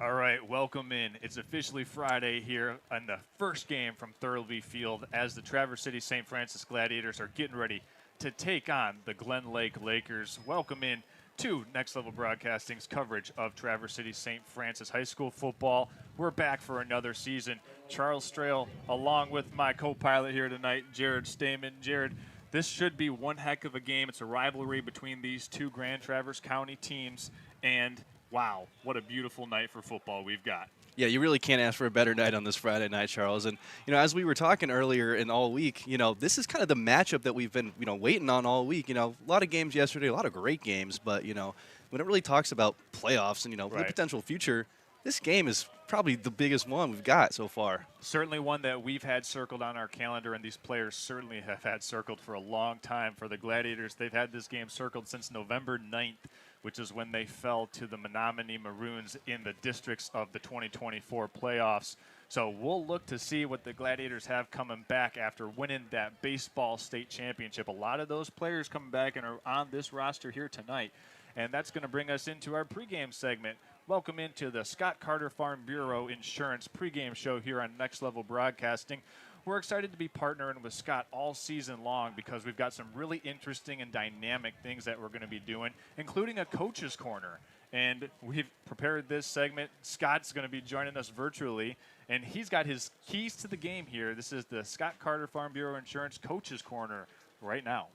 All right, welcome in. It's officially Friday here on the first game from Thurlby Field as the Traverse City St. Francis Gladiators are getting ready to take on the Glen Lake Lakers. Welcome in to Next Level Broadcasting's coverage of Traverse City St. Francis High School football. We're back for another season. Charles Strail, along with my co-pilot here tonight, Jared Stamen. Jared, this should be one heck of a game. It's a rivalry between these two Grand Traverse County teams, and wow, what a beautiful night for football we've got. Yeah, you really can't ask for a better night on this Friday night, Charles. And, as we were talking earlier in all week, this is kind of the matchup that we've been, waiting on all week. A lot of games yesterday, a lot of great games. But, when it really talks about playoffs and, the potential future, this game is probably the biggest one we've got so far. Certainly one that we've had circled on our calendar, and these players certainly have had circled for a long time. For the Gladiators, they've had this game circled since November 9th, which is when they fell to the Menominee Maroons in the districts of the 2024 playoffs. So we'll look to see what the Gladiators have coming back after winning that baseball state championship. A lot of those players coming back and are on this roster here tonight. And that's going to bring us into our pregame segment. Welcome into the Scott Carter Farm Bureau Insurance pregame show here on Next Level Broadcasting. We're excited to be partnering with Scott all season long because we've got some really interesting and dynamic things that we're going to be doing, including a coach's corner. And we've prepared this segment. Scott's going to be joining us virtually, and he's got his keys to the game here. This is the Scott Carter Farm Bureau Insurance coach's corner right now.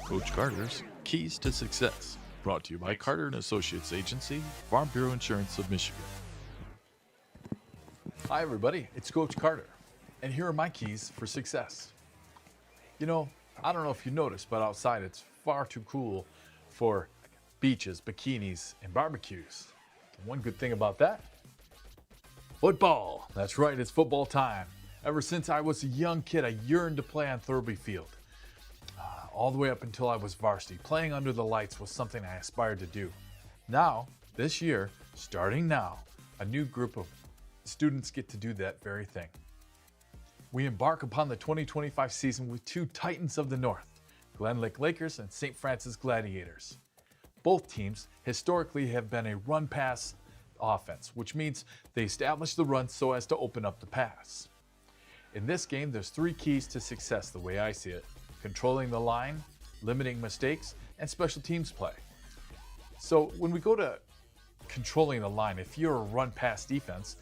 Coach Carter's Keys to Success, brought to you by Carter & Associates Agency, Farm Bureau Insurance of Michigan. Hi everybody, it's Coach Carter, and here are my keys for success. I don't know if you noticed, but outside it's far too cool for beaches, bikinis, and barbecues. And one good thing about that, football. That's right, it's football time. Ever since I was a young kid, I yearned to play on Thurlby Field. All the way up until I was varsity, playing under the lights was something I aspired to do. Now, this year, starting now, a new group of students get to do that very thing. We embark upon the 2025 season with two Titans of the North, Glen Lake Lakers and St. Francis Gladiators. Both teams historically have been a run-pass offense, which means they establish the run so as to open up the pass. In this game, there's three keys to success the way I see it: controlling the line, limiting mistakes, and special teams play. So when we go to controlling the line, if you're a run-pass defense,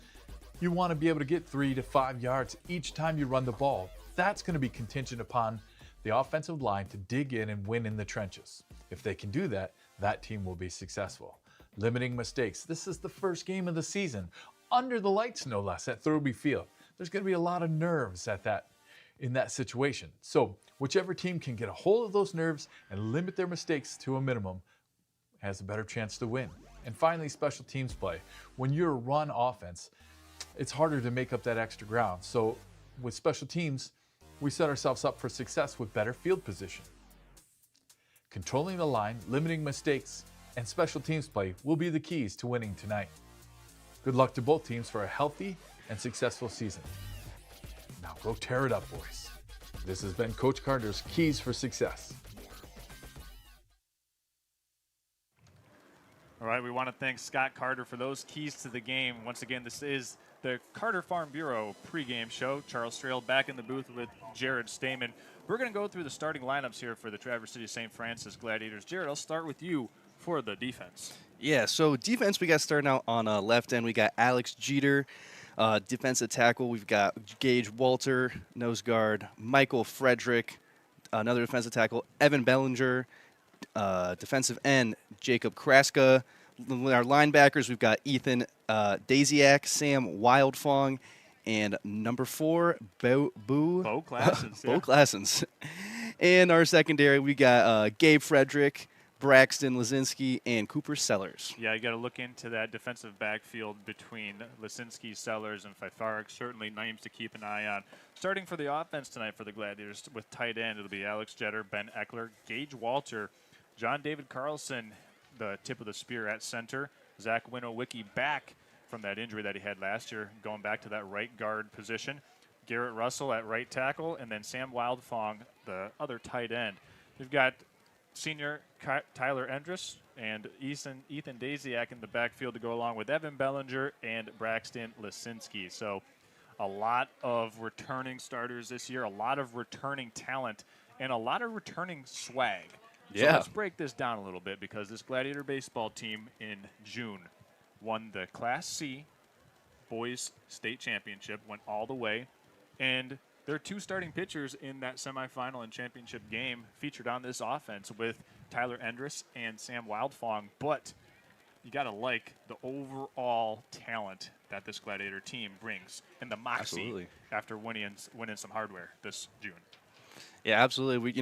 you want to be able to get 3 to 5 yards each time you run the ball. That's going to be contingent upon the offensive line to dig in and win in the trenches. If they can do that, that team will be successful. Limiting mistakes. This is the first game of the season, under the lights no less, at Thurlby Field. There's going to be a lot of nerves in that situation. So whichever team can get a hold of those nerves and limit their mistakes to a minimum has a better chance to win. And finally, special teams play. When you're a run offense, it's harder to make up that extra ground. So with special teams, we set ourselves up for success with better field position. Controlling the line, limiting mistakes, and special teams play will be the keys to winning tonight. Good luck to both teams for a healthy and successful season. Now go tear it up, boys. This has been Coach Carter's Keys for Success. All right, we want to thank Scott Carter for those keys to the game. Once again, this is the Carter Farm Bureau pregame show. Charles Strail back in the booth with Jared Stamen. We're going to go through the starting lineups here for the Traverse City St. Francis Gladiators. Jared, I'll start with you for the defense. Yeah, so defense, we got starting out on left end. We got Alex Jeter. Defensive tackle, we've got Gage Walter, nose guard, Michael Frederick, another defensive tackle, Evan Bellinger, defensive end, Jacob Kraska. Our linebackers, we've got Ethan Daisiak, Sam Wildfong, and number 4, Bo Classens. Bo Classens. And our secondary, we got Gabe Frederick, Braxton Lazinski, and Cooper Sellers. Yeah, you got to look into that defensive backfield between Lasinski, Sellers, and Fifarik. Certainly names to keep an eye on. Starting for the offense tonight for the Gladiators with tight end, it'll be Alex Jeter, Ben Eckler, Gage Walter, John David Carlson, the tip of the spear at center, Zach Winowicki back from that injury that he had last year, going back to that right guard position, Garrett Russell at right tackle, and then Sam Wildfong, the other tight end. We've got senior Tyler Endress and Ethan Daziak in the backfield to go along with Evan Bellinger and Braxton Lisinski. So a lot of returning starters this year, a lot of returning talent, and a lot of returning swag. So Yeah. let's break this down a little bit, because this Gladiator baseball team in June won the Class C Boys State Championship, went all the way, and their 2 starting pitchers in that semifinal and championship game featured on this offense with Tyler Endress and Sam Wildfong. But you got to like the overall talent that this Gladiator team brings and the moxie Absolutely. after winning some hardware this June. Yeah, absolutely.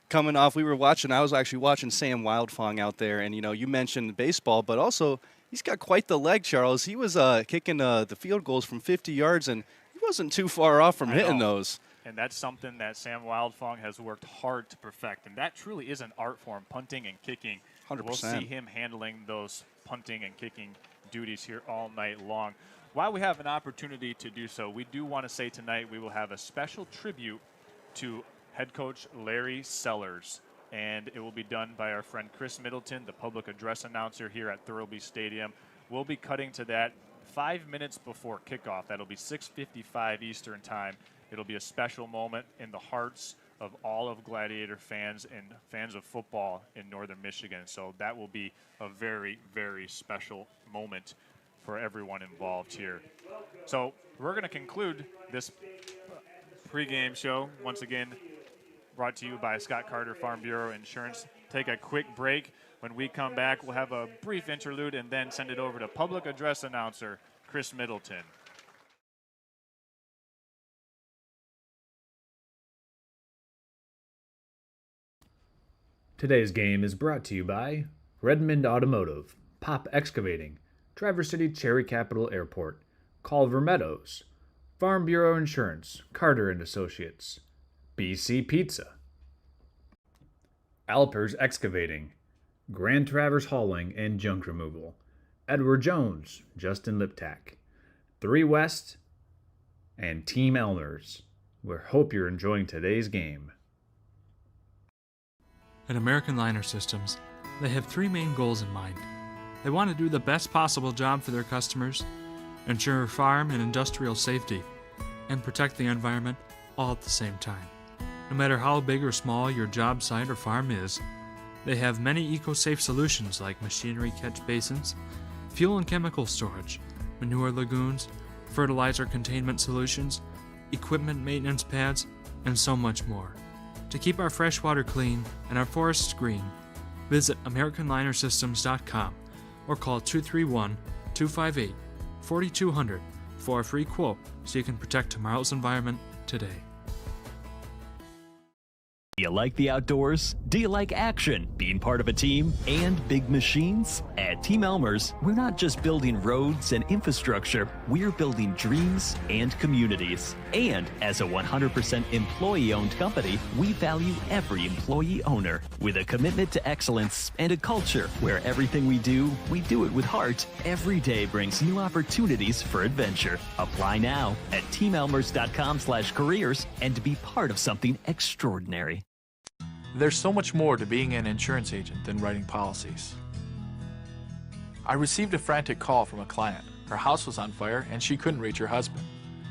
Coming off, I was actually watching Sam Wildfong out there, and, you mentioned baseball, but also he's got quite the leg, Charles. He was kicking the field goals from 50 yards, and he wasn't too far off from hitting those. And that's something that Sam Wildfong has worked hard to perfect, and that truly is an art form, punting and kicking. 100%. We'll see him handling those punting and kicking duties here all night long. While we have an opportunity to do so, we do want to say tonight we will have a special tribute to head coach Larry Sellers, and it will be done by our friend Chris Middleton, the public address announcer here at Thurlby Stadium. We'll be cutting to that 5 minutes before kickoff. That'll be 6:55 Eastern time. It'll be a special moment in the hearts of all of Gladiator fans and fans of football in northern Michigan. So that will be a very, very special moment for everyone involved here. So we're going to conclude this pregame show, once again, brought to you by Scott Carter Farm Bureau Insurance. Take a quick break. When we come back, we'll have a brief interlude and then send it over to public address announcer Chris Middleton. Today's game is brought to you by Redmond Automotive, Pop Excavating, Traverse City Cherry Capital Airport, Culver Meadows, Farm Bureau Insurance, Carter & Associates, BC Pizza, Alpers Excavating, Grand Traverse Hauling and Junk Removal, Edward Jones, Justin Liptak, 3 West, and Team Elmers. We hope you're enjoying today's game. At American Liner Systems, they have 3 main goals in mind. They want to do the best possible job for their customers, ensure farm and industrial safety, and protect the environment all at the same time. No matter how big or small your job site or farm is, they have many eco-safe solutions like machinery catch basins, fuel and chemical storage, manure lagoons, fertilizer containment solutions, equipment maintenance pads, and so much more. To keep our fresh water clean and our forests green, visit AmericanLinerSystems.com or call 231-258-4200 for a free quote so you can protect tomorrow's environment today. Do you like the outdoors? Do you like action, being part of a team, and big machines? At Team Elmers, we're not just building roads and infrastructure, we're building dreams and communities. And as a 100% employee-owned company, we value every employee owner. With a commitment to excellence and a culture where everything we do it with heart, every day brings new opportunities for adventure. Apply now at teamelmers.com/careers and to be part of something extraordinary. There's so much more to being an insurance agent than writing policies. I received a frantic call from a client. Her house was on fire and she couldn't reach her husband.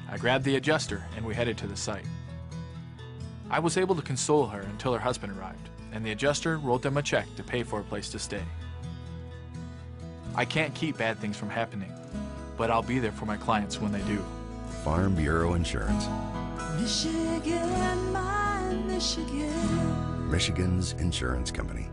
I grabbed the adjuster and we headed to the site. I was able to console her until her husband arrived, and the adjuster wrote them a check to pay for a place to stay. I can't keep bad things from happening, but I'll be there for my clients when they do. Farm Bureau Insurance. Michigan, my Michigan. Michigan's insurance company.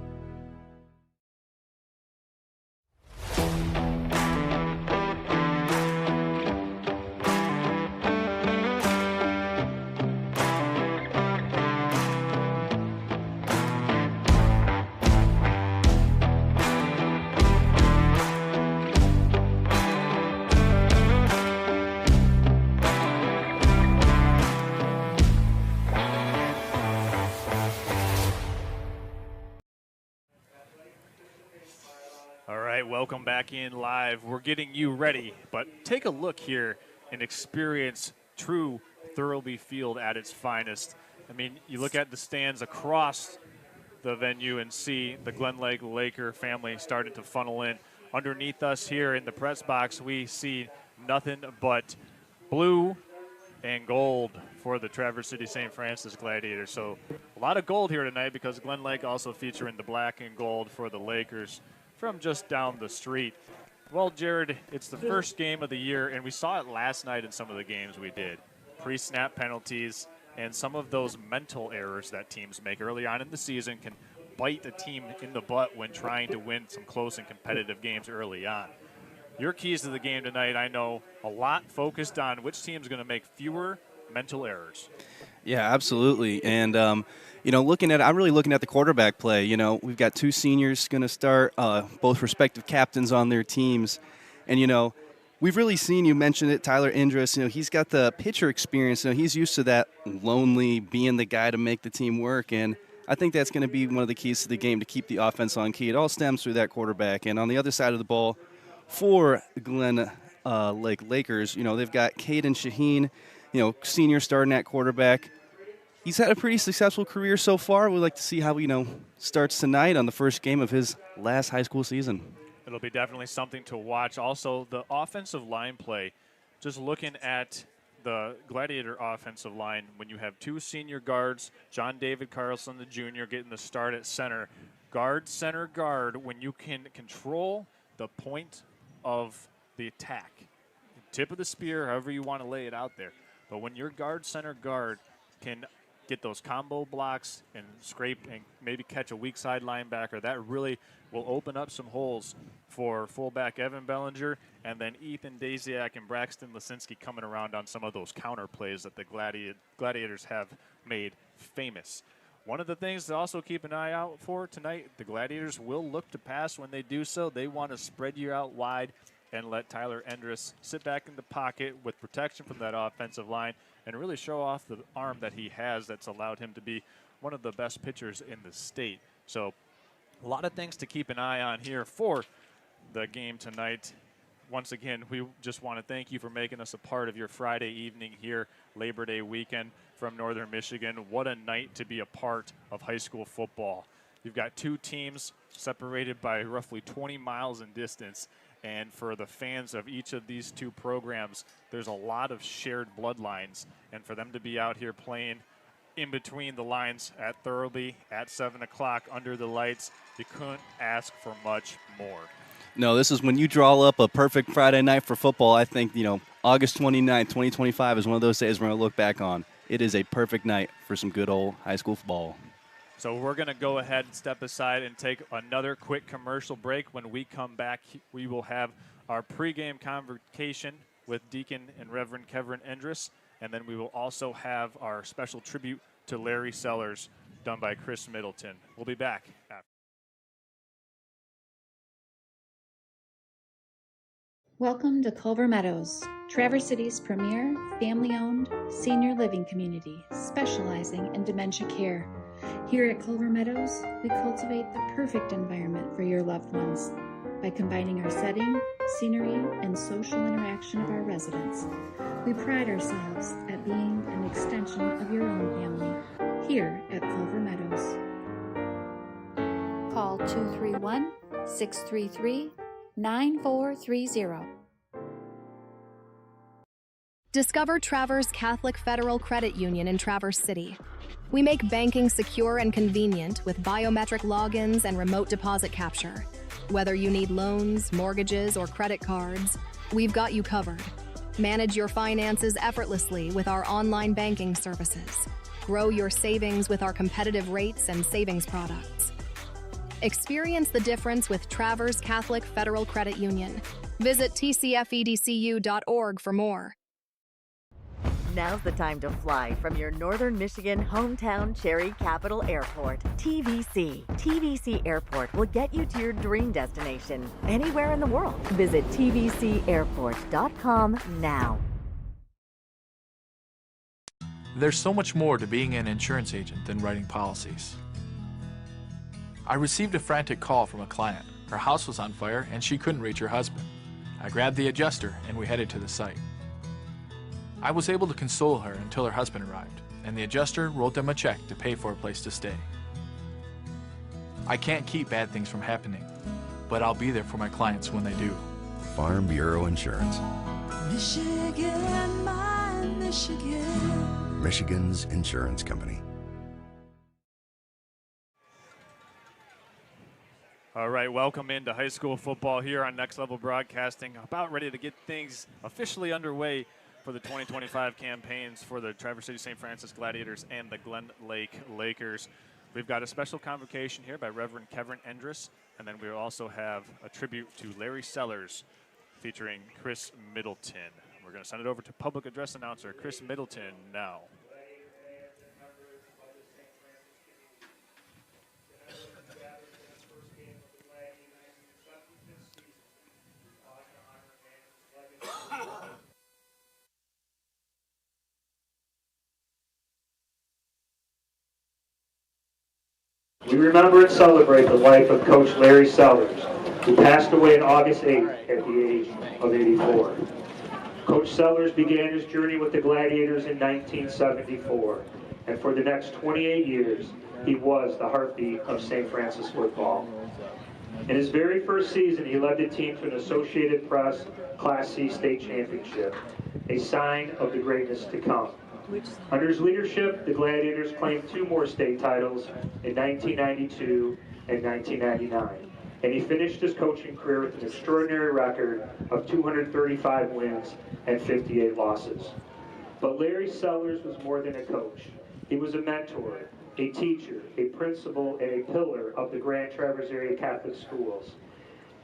Welcome back in live. We're getting you ready, but take a look here and experience true Thurlby Field at its finest. I mean, you look at the stands across the venue and see the Glen Laker family starting to funnel in. Underneath us here in the press box, we see nothing but blue and gold for the Traverse City St. Francis Gladiators. So a lot of gold here tonight because Glen Lake also featuring the black and gold for the Lakers from just down the street. Well, Jared, it's the first game of the year, and we saw it last night in some of the games we did. Pre-snap penalties and some of those mental errors that teams make early on in the season can bite the team in the butt when trying to win some close and competitive games early on. Your keys to the game tonight, I know, a lot focused on which team's going to make fewer mental errors. Yeah, absolutely. And, I'm really looking at the quarterback play. We've got 2 seniors going to start, both respective captains on their teams. And, we've really seen, you mentioned it, Tyler Indris, he's got the pitcher experience. He's used to that lonely, being the guy to make the team work. And I think that's going to be one of the keys to the game to keep the offense on key. It all stems through that quarterback. And on the other side of the ball, for Glen Lakers, they've got Caden Shaheen, senior starting at quarterback. He's had a pretty successful career so far. We'd like to see how, starts tonight on the first game of his last high school season. It'll be definitely something to watch. Also, the offensive line play, just looking at the Gladiator offensive line, when you have 2 senior guards, John David Carlson, the junior, getting the start at center. Guard, center, guard, when you can control the point of the attack, tip of the spear, however you want to lay it out there. But when your guard, center, guard can get those combo blocks and scrape and maybe catch a weak side linebacker, that really will open up some holes for fullback Evan Bellinger and then Ethan Daziak and Braxton Lisinski coming around on some of those counter plays that the Gladiators have made famous. One of the things to also keep an eye out for tonight, the Gladiators will look to pass. When they do so, they want to spread you out wide and let Tyler Endress sit back in the pocket with protection from that offensive line and really show off the arm that he has that's allowed him to be one of the best pitchers in the state. So a lot of things to keep an eye on here for the game tonight. Once again, we just want to thank you for making us a part of your Friday evening here, Labor Day weekend from Northern Michigan. What a night to be a part of high school football. You've got 2 teams separated by roughly 20 miles in distance. And for the fans of each of these 2 programs, there's a lot of shared bloodlines. And for them to be out here playing in between the lines at Thurlby at 7 o'clock under the lights, you couldn't ask for much more. No, this is when you draw up a perfect Friday night for football. I think, August 29th, 2025 is one of those days we're going to look back on. It is a perfect night for some good old high school football. So we're going to go ahead and step aside and take another quick commercial break. When we come back, we will have our pregame convocation with Deacon and Reverend Kevin Endress, and then we will also have our special tribute to Larry Sellers done by Chris Middleton. We'll be back after. Welcome to Culver Meadows, Traverse City's premier family-owned senior living community specializing in dementia care. Here at Culver Meadows, we cultivate the perfect environment for your loved ones by combining our setting, scenery, and social interaction of our residents. We pride ourselves at being an extension of your own family here at Culver Meadows. Call 231-633-9430. Discover Traverse Catholic Federal Credit Union in Traverse City. We make banking secure and convenient with biometric logins and remote deposit capture. Whether you need loans, mortgages, or credit cards, we've got you covered. Manage your finances effortlessly with our online banking services. Grow your savings with our competitive rates and savings products. Experience the difference with Traverse Catholic Federal Credit Union. Visit tcfedcu.org for more. Now's the time to fly from your Northern Michigan hometown Cherry Capital Airport, TVC. TVC Airport will get you to your dream destination anywhere in the world. Visit tvcairport.com now. There's so much more to being an insurance agent than writing policies. I received a frantic call from a client. Her house was on fire and she couldn't reach her husband. I grabbed the adjuster and we headed to the site. I was able to console her until her husband arrived, and the adjuster wrote them a check to pay for a place to stay. I can't keep bad things from happening, but I'll be there for my clients when they do. Farm Bureau Insurance. Michigan, my Michigan. Michigan's insurance company. All right, welcome into high school football here on Next Level Broadcasting. About ready to get things officially underway for the 2025 campaigns for the Traverse City St. Francis Gladiators and the Glen Lake Lakers. We've got a special convocation here by Reverend Kevin Endress, and then we'll also have a tribute to Larry Sellers featuring Chris Middleton. We're going to send it over to public address announcer Chris Middleton now. We remember and celebrate the life of Coach Larry Sellers, who passed away on August 8th at the age of 84. Coach Sellers began his journey with the Gladiators in 1974, and for the next 28 years, he was the heartbeat of St. Francis football. In his very first season, he led the team to an Associated Press Class C state championship, a sign of the greatness to come. Under his leadership, the Gladiators claimed 2 more state titles in 1992 and 1999, and he finished his coaching career with an extraordinary record of 235 wins and 58 losses. But Larry Sellers was more than a coach. He was a mentor, a teacher, a principal, and a pillar of the Grand Traverse area Catholic schools.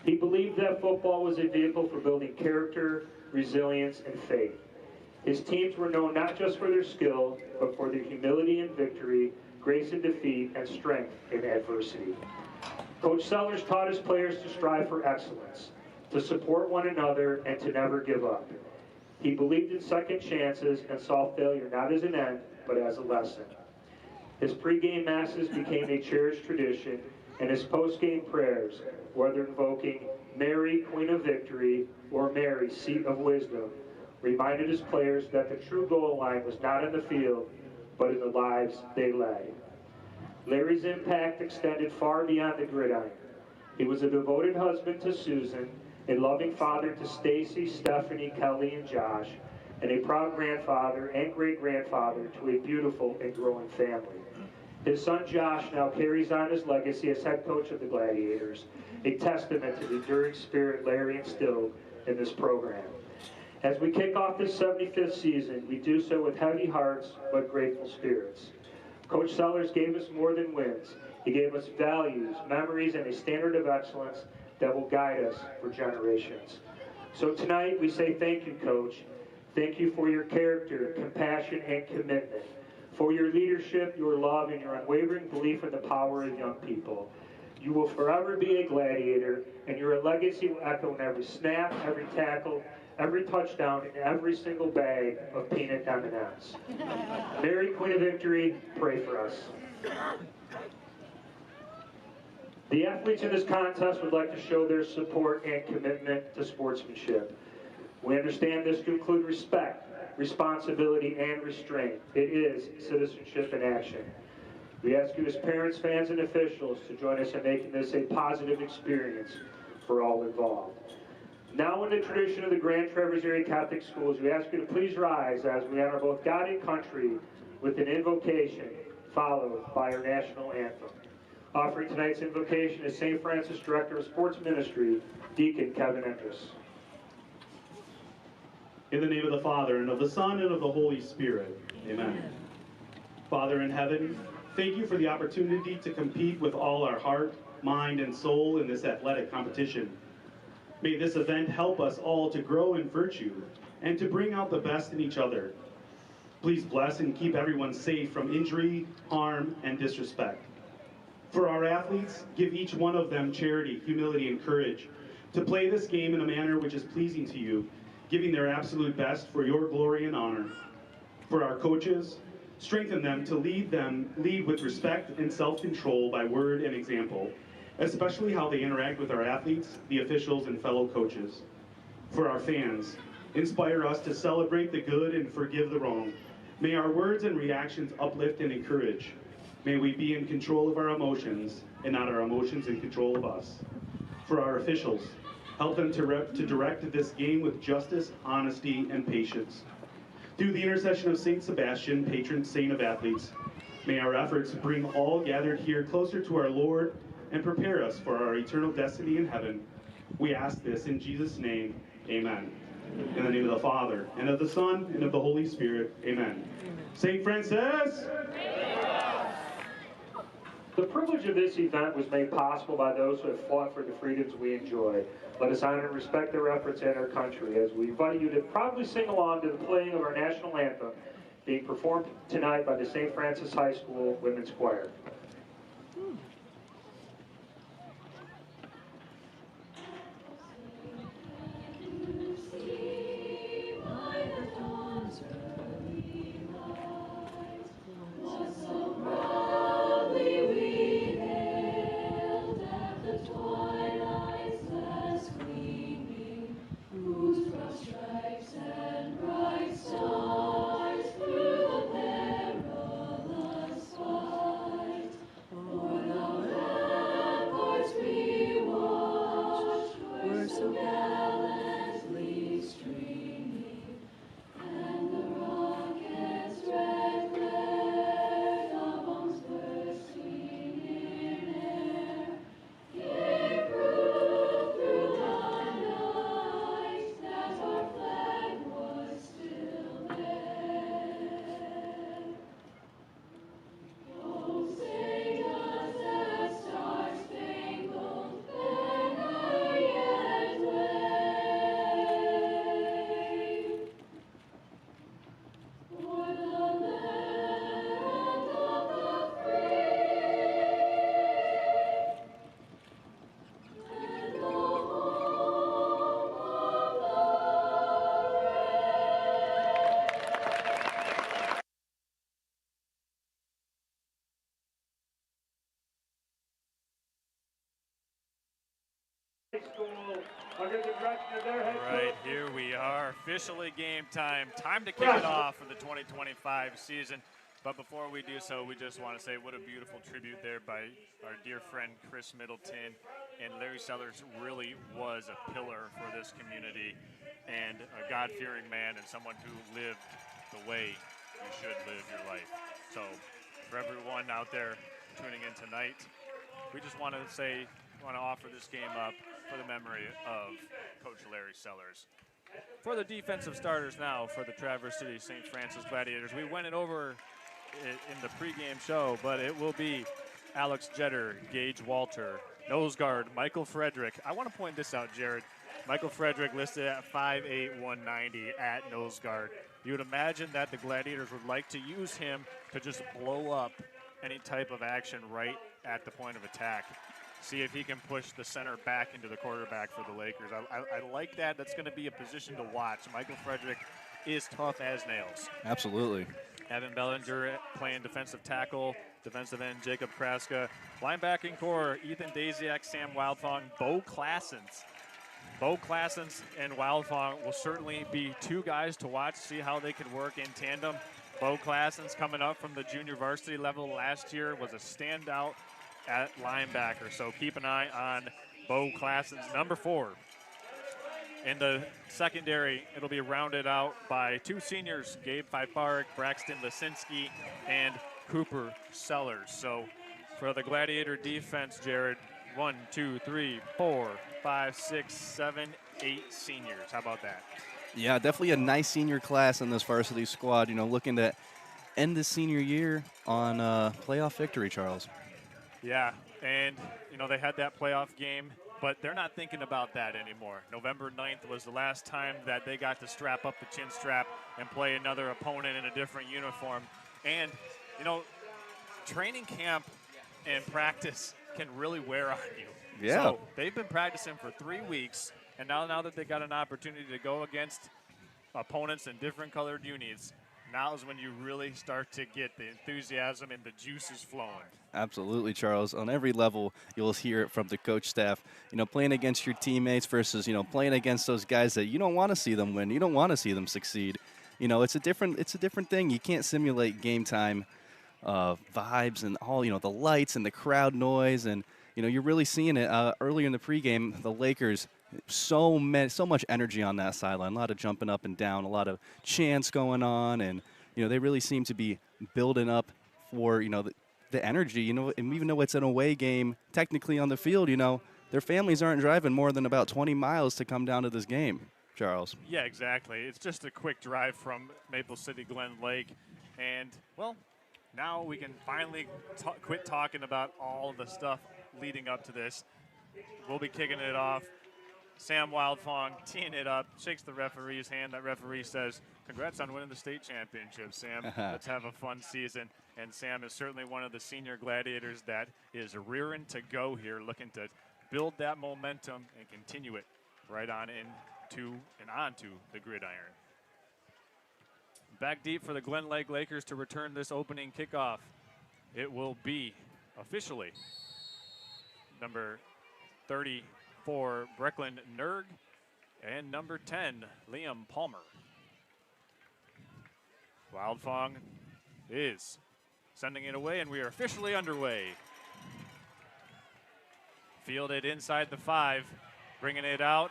He believed that football was a vehicle for building character, resilience, and faith. His teams were known not just for their skill, but for their humility in victory, grace in defeat, and strength in adversity. Coach Sellers taught his players to strive for excellence, to support one another, and to never give up. He believed in second chances and saw failure not as an end, but as a lesson. His pregame masses became a cherished tradition, and his postgame prayers, whether invoking Mary, Queen of Victory, or Mary, Seat of Wisdom, reminded his players that the true goal line was not in the field, but in the lives they led. Larry's impact extended far beyond the gridiron. He was a devoted husband to Susan, a loving father to Stacy, Stephanie, Kelly, and Josh, and a proud grandfather and great-grandfather to a beautiful and growing family. His son Josh now carries on his legacy as head coach of the Gladiators, a testament to the enduring spirit Larry instilled in this program. As we kick off this 75th season, we do so with heavy hearts but grateful spirits. Coach Sellers gave us more than wins. He gave us values, memories, and a standard of excellence that will guide us for generations. So tonight we say thank you, Coach. Thank you for your character, compassion, and commitment, for your leadership, your love, and your unwavering belief in the power of young people. You will forever be a Gladiator, and your legacy will echo in every snap, every tackle, every touchdown, and every single bag of peanut M&Ms. Mary, Queen of Victory, pray for us. The athletes in this contest would like to show their support and commitment to sportsmanship. We understand this to include respect, responsibility, and restraint. It is citizenship in action. We ask you as parents, fans, and officials to join us in making this a positive experience for all involved. Now, in the tradition of the Grand Traverse area Catholic schools, we ask you to please rise as we honor both God and country with an invocation followed by our national anthem. Offering tonight's invocation is St. Francis Director of Sports Ministry, Deacon Kevin Endress. In the name of the Father, and of the Son, and of the Holy Spirit. Amen. Father in heaven, thank you for the opportunity to compete with all our heart, mind, and soul in this athletic competition. May this event help us all to grow in virtue and to bring out the best in each other. Please bless and keep everyone safe from injury, harm, and disrespect. For our athletes, give each one of them charity, humility, and courage to play this game in a manner which is pleasing to you, giving their absolute best for your glory and honor. For our coaches, strengthen them to lead with respect and self-control by word and example, especially how they interact with our athletes, the officials, and fellow coaches. For our fans, inspire us to celebrate the good and forgive the wrong. May our words and reactions uplift and encourage. May we be in control of our emotions and not our emotions in control of us. For our officials, help them to direct this game with justice, honesty, and patience. Through the intercession of St. Sebastian, patron saint of athletes, may our efforts bring all gathered here closer to our Lord and prepare us for our eternal destiny in heaven. We ask this in Jesus' name, amen. In the name of the Father, and of the Son, and of the Holy Spirit, amen. St. Francis! The privilege of this event was made possible by those who have fought for the freedoms we enjoy. Let us honor and respect their efforts and our country as we invite you to proudly sing along to the playing of our national anthem, being performed tonight by the St. Francis High School Women's Choir. Under the direction of their head coach. Right, here we are, officially game time. Time to kick it off for the 2025 season. But before we do so, we just want to say what a beautiful tribute there by our dear friend Chris Middleton. And Larry Sellers really was a pillar for this community and a God-fearing man and someone who lived the way you should live your life. So for everyone out there tuning in tonight, we just want to offer this game up for the memory of Coach Larry Sellers. For the defensive starters now for the Traverse City St. Francis Gladiators, we went it over in the pregame show, but it will be Alex Jetter, Gage Walter, nose guard Michael Frederick. I want to point this out, Jared. Michael Frederick listed at 5'8", 190 at nose guard. You would imagine that the Gladiators would like to use him to just blow up any type of action right at the point of attack. See if he can push the center back into the quarterback for the Lakers. I like that. That's going to be a position to watch. Michael Frederick is tough as nails. Absolutely. Evan Bellinger playing defensive tackle, defensive end Jacob Kraska. Linebacking core, Ethan Daziak, Sam Wildfong, Bo Classens. Bo Classens and Wildfong will certainly be two guys to watch, see how they can work in tandem. Bo Classens coming up from the junior varsity level last year was a standout at linebacker, so keep an eye on Bo Classens, number 4. In the secondary, it'll be rounded out by two seniors, Gabe Fifarek, Braxton Lisinski, and Cooper Sellers. So for the Gladiator defense, Jared, 1, 2, 3, 4, 5, 6, 7, 8 seniors. How about that? Yeah, definitely a nice senior class in this varsity squad. You know, looking to end the senior year on playoff victory, Charles. Yeah, and, you know, they had that playoff game, but they're not thinking about that anymore. November 9th was the last time that they got to strap up the chin strap and play another opponent in a different uniform. And, you know, training camp and practice can really wear on you. Yeah. So they've been practicing for 3 weeks, and now that they got an opportunity to go against opponents in different colored unis, now is when you really start to get the enthusiasm and the juices flowing. Absolutely, Charles. On every level, you'll hear it from the coach staff. You know, playing against your teammates versus, you know, playing against those guys that you don't want to see them win. You don't want to see them succeed. You know, it's a different thing. You can't simulate game time vibes and all, the lights and the crowd noise. And, you're really seeing it earlier in the pregame. The Lakers, so much energy on that sideline, a lot of jumping up and down, a lot of chants going on. And, they really seem to be building up for, the energy, and even though it's an away game, technically on the field, their families aren't driving more than about 20 miles to come down to this game, Charles. Yeah, exactly. It's just a quick drive from Maple City Glen Lake. And, well, now we can finally quit talking about all the stuff leading up to this. We'll be kicking it off. Sam Wildfong teeing it up, shakes the referee's hand. That referee says, "Congrats on winning the state championship, Sam. Let's have a fun season." And Sam is certainly one of the senior Gladiators that is rearing to go here, looking to build that momentum and continue it right on into and onto the gridiron. Back deep for the Glen Lake Lakers to return this opening kickoff. It will be officially number 34, Brecklin Nerg, and number 10, Liam Palmer. Wildfong is sending it away, and we are officially underway. Fielded inside the 5, bringing it out.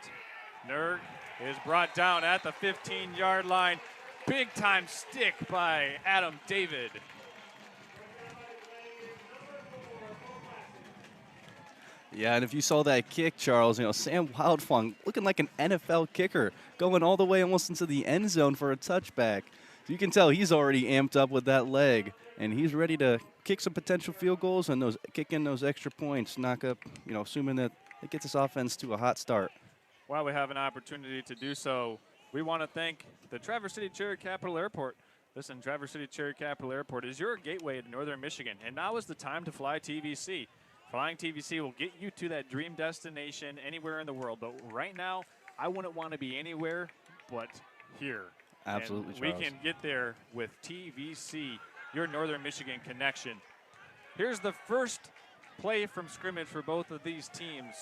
Nerg is brought down at the 15-yard line. Big time stick by Adam David. Yeah, and if you saw that kick, Charles, Sam Wildfong looking like an NFL kicker, going all the way almost into the end zone for a touchback. So you can tell he's already amped up with that leg, and he's ready to kick some potential field goals and kick in those extra points, knock up, assuming that it gets this offense to a hot start. While we have an opportunity to do so, we want to thank the Traverse City Cherry Capital Airport. Listen, Traverse City Cherry Capital Airport is your gateway to northern Michigan, and now is the time to fly TVC. Flying TVC will get you to that dream destination anywhere in the world, but right now, I wouldn't want to be anywhere but here. Absolutely, and Charles. we can get there with TVC, your northern Michigan connection. Here's the first play from scrimmage for both of these teams.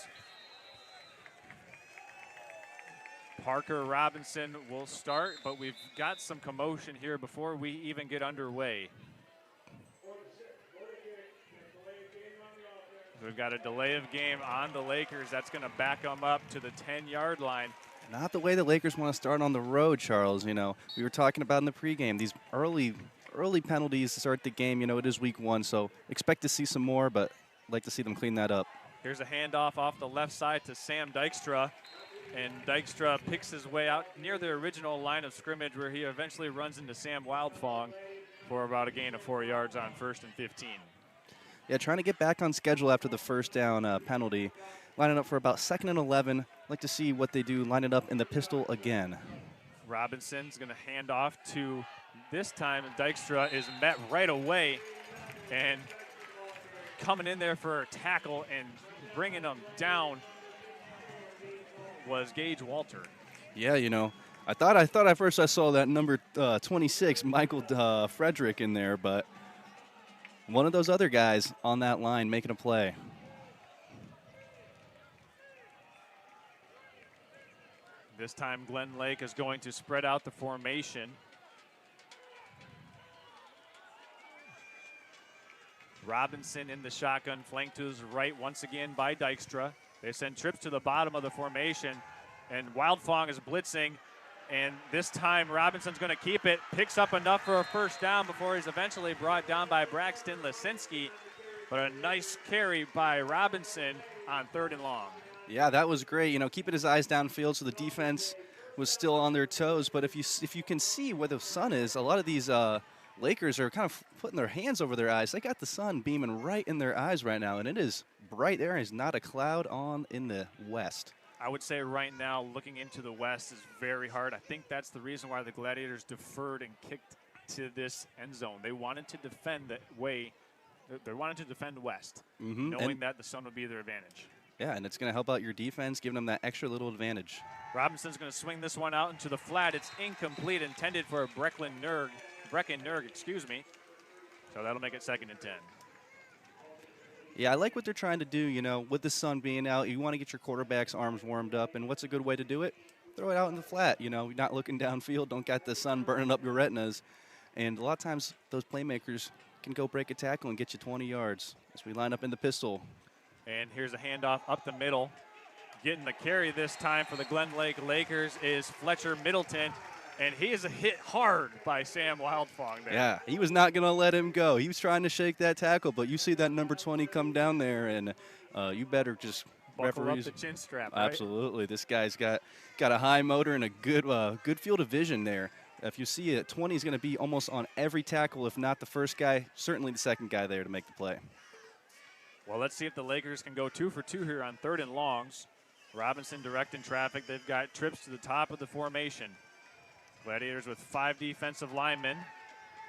Parker Robinson will start, but we've got some commotion here before we even get underway. We've got a delay of game on the Lakers. That's going to back them up to the 10-yard line. Not the way the Lakers want to start on the road, Charles. We were talking about in the pregame, these early penalties to start the game. It is week 1, so expect to see some more, but I'd like to see them clean that up. Here's a handoff off the left side to Sam Dykstra. And Dykstra picks his way out near the original line of scrimmage where he eventually runs into Sam Wildfong for about a gain of 4 yards on 1st and 15. Yeah, trying to get back on schedule after the first down penalty. Lining up for about 2nd and 11. I'd like to see what they do, line it up in the pistol again. Robinson's going to hand off to, this time, Dykstra is met right away. And coming in there for a tackle and bringing him down was Gage Walter. Yeah, I thought at first I saw that number 26, Michael Frederick in there, but one of those other guys on that line making a play. This time Glen Lake is going to spread out the formation. Robinson in the shotgun, flanked to his right once again by Dykstra. They send trips to the bottom of the formation, and Wildfong is blitzing, and this time Robinson's going to keep it, picks up enough for a first down before he's eventually brought down by Braxton Lisinski, but a nice carry by Robinson on 3rd and long. Yeah, that was great. Keeping his eyes downfield so the defense was still on their toes, but if you can see where the sun is, a lot of these Lakers are kind of putting their hands over their eyes. They got the sun beaming right in their eyes right now, and it is bright. There is not a cloud on in the west. I would say right now, looking into the west is very hard. I think that's the reason why the Gladiators deferred and kicked to this end zone. They wanted to defend the way. They wanted to defend west, knowing that the sun would be their advantage. Yeah, and it's going to help out your defense, giving them that extra little advantage. Robinson's going to swing this one out into the flat. It's incomplete, intended for Brecklin Nerg, So that'll make it 2nd and 10. Yeah, I like what they're trying to do, with the sun being out. You want to get your quarterback's arms warmed up, and what's a good way to do it? Throw it out in the flat, You're not looking downfield, don't got the sun burning up your retinas. And a lot of times those playmakers can go break a tackle and get you 20 yards as we line up in the pistol. And here's a handoff up the middle. Getting the carry this time for the Glen Lake Lakers is Fletcher Middleton, and he is hit hard by Sam Wildfong there. Yeah, he was not going to let him go. He was trying to shake that tackle, but you see that number 20 come down there, and you better just buckle up the chin strap, right? Absolutely. This guy's got a high motor and a good field of vision there. If you see it, 20 is going to be almost on every tackle, if not the first guy, certainly the second guy there to make the play. Well, let's see if the Lakers can go 2 for 2 here on 3rd and longs. Robinson directing traffic. They've got trips to the top of the formation. Gladiators with 5 defensive linemen.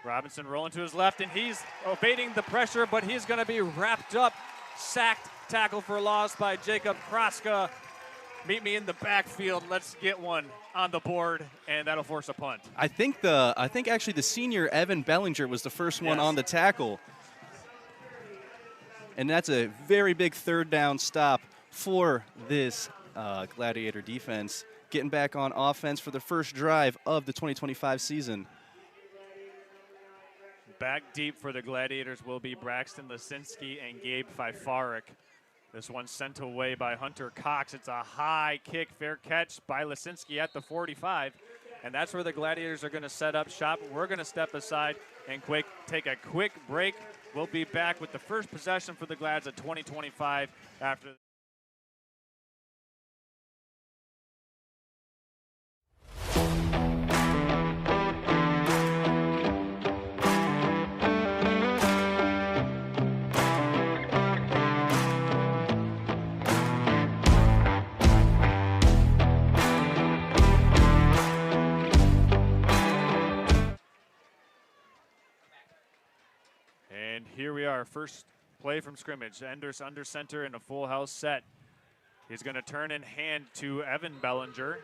Robinson rolling to his left, and he's evading the pressure, but he's going to be wrapped up. Sacked, tackle for loss by Jacob Kraska. Meet me in the backfield. Let's get one on the board, and that'll force a punt. I think actually the senior Evan Bellinger was the first one on the tackle. And that's a very big 3rd down stop for this Gladiator defense, getting back on offense for the first drive of the 2025 season. Back deep for the Gladiators will be Braxton Lisinski and Gabe Fifarik. This one sent away by Hunter Cox. It's a high kick, fair catch by Lisinski at the 45. And that's where the Gladiators are going to set up shop. We're going to step aside and take a quick break. We'll be back with the first possession for the Glads at 2025 after. And here we are, first play from scrimmage. Enders under center in a full house set. He's going to turn and hand to Evan Bellinger.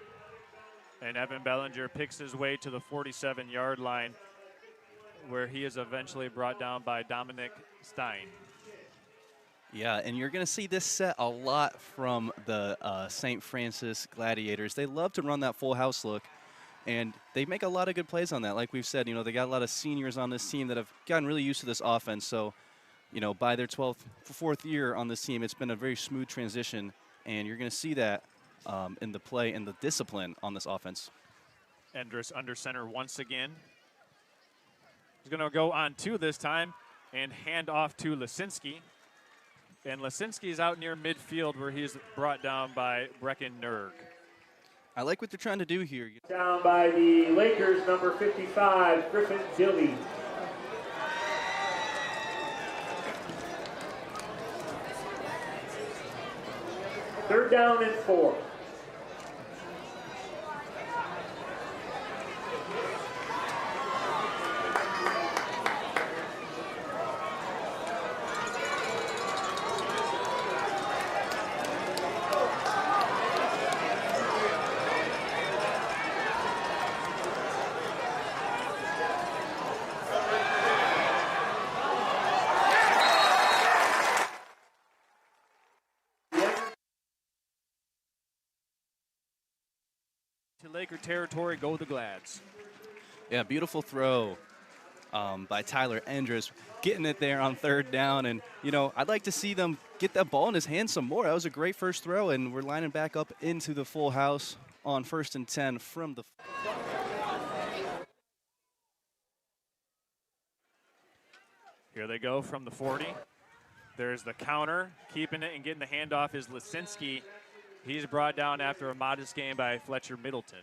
And Evan Bellinger picks his way to the 47-yard line, where he is eventually brought down by Dominic Stein. Yeah, and you're going to see this set a lot from the St. Francis Gladiators. They love to run that full house look, and they make a lot of good plays on that. Like we've said, they got a lot of seniors on this team that have gotten really used to this offense. So, by their 4th year on this team, it's been a very smooth transition, and you're going to see that in the play and the discipline on this offense. Endress under center once again. He's going to go on 2 this time and hand off to Lisinski. And Lisinski's out near midfield where he's brought down by Brecken Nerg. I like what they're trying to do here. Down by the Lakers, number 55, Griffin Dilly. Third down and 4. To Laker territory, go the Glads. Yeah, beautiful throw by Tyler Endress, getting it there on 3rd down. And, I'd like to see them get that ball in his hands some more. That was a great first throw, and we're lining back up into the full house on 1st and 10 from the. Here they go from the 40. There's the counter. Keeping it and getting the handoff is Lisinski. He's brought down after a modest game by Fletcher Middleton.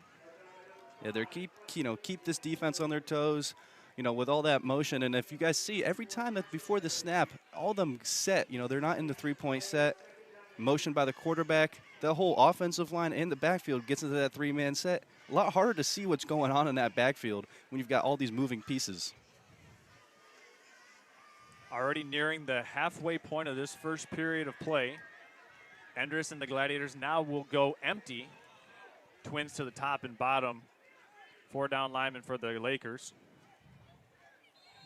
Yeah, they're keep this defense on their toes, with all that motion. And if you guys see, every time that before the snap, all of them set, they're not in the 3-point set. Motion by the quarterback. The whole offensive line and the backfield gets into that 3-man set. A lot harder to see what's going on in that backfield when you've got all these moving pieces. Already nearing the halfway point of this first period of play. Endress and the Gladiators now will go empty. Twins to the top and bottom. 4 down linemen for the Lakers.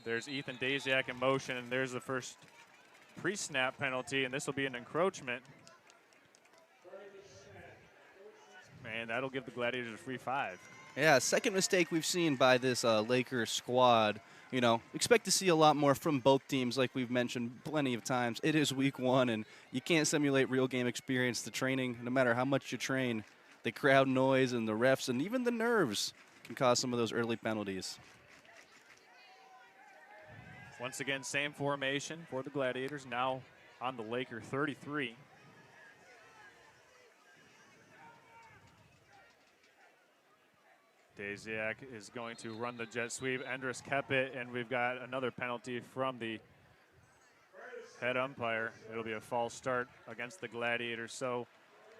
There's Ethan Daziak in motion, and there's the first pre-snap penalty, and this will be an encroachment. And that'll give the Gladiators a free 5. Yeah, second mistake we've seen by this Lakers squad expect to see a lot more from both teams, like we've mentioned plenty of times. It is week 1, and you can't simulate real game experience. The training, no matter how much you train, the crowd noise and the refs and even the nerves can cause some of those early penalties. Once again, same formation for the Gladiators, now on the Laker 33. Daziak is going to run the jet sweep. Endress kept it, and we've got another penalty from the head umpire. It'll be a false start against the Gladiators. So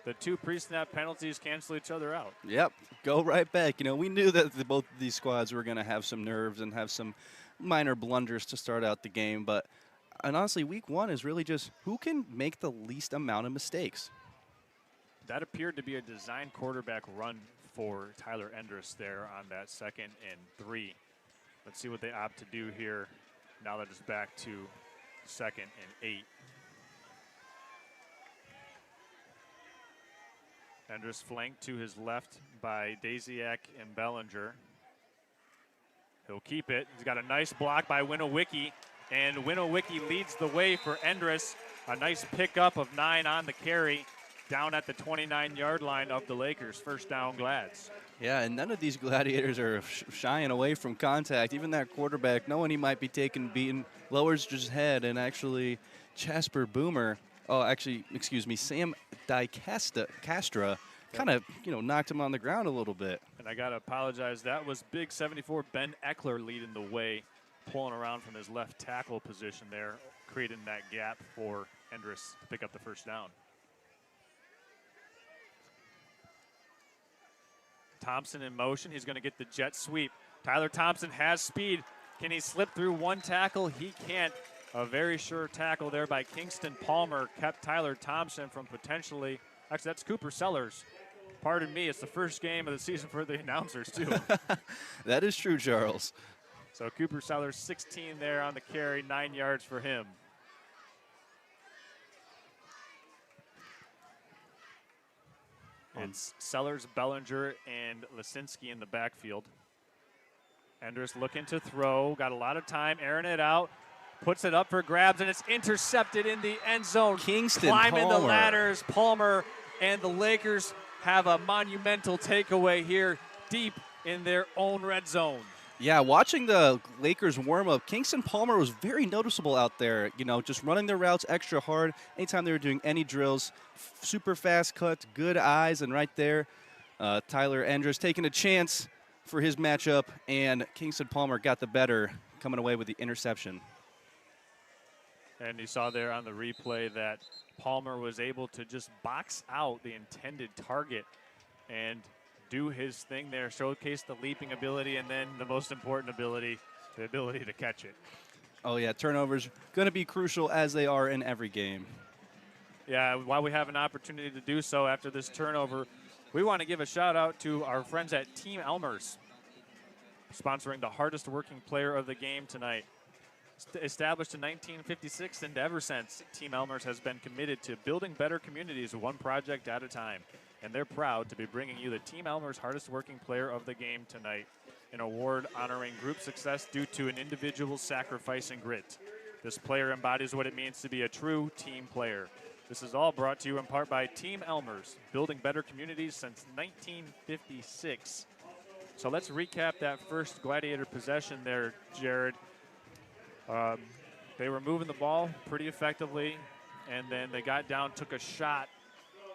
the 2 pre-snap penalties cancel each other out. Yep, go right back. We knew that both of these squads were going to have some nerves and have some minor blunders to start out the game. And honestly, week 1 is really just who can make the least amount of mistakes. That appeared to be a design quarterback run for Tyler Endress there on that 2nd and 3. Let's see what they opt to do here now that it's back to 2nd and 8. Endress flanked to his left by Daziak and Bellinger. He'll keep it. He's got a nice block by Winowicki, and Winowicki leads the way for Endress. A nice pickup of 9 on the carry down at the 29-yard line of the Lakers. First down, Glads. Yeah, and none of these Gladiators are shying away from contact. Even that quarterback, knowing he might be taken beaten, lowers his head, and actually Jasper Boomer, Sam DiCastra kind of, knocked him on the ground a little bit. And I got to apologize. That was big 74 Ben Eckler leading the way, pulling around from his left tackle position there, creating that gap for Endress to pick up the first down. Thompson in motion. He's going to get the jet sweep. Tyler Thompson has speed. Can he slip through one tackle? He can't. A very sure tackle there by Kingston Palmer kept Tyler Thompson from potentially, actually that's Cooper Sellers. Pardon me, it's the first game of the season for the announcers too. That is true, Charles. So Cooper Sellers 16 there on the carry, 9 yards for him. It's Sellers, Bellinger, and Lisinski in the backfield. Endress looking to throw, got a lot of time, airing it out, puts it up for grabs, and it's intercepted in the end zone. Kingston climbing Palmer. The ladders. Palmer and the Lakers have a monumental takeaway here deep in their own red zone. Yeah, watching the Lakers warm up, Kingston Palmer was very noticeable out there, just running their routes extra hard. Anytime they were doing any drills, super fast cuts, good eyes, and right there, Tyler Endress taking a chance for his matchup, and Kingston Palmer got the better, coming away with the interception. And you saw there on the replay that Palmer was able to just box out the intended target and do his thing there, showcase the leaping ability, and then the most important ability, the ability to catch it. Oh, yeah, turnovers going to be crucial as they are in every game. Yeah, while we have an opportunity to do so after this turnover, we want to give a shout-out to our friends at Team Elmers, sponsoring the hardest working player of the game tonight. Established in 1956 and ever since, Team Elmers has been committed to building better communities one project at a time. And they're proud to be bringing you the Team Elmers Hardest Working Player of the Game tonight, an award honoring group success due to an individual's sacrifice and grit. This player embodies what it means to be a true team player. This is all brought to you in part by Team Elmers, building better communities since 1956. So let's recap that first Gladiator possession there, Jared. They were moving the ball pretty effectively, and then they got down, took a shot,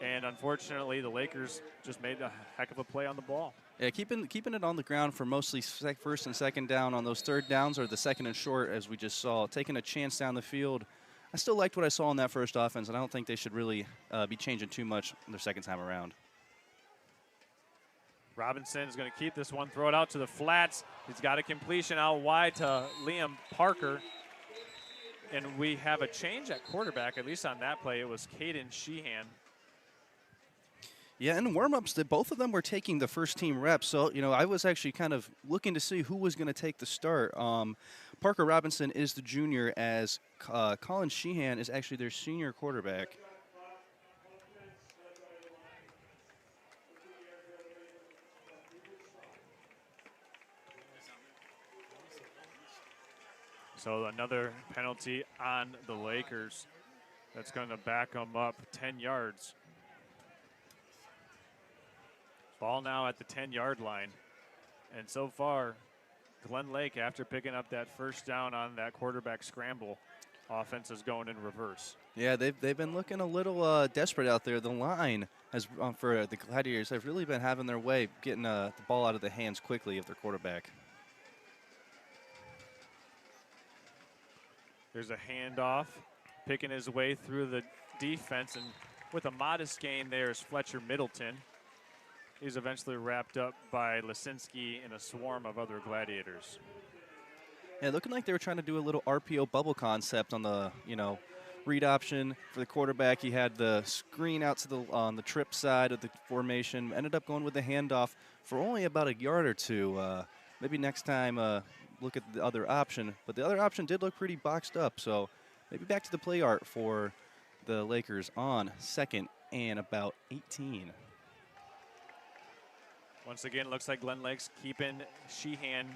and unfortunately the Lakers just made a heck of a play on the ball. Yeah, keeping it on the ground for mostly first and second down on those third downs, or the second and short, as we just saw, taking a chance down the field. I still liked what I saw in that first offense, and I don't think they should really be changing too much their second time around. Robinson is going to keep this one, throw it out to the flats. He's got a completion out wide to Liam Parker. And we have a change at quarterback, at least on that play. It was Caden Sheehan. Yeah, in warm-ups, both of them were taking the first-team reps. So, I was actually kind of looking to see who was going to take the start. Parker Robinson is the junior, as Colin Sheehan is actually their senior quarterback. So another penalty on the Lakers. That's going to back them up 10 yards. Ball now at the 10-yard line. And so far, Glen Lake, after picking up that first down on that quarterback scramble, offense is going in reverse. Yeah, they've been looking a little desperate out there. The line has for the Gladiators have really been having their way getting the ball out of the hands quickly of their quarterback. There's a handoff, picking his way through the defense, and with a modest gain there is Fletcher Middleton. He's eventually wrapped up by Lisinski and a swarm of other Gladiators. Yeah, looking like they were trying to do a little RPO bubble concept on the, read option for the quarterback. He had the screen out to on the trip side of the formation. Ended up going with the handoff for only about a yard or two. Maybe next time look at the other option. But the other option did look pretty boxed up. So maybe back to the play art for the Lakers on 2nd and about 18. Once again, looks like Glen Lake's keeping Sheehan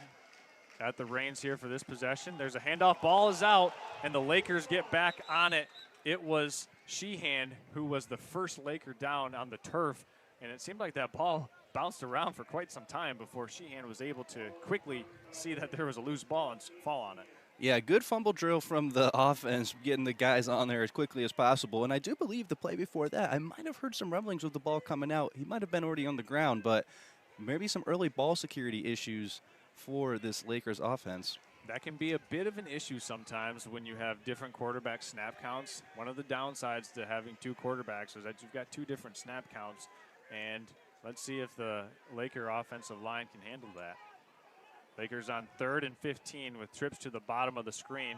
at the reins here for this possession. There's a handoff, ball is out, and the Lakers get back on it. It was Sheehan who was the first Laker down on the turf, and it seemed like that ball bounced around for quite some time before Sheehan was able to quickly see that there was a loose ball and fall on it. Yeah, good fumble drill from the offense, getting the guys on there as quickly as possible. And I do believe the play before that, I might have heard some rumblings with the ball coming out. He might have been already on the ground, but maybe some early ball security issues for this Lakers offense. That can be a bit of an issue sometimes when you have different quarterback snap counts. One of the downsides to having two quarterbacks is that you've got two different snap counts, and let's see if the Laker offensive line can handle that. Lakers on 3rd and 15 with trips to the bottom of the screen.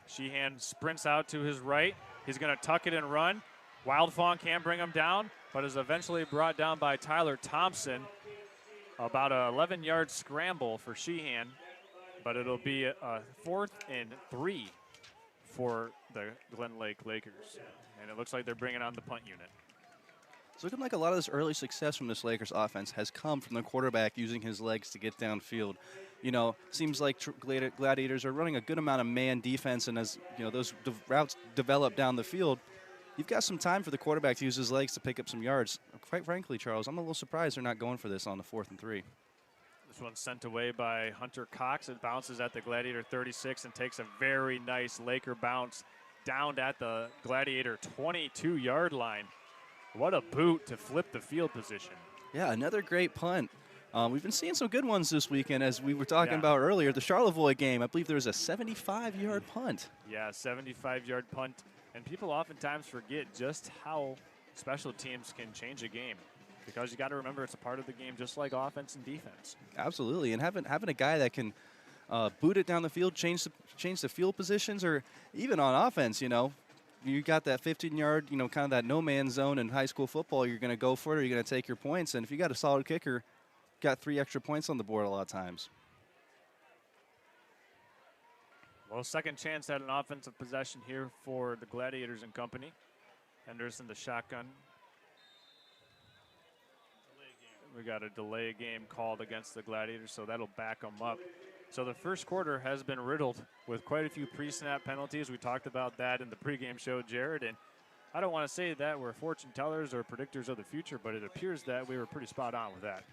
Sheehan sprints out to his right. He's going to tuck it and run. Wildfawn can't bring him down, but is eventually brought down by Tyler Thompson. About an 11-yard scramble for Sheehan, but it'll be a 4th and 3 for the Glen Lake Lakers. And it looks like they're bringing on the punt unit. It's looking like a lot of this early success from this Lakers offense has come from the quarterback using his legs to get downfield. Seems like Gladiators are running a good amount of man defense, and as those routes develop down the field, you've got some time for the quarterback to use his legs to pick up some yards. Quite frankly, Charles, I'm a little surprised they're not going for this on the 4th and 3. This one's sent away by Hunter Cox. It bounces at the Gladiator 36 and takes a very nice Laker bounce down at the Gladiator 22-yard line. What a boot to flip the field position. Yeah, another great punt. We've been seeing some good ones this weekend, as we were talking about earlier. The Charlevoix game, I believe there was a 75-yard punt. Yeah, 75-yard punt. And people oftentimes forget just how special teams can change a game, because you got to remember it's a part of the game just like offense and defense. Absolutely, and having a guy that can boot it down the field, change the field positions, or even on offense, you got that 15-yard, kind of that no-man zone in high school football. You're going to go for it, or you're going to take your points. And if you got a solid kicker, got 3 extra points on the board a lot of times. Well, second chance at an offensive possession here for the Gladiators and company. Henderson, the shotgun. We got a delay game called against the Gladiators, so that'll back them up. So the first quarter has been riddled with quite a few pre-snap penalties. We talked about that in the pregame show, Jared, and I don't want to say that we're fortune tellers or predictors of the future, but it appears that we were pretty spot on with that.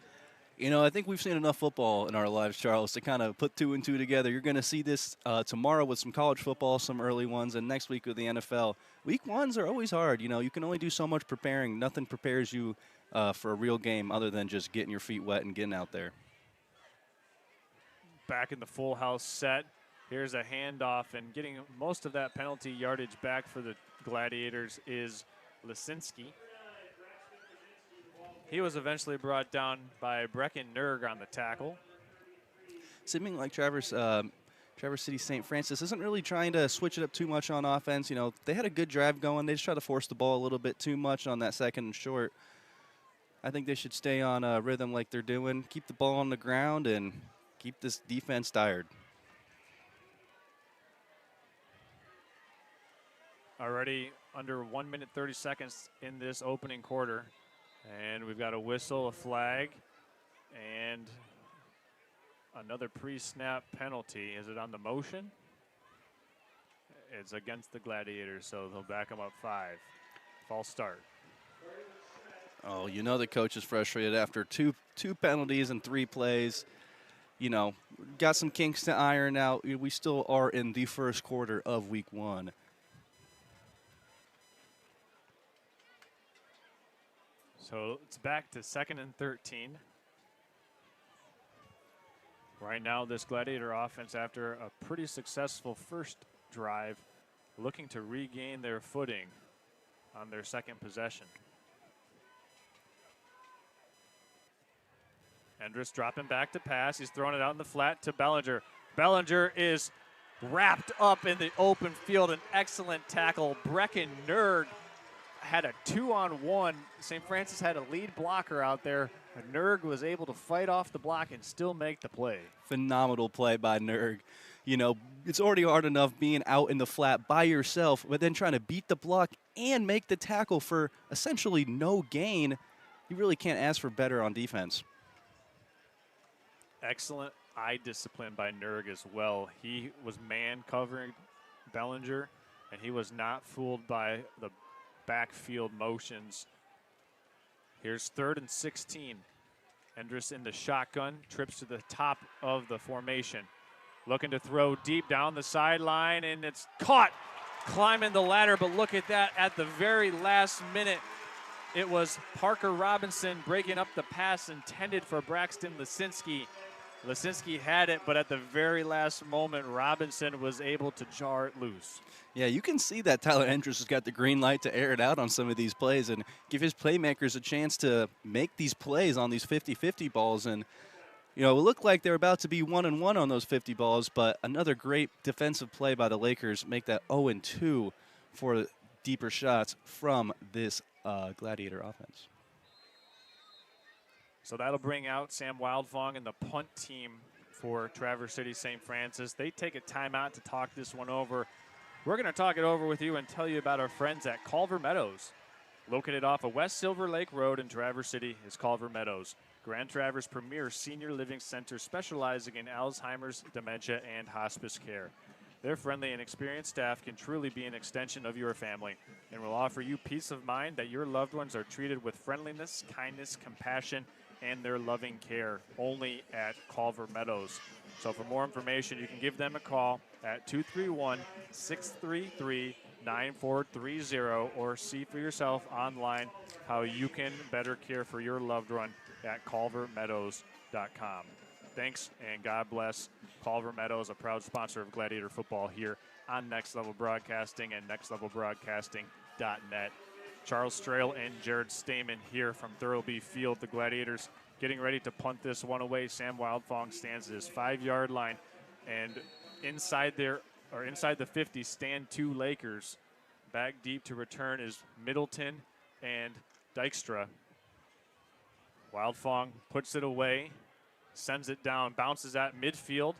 I think we've seen enough football in our lives, Charles, to kind of put 2 and 2 together. You're going to see this tomorrow with some college football, some early ones, and next week with the NFL. Week 1s are always hard. You can only do so much preparing. Nothing prepares you for a real game other than just getting your feet wet and getting out there. Back in the full house set. Here's a handoff, and getting most of that penalty yardage back for the Gladiators is Lisinski. He was eventually brought down by Brecken Nerg on the tackle. Seeming like Traverse City St. Francis isn't really trying to switch it up too much on offense. They had a good drive going. They just tried to force the ball a little bit too much on that 2nd and short. I think they should stay on a rhythm like they're doing, keep the ball on the ground, and keep this defense tired. Already under 1 minute 30 seconds in this opening quarter. And we've got a whistle, a flag, and another pre-snap penalty. Is it on the motion? It's against the Gladiators, so they'll back them up 5. False start. Oh, you know the coach is frustrated after two penalties and 3 plays. You know, got some kinks to iron out. We still are in the first quarter of week 1. So it's back to 2nd and 13. Right now, this Gladiator offense, after a pretty successful first drive, looking to regain their footing on their second possession. Endress dropping back to pass. He's throwing it out in the flat to Bellinger. Bellinger is wrapped up in the open field. An excellent tackle. Brecken Nerg had a 2-on-1. St. Francis had a lead blocker out there. Nerg was able to fight off the block and still make the play. Phenomenal play by Nerg. You know, it's already hard enough being out in the flat by yourself, but then trying to beat the block and make the tackle for essentially no gain. You really can't ask for better on defense. Excellent eye discipline by Nerg as well. He was man covering Bellinger, and he was not fooled by the backfield motions. Here's 3rd and 16. Endress in the shotgun, trips to the top of the formation. Looking to throw deep down the sideline, and it's caught climbing the ladder, but look at that. At the very last minute, it was Parker Robinson breaking up the pass intended for Braxton Lisinski. Lisinski had it, but at the very last moment, Robinson was able to jar it loose. Yeah, you can see that Tyler Endress has got the green light to air it out on some of these plays and give his playmakers a chance to make these plays on these 50-50 balls. And, you know, it looked like they were about to be 1-1 on those 50 balls, but another great defensive play by the Lakers make that 0-2 for deeper shots from this Gladiator offense. So that'll bring out Sam Wildfong and the punt team for Traverse City St. Francis. They take a timeout to talk this one over. We're going to talk it over with you and tell you about our friends at Culver Meadows. Located off of West Silver Lake Road in Traverse City is Culver Meadows, Grand Traverse premier senior living center specializing in Alzheimer's, dementia, and hospice care. Their friendly and experienced staff can truly be an extension of your family and will offer you peace of mind that your loved ones are treated with friendliness, kindness, compassion, and their loving care only at Culver Meadows. So for more information, you can give them a call at 231-633-9430 or see for yourself online how you can better care for your loved one at culvermeadows.com. Thanks and God bless. Culver Meadows, a proud sponsor of Gladiator football here on Next Level Broadcasting and nextlevelbroadcasting.net. Charles Strail and Jared Stamen here from Thurlby Field. The Gladiators getting ready to punt this one away. Sam Wildfong stands at his 5-yard line, and inside the 50 stand 2 Lakers. Back deep to return is Middleton and Dykstra. Wildfong puts it away, sends it down, bounces at midfield.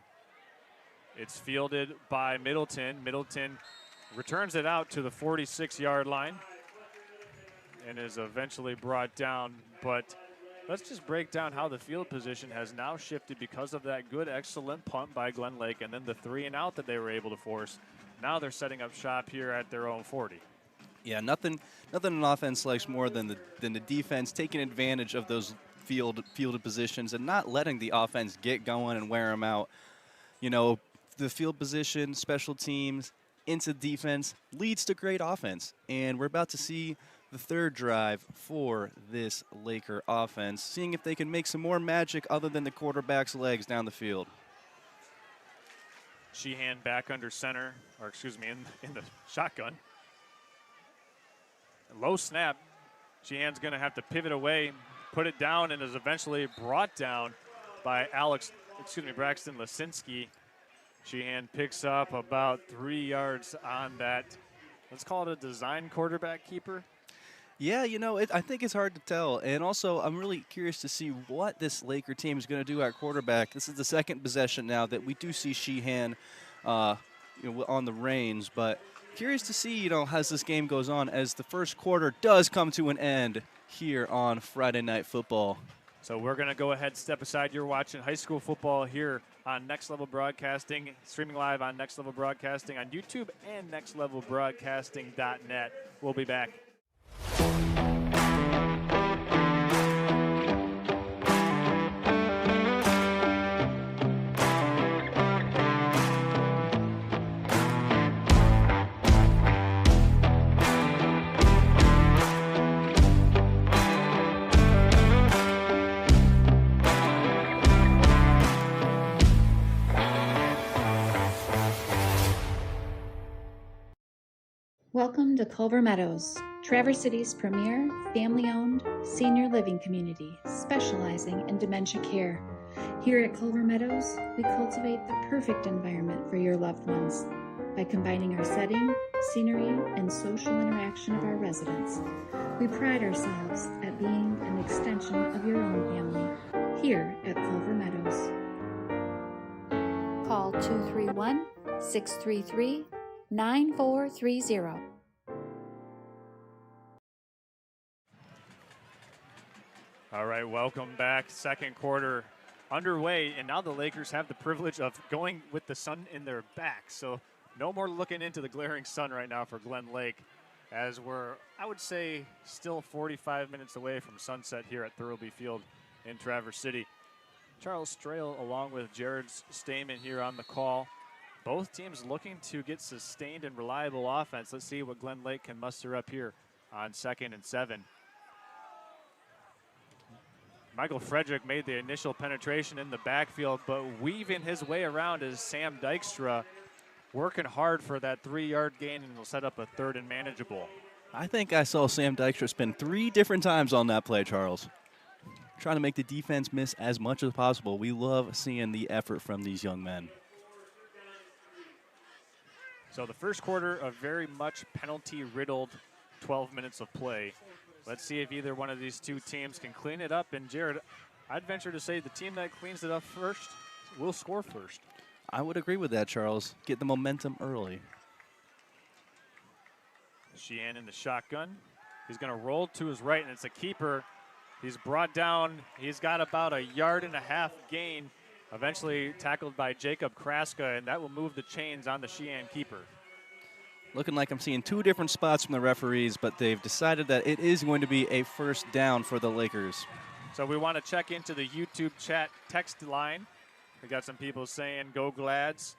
It's fielded by Middleton. Middleton returns it out to the 46-yard line and is eventually brought down. But let's just break down how the field position has now shifted because of that good, excellent punt by Glen Lake and then the 3-and-out that they were able to force. Now they're setting up shop here at their own 40. Yeah, nothing an offense likes more than the defense taking advantage of those fielded positions and not letting the offense get going and wear them out. You know, the field position, special teams, into defense leads to great offense. And we're about to see the third drive for this Laker offense, seeing if they can make some more magic other than the quarterback's legs down the field. Sheehan back under center, or excuse me, in the shotgun. Low snap. Sheehan's going to have to pivot away, put it down, and is eventually brought down by Braxton Lisinski. Sheehan picks up about 3 yards on that. Let's call it a design quarterback keeper. Yeah, you know, I think it's hard to tell. And also, I'm really curious to see what this Laker team is going to do at quarterback. This is the second possession now that we do see Sheehan on the reins. But curious to see, as this game goes on, as the first quarter does come to an end here on Friday Night Football. So we're going to go ahead and step aside. You're watching high school football here on Next Level Broadcasting, streaming live on Next Level Broadcasting on YouTube and nextlevelbroadcasting.net. We'll be back. Welcome to Culver Meadows, Traverse City's premier family-owned senior living community specializing in dementia care. Here at Culver Meadows, we cultivate the perfect environment for your loved ones by combining our setting, scenery, and social interaction of our residents. We pride ourselves at being an extension of your own family here at Culver Meadows. Call 231-633-9430. All right, welcome back. Second quarter underway, and now the Lakers have the privilege of going with the sun in their back. So no more looking into the glaring sun right now for Glen Lake, as we're, I would say, still 45 minutes away from sunset here at Thurlby Field in Traverse City. Charles Strail along with Jared Stamen here on the call. Both teams looking to get sustained and reliable offense. Let's see what Glen Lake can muster up here on 2nd and 7. Michael Frederick made the initial penetration in the backfield, but weaving his way around is Sam Dykstra, working hard for that 3-yard gain, and will set up a 3rd and manageable. I think I saw Sam Dykstra spin 3 different times on that play, Charles. Trying to make the defense miss as much as possible. We love seeing the effort from these young men. So the first quarter, a very much penalty-riddled 12 minutes of play. Let's see if either one of these two teams can clean it up. And Jared, I'd venture to say the team that cleans it up first will score first. I would agree with that, Charles. Get the momentum early. Sheehan in the shotgun. He's going to roll to his right, and it's a keeper. He's brought down. He's got about a 1.5 yard gain, eventually tackled by Jacob Kraska, and that will move the chains on the Sheehan keeper. Looking like I'm seeing 2 different spots from the referees, but they've decided that it is going to be a first down for the Lakers. So we want to check into the YouTube chat text line. We got some people saying, go Glads.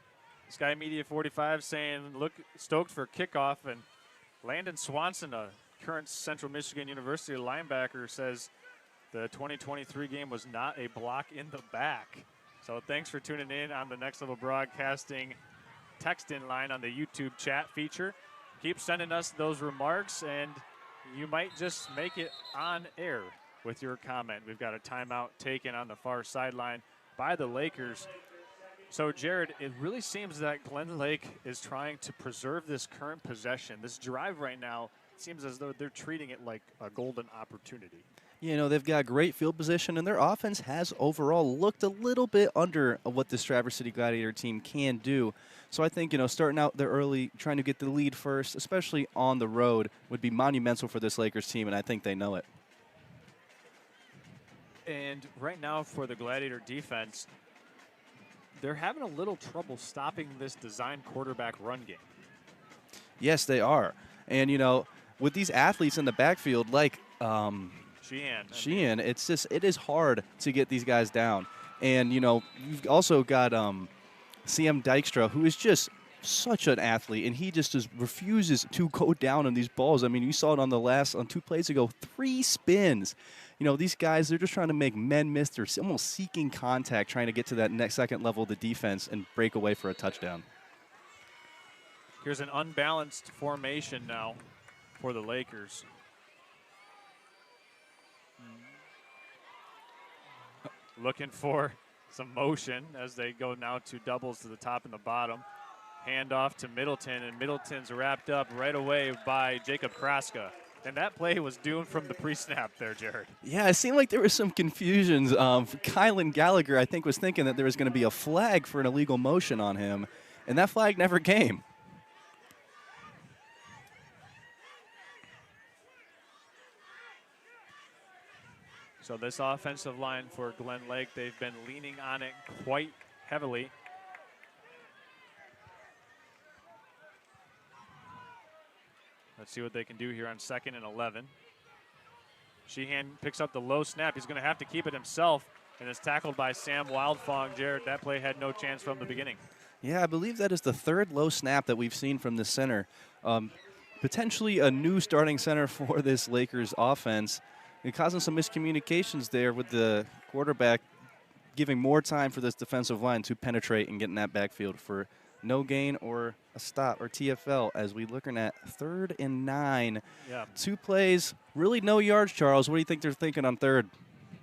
Sky Media 45 saying, look, stoked for kickoff. And Landon Swanson, a current Central Michigan University linebacker, says the 2023 game was not a block in the back. So thanks for tuning in on the Next Level Broadcasting text in line on the YouTube chat feature. Keep sending us those remarks, and you might just make it on air with your comment. We've got a timeout taken on the far sideline by the Lakers. So, Jared, it really seems that Glen Lake is trying to preserve this current possession. This drive right now seems as though they're treating it like a golden opportunity. You know, they've got great field position, and their offense has overall looked a little bit under what this Traverse City Gladiator team can do. So I think, you know, starting out there early, trying to get the lead first, especially on the road, would be monumental for this Lakers team, and I think they know it. And right now for the Gladiator defense, they're having a little trouble stopping this design quarterback run game. Yes, they are. And, you know, with these athletes in the backfield, like Sheehan, it's just, it is hard to get these guys down. And, you know, you've also got Sam Dykstra, who is just such an athlete, and he just refuses to go down on these balls. I mean, you saw it on 2 plays ago, 3 spins. You know, these guys, they're just trying to make men miss. They're almost seeking contact, trying to get to that next second level of the defense and break away for a touchdown. Here's an unbalanced formation now for the Lakers. Looking for some motion as they go now to doubles to the top and the bottom. Handoff to Middleton, and Middleton's wrapped up right away by Jacob Kraska. And that play was doomed from the pre-snap there, Jared. Yeah, it seemed like there was some confusions. Kylan Gallagher, I think, was thinking that there was going to be a flag for an illegal motion on him, and that flag never came. So this offensive line for Glen Lake, they've been leaning on it quite heavily. Let's see what they can do here on 2nd and 11. Sheehan picks up the low snap. He's going to have to keep it himself, and is tackled by Sam Wildfong. Jared, that play had no chance from the beginning. Yeah, I believe that is the 3rd low snap that we've seen from the center. Potentially a new starting center for this Lakers offense. It causing some miscommunications there with the quarterback giving more time for this defensive line to penetrate and get in that backfield for no gain or a stop or TFL as we looking at 3rd and 9. Yeah. 2 plays, really no yards, Charles. What do you think they're thinking on 3rd?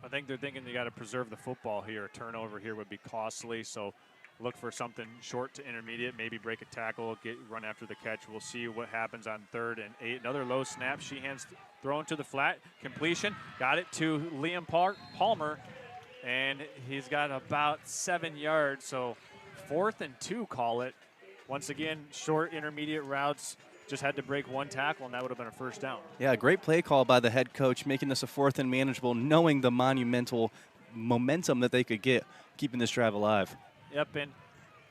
I think they're thinking they got to preserve the football here. A turnover here would be costly, so look for something short to intermediate, maybe break a tackle, run after the catch. We'll see what happens on 3rd and 8. Another low snap. Sheehan's thrown to the flat. Completion. Got it to Liam Palmer, and he's got about 7 yards. So 4th and 2, call it. Once again, short intermediate routes. Just had to break 1 tackle, and that would have been a first down. Yeah, great play call by the head coach, making this a 4th and manageable, knowing the monumental momentum that they could get, keeping this drive alive. Yep, and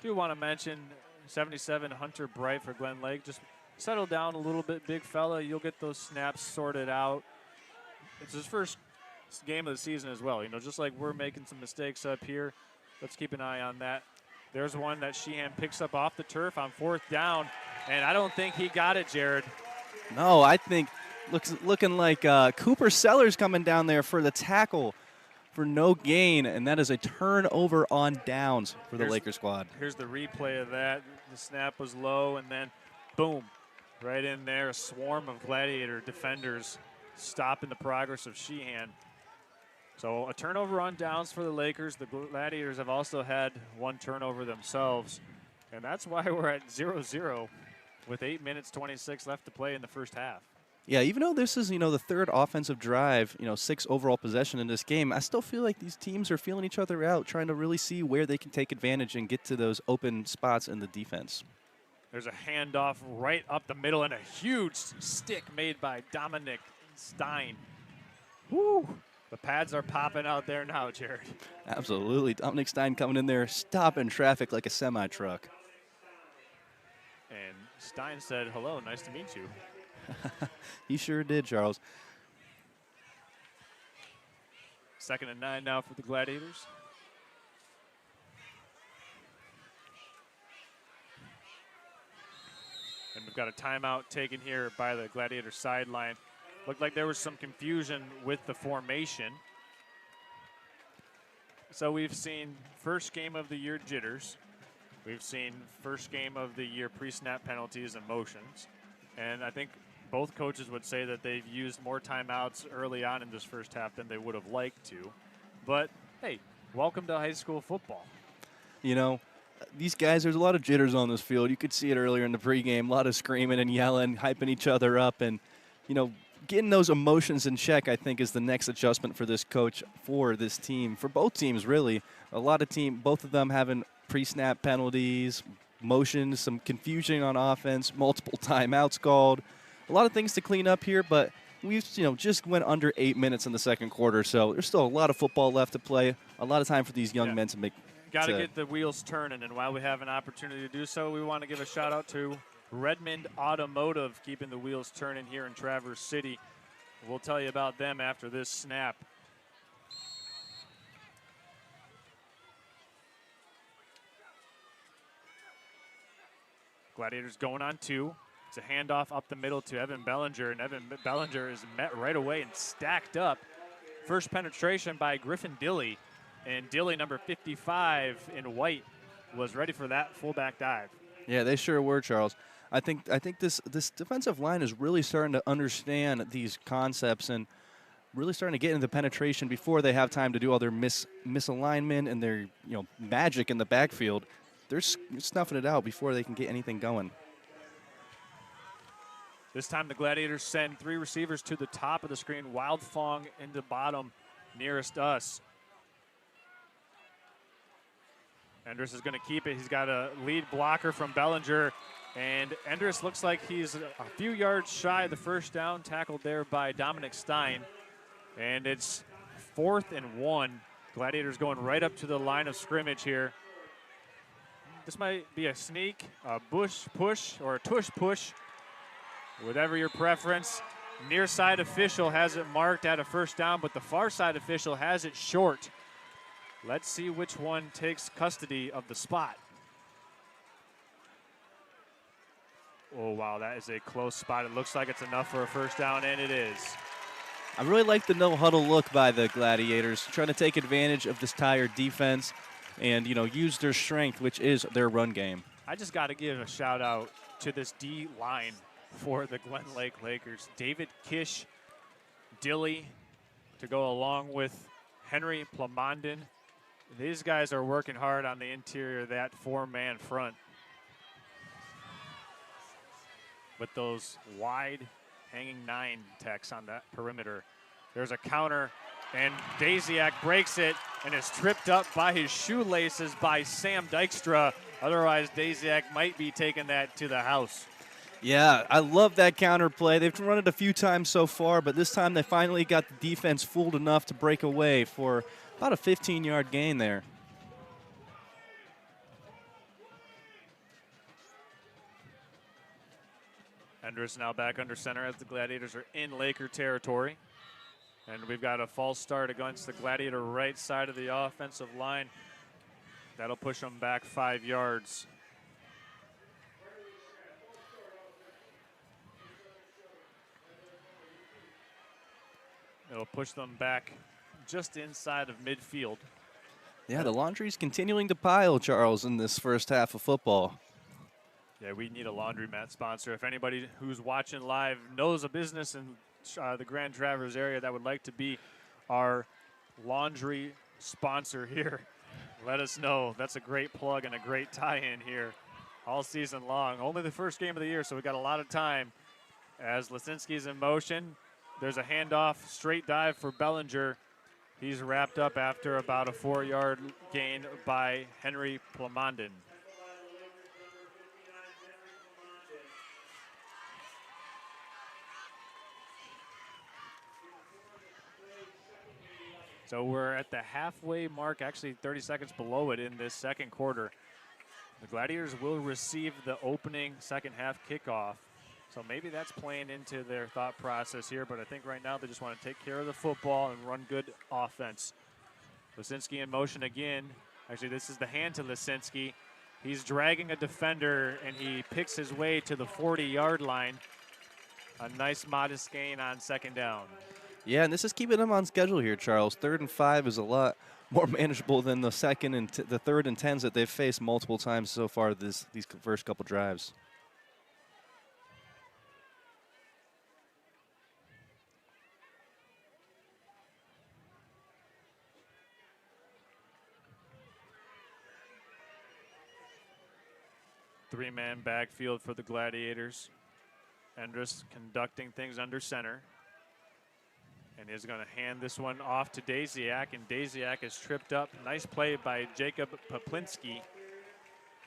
do want to mention 77 Hunter Bright for Glen Lake. Just settle down a little bit, big fella. You'll get those snaps sorted out. It's his first game of the season as well. You know, just like we're making some mistakes up here, let's keep an eye on that. There's one that Sheehan picks up off the turf on 4th down, and I don't think he got it, Jared. No, I think looking like Cooper Sellers coming down there for the tackle for no gain, and that is a turnover on downs for the Lakers squad. Here's the replay of that. The snap was low, and then boom, right in there, a swarm of Gladiator defenders stopping the progress of Sheehan. So a turnover on downs for the Lakers. The Gladiators have also had 1 turnover themselves, and that's why we're at 0-0 with 8 minutes 26 left to play in the first half. Yeah, even though this is, the 3rd offensive drive, 6 overall possession in this game, I still feel like these teams are feeling each other out, trying to really see where they can take advantage and get to those open spots in the defense. There's a handoff right up the middle and a huge stick made by Dominic Stein. Woo! The pads are popping out there now, Jared. Absolutely. Dominic Stein coming in there, stopping traffic like a semi-truck. And Stein said, hello, nice to meet you. He sure did, Charles. 2nd and 9 now for the Gladiators. And we've got a timeout taken here by the Gladiator sideline. Looked like there was some confusion with the formation. So we've seen first game of the year jitters. We've seen first game of the year pre-snap penalties and motions. And I think both coaches would say that they've used more timeouts early on in this first half than they would have liked to. But, hey, welcome to high school football. These guys, there's a lot of jitters on this field. You could see it earlier in the pregame, a lot of screaming and yelling, hyping each other up. And, getting those emotions in check, I think, is the next adjustment for this coach, for this team, for both teams, really. Both of them having pre-snap penalties, motions, some confusion on offense, multiple timeouts called. A lot of things to clean up here, but we've just went under 8 minutes in the second quarter, so there's still a lot of football left to play, a lot of time for these young men to make. Got to get the wheels turning, and while we have an opportunity to do so, we want to give a shout-out to Redmond Automotive, keeping the wheels turning here in Traverse City. We'll tell you about them after this snap. Gladiators going on 2. It's a handoff up the middle to Evan Bellinger, and Evan Bellinger is met right away and stacked up. First penetration by Griffin Dilly, and Dilly, number 55 in white, was ready for that fullback dive. Yeah, they sure were, Charles. I think this defensive line is really starting to understand these concepts and really starting to get into penetration before they have time to do all their misalignment and their magic in the backfield. They're snuffing it out before they can get anything going. This time the Gladiators send 3 receivers to the top of the screen. Wildfong in the bottom nearest us. Endress is going to keep it. He's got a lead blocker from Bellinger. And Endress looks like he's a few yards shy of the first down, tackled there by Dominic Stein. And it's 4th and 1. Gladiators going right up to the line of scrimmage here. This might be a sneak, a bush push, or a tush push, whatever your preference. Near side official has it marked at a first down, but the far side official has it short. Let's see which one takes custody of the spot. Oh, wow, that is a close spot. It looks like it's enough for a first down, and it is. I really like the no-huddle look by the Gladiators, trying to take advantage of this tired defense and, use their strength, which is their run game. I just got to give a shout-out to this D line for the Glen Lake Lakers. David Kish, Dilly, to go along with Henry Plamondon. These guys are working hard on the interior of that 4-man front. With those wide hanging 9 techs on that perimeter. There's a counter, and Daziak breaks it and is tripped up by his shoelaces by Sam Dykstra. Otherwise, Daziak might be taking that to the house. Yeah, I love that counter play. They've run it a few times so far, but this time they finally got the defense fooled enough to break away for about a 15-yard gain there. Endress now back under center as the Gladiators are in Laker territory. And we've got a false start against the Gladiator right side of the offensive line. That'll push them back 5 yards. It'll push them back just inside of midfield. Yeah, the laundry's continuing to pile, Charles, in this first half of football. Yeah, we need a laundromat sponsor. If anybody who's watching live knows a business in the Grand Traverse area that would like to be our laundry sponsor here, let us know. That's a great plug and a great tie-in here all season long. Only the first game of the year, so we've got a lot of time. As Lisinski's in motion, there's a handoff, straight dive for Bellinger. He's wrapped up after about a 4-yard gain by Henry Plamondon. So we're at the halfway mark, actually 30 seconds below it in this second quarter. The Gladiators will receive the opening second half kickoff. So maybe that's playing into their thought process here, but I think right now they just want to take care of the football and run good offense. Lisinski in motion again. Actually, this is the hand to Lisinski. He's dragging a defender, and he picks his way to the 40-yard line. A nice modest gain on second down. Yeah, and this is keeping them on schedule here, Charles. 3rd and 5 is a lot more manageable than the second and the 3rd and 10s that they've faced multiple times so far these first couple drives. Three-man backfield for the Gladiators. Endress conducting things under center. And he's going to hand this one off to Daziak, and Daziak is tripped up. Nice play by Jacob Poplinski.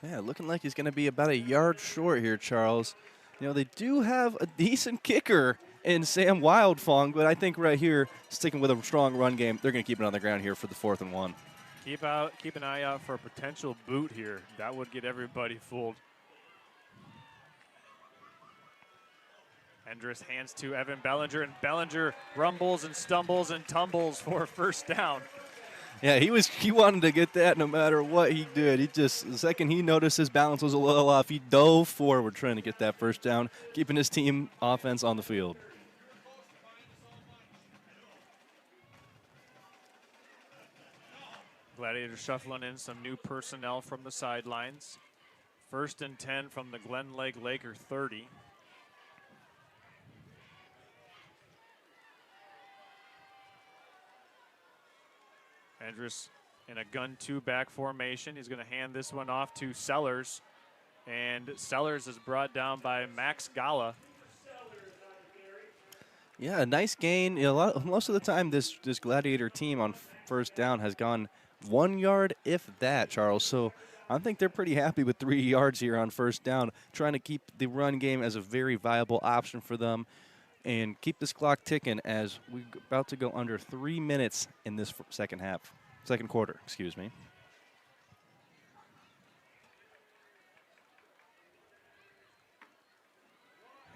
Yeah, looking like he's going to be about a yard short here, Charles. They do have a decent kicker in Sam Wildfong, but I think right here, sticking with a strong run game, they're going to keep it on the ground here for the 4th and 1. Keep an eye out for a potential boot here. That would get everybody fooled. Endress hands to Evan Bellinger, and Bellinger rumbles and stumbles and tumbles for a first down. Yeah, he wanted to get that no matter what he did. The second he noticed his balance was a little off, he dove forward trying to get that first down, keeping his team offense on the field. Gladiators shuffling in some new personnel from the sidelines. 1st and 10 from the Glen Lake Laker 30. Endress in a gun 2 back formation. He's going to hand this one off to Sellers. And Sellers is brought down by Max Gala. Yeah, a nice gain. Most of the time, this Gladiator team on first down has gone 1 yard, if that, Charles. So I think they're pretty happy with 3 yards here on first down, trying to keep the run game as a very viable option for them. and keep this clock ticking as we're about to go under 3 minutes in this second quarter, excuse me.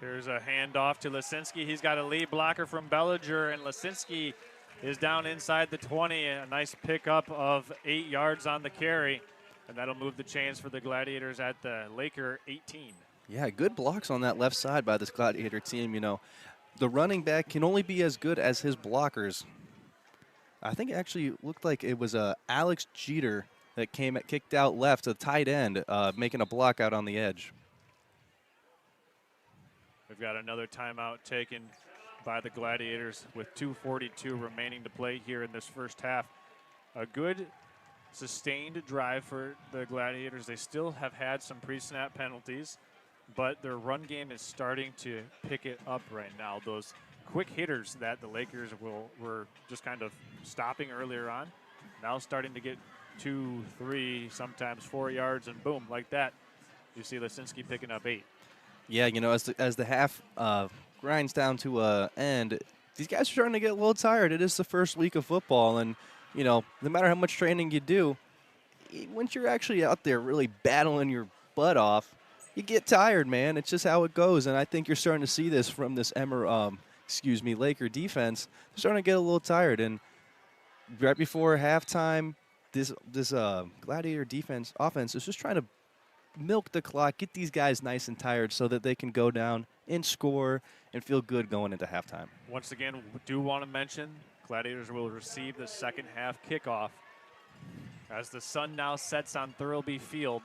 Here's a handoff to Lisinski. He's got a lead blocker from Bellinger, and Lisinski is down inside the 20. A nice pickup of 8 yards on the carry, and that'll move the chains for the Gladiators at the Laker 18. Yeah, good blocks on that left side by this Gladiator team. You know, the running back can only be as good as his blockers. I think it actually looked like it was Alex Jeter that kicked out left, a tight end, making a block out on the edge. We've got another timeout taken by the Gladiators with 2:42 remaining to play here in this first half. A good sustained drive for the Gladiators. They still have had some pre-snap penalties, but their run game is starting to pick it up right now. Those quick hitters that the Lakers were just kind of stopping earlier on, now starting to get 2, 3, sometimes 4 yards, and boom, like that, you see Lisinski picking up 8. Yeah, you know, as the half grinds down to an end, these guys are starting to get a little tired. It is the first week of football, and, you know, no matter how much training you do, once you're actually out there really battling your butt off, you get tired, man. It's just how it goes, and I think you're starting to see this from this Laker defense. They're starting to get a little tired, and right before halftime, this Gladiator offense is just trying to milk the clock, get these guys nice and tired so that they can go down and score and feel good going into halftime. Once again, do want to mention Gladiators will receive the second half kickoff as the sun now sets on Thurlby Field.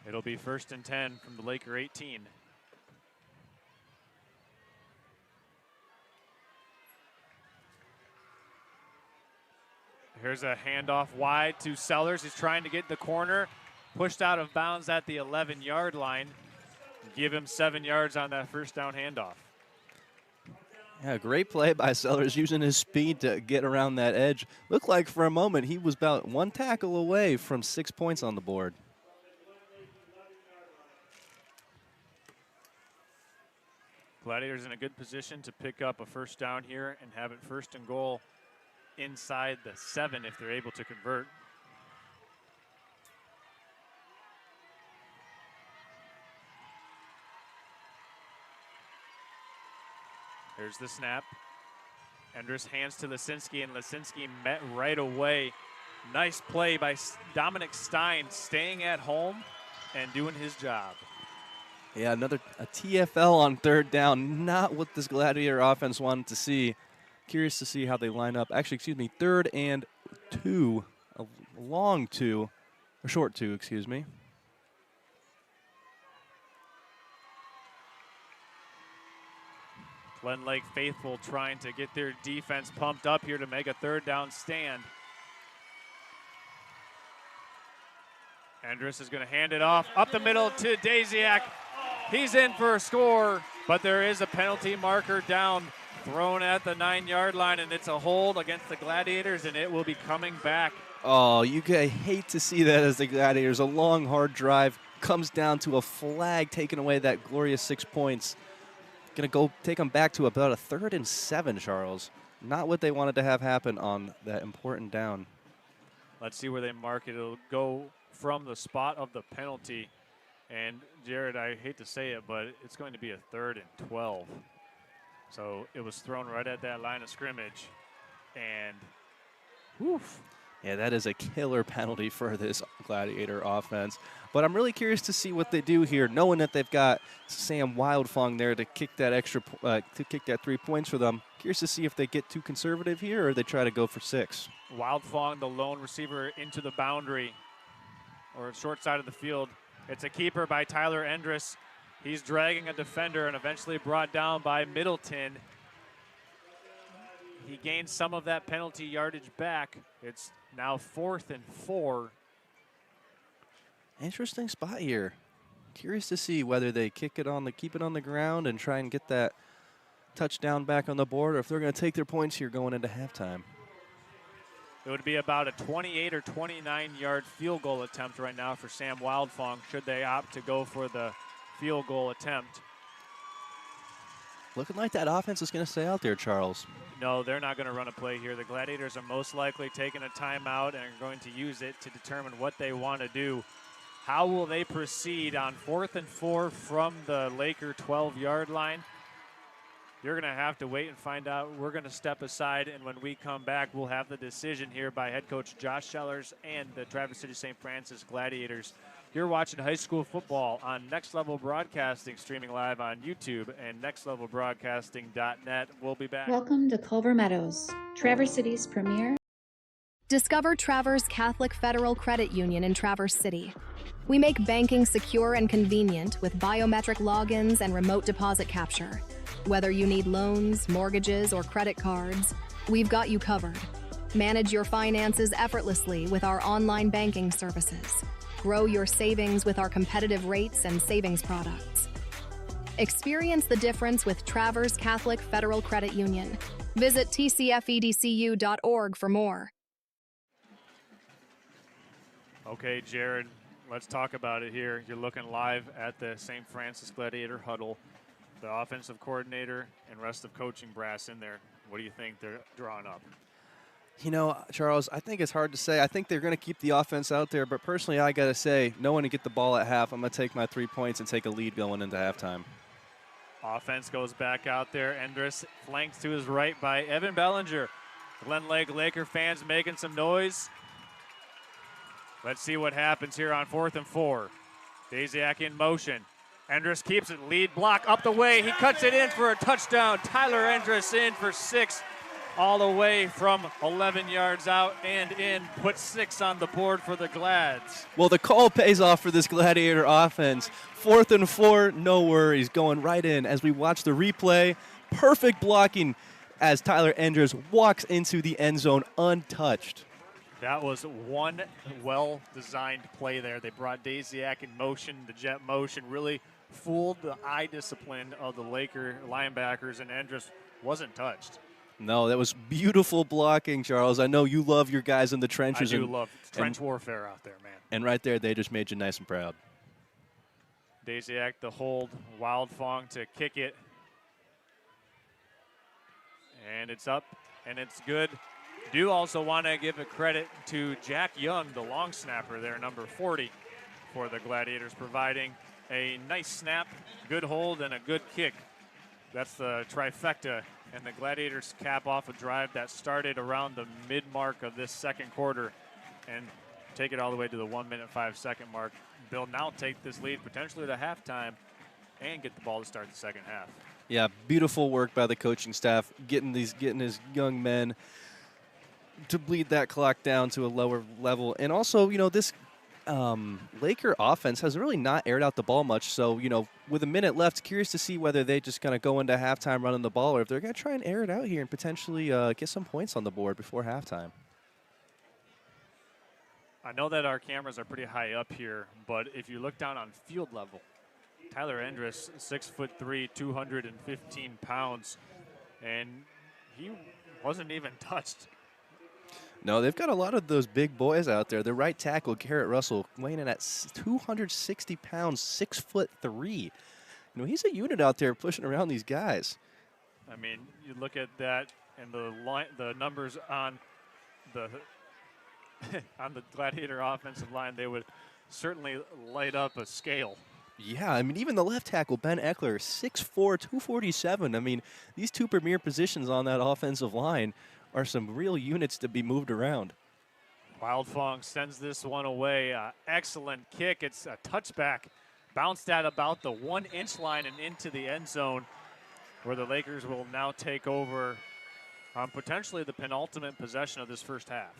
It'll be 1st and 10 from the Laker 18. Here's a handoff wide to Sellers. He's trying to get the corner. Pushed out of bounds at the 11-yard line. Give him 7 yards on that first down handoff. Yeah, great play by Sellers, using his speed to get around that edge. Looked like for a moment he was about 1 tackle away from 6 points on the board. Gladiators in a good position to pick up a first down here and have it 1st and goal inside the 7 if they're able to convert. Here's the snap. Endress hands to Lisinski, and Lisinski met right away. Nice play by Dominic Stein, staying at home and doing his job. Yeah, a TFL on 3rd down. Not what this Gladiator offense wanted to see. Curious to see how they line up. Actually, 3rd and 2. A long 2. Or short 2, excuse me. Glen Lake faithful trying to get their defense pumped up here to make a 3rd down stand. Andrus is going to hand it off up the middle to Daziak. He's in for a score, but there is a penalty marker down, thrown at the 9-yard line, and it's a hold against the Gladiators, and it will be coming back. Oh, you hate to see that as the Gladiators. A long, hard drive comes down to a flag, taking away that glorious 6 points. Going to go take them back to about a 3rd and 7, Charles. Not what they wanted to have happen on that important down. Let's see where they mark it. It'll go from the spot of the penalty. And, Jared, I hate to say it, but it's going to be a 3rd and 12. So it was thrown right at that line of scrimmage. And, woof. Yeah, that is a killer penalty for this Gladiator offense. But I'm really curious to see what they do here, knowing that they've got Sam Wildfong there to kick that 3 points for them. Curious to see if they get too conservative here or they try to go for 6. Wildfong, the lone receiver, into the boundary or short side of the field. It's a keeper by Tyler Endress. He's dragging a defender and eventually brought down by Middleton. He gained some of that penalty yardage back. It's now 4th and 4. Interesting spot here. Curious to see whether they keep it on the ground and try and get that touchdown back on the board, or if they're going to take their points here going into halftime. It would be about a 28 or 29-yard field goal attempt right now for Sam Wildfong, should they opt to go for the field goal attempt. Looking like that offense is going to stay out there, Charles. No, they're not going to run a play here. The Gladiators are most likely taking a timeout and are going to use it to determine what they want to do. How will they proceed on 4th and 4 from the Laker 12-yard line? You're going to have to wait and find out. We're going to step aside, and when we come back, we'll have the decision here by head coach Josh Sellers and the Traverse City St. Francis Gladiators. You're watching high school football on Next Level Broadcasting, streaming live on YouTube and nextlevelbroadcasting.net. We'll be back. Welcome to Culver Meadows, Traverse City's premier. Discover Traverse Catholic Federal Credit Union in Traverse City. We make banking secure and convenient with biometric logins and remote deposit capture. Whether you need loans, mortgages, or credit cards, we've got you covered. Manage your finances effortlessly with our online banking services. Grow your savings with our competitive rates and savings products. Experience the difference with Traverse Catholic Federal Credit Union. Visit tcfedcu.org for more. Okay, Jared, let's talk about it here. You're looking live at the St. Francis Gladiator huddle. The offensive coordinator and rest of coaching brass in there. What do you think they're drawing up? You know, Charles, I think it's hard to say. I think they're going to keep the offense out there, but personally, I got to say, no one to get the ball at half. I'm going to take my 3 points and take a lead going into halftime. Offense goes back out there. Endress flanked to his right by Evan Bellinger. Glen Lake Laker fans making some noise. Let's see what happens here on 4th and 4. Daziak in motion. Endress keeps it, lead block up the way. He cuts it in for a touchdown. Tyler Endress in for 6, all the way from 11 yards out and in. Put 6 on the board for the Glads. Well, the call pays off for this Gladiator offense. 4th and 4, no worries, going right in as we watch the replay. Perfect blocking as Tyler Endress walks into the end zone untouched. That was one well-designed play there. They brought Daziak in motion, the jet motion, really fooled the eye discipline of the Laker linebackers, and Endress wasn't touched. No, that was beautiful blocking, Charles. I know you love your guys in the trenches. I do love trench warfare out there, man. And right there, they just made you nice and proud. Daziak, the hold, Wildfong to kick it. And it's up, and it's good. Do also want to give a credit to Jack Young, the long snapper there, number 40 for the Gladiators, providing a nice snap, good hold, and a good kick. That's the trifecta, and the Gladiators cap off a drive that started around the mid-mark of this second quarter and take it all the way to the 1 minute, 5 second mark. They'll now take this lead potentially to halftime and get the ball to start the second half. Yeah, beautiful work by the coaching staff, getting his young men to bleed that clock down to a lower level. And also, you know, this Laker offense has really not aired out the ball much. So, you know, with a minute left, curious to see whether they just kind of go into halftime running the ball or if they're going to try and air it out here and potentially get some points on the board before halftime. I know that our cameras are pretty high up here, but if you look down on field level, Tyler Endress, 6'3", 215 pounds, and he wasn't even touched. No, they've got a lot of those big boys out there. The right tackle, Garrett Russell, weighing in at 260 pounds, 6'3". You know, he's a unit out there pushing around these guys. I mean, you look at that and the numbers on the on the Gladiator offensive line, they would certainly light up a scale. Yeah, I mean, even the left tackle, Ben Eckler, 6'4", 247. I mean, these two premier positions on that offensive line are some real units to be moved around. Wildfong sends this one away. Excellent kick. It's a touchback. Bounced at about the 1-inch line and into the end zone, where the Lakers will now take over on potentially the penultimate possession of this first half.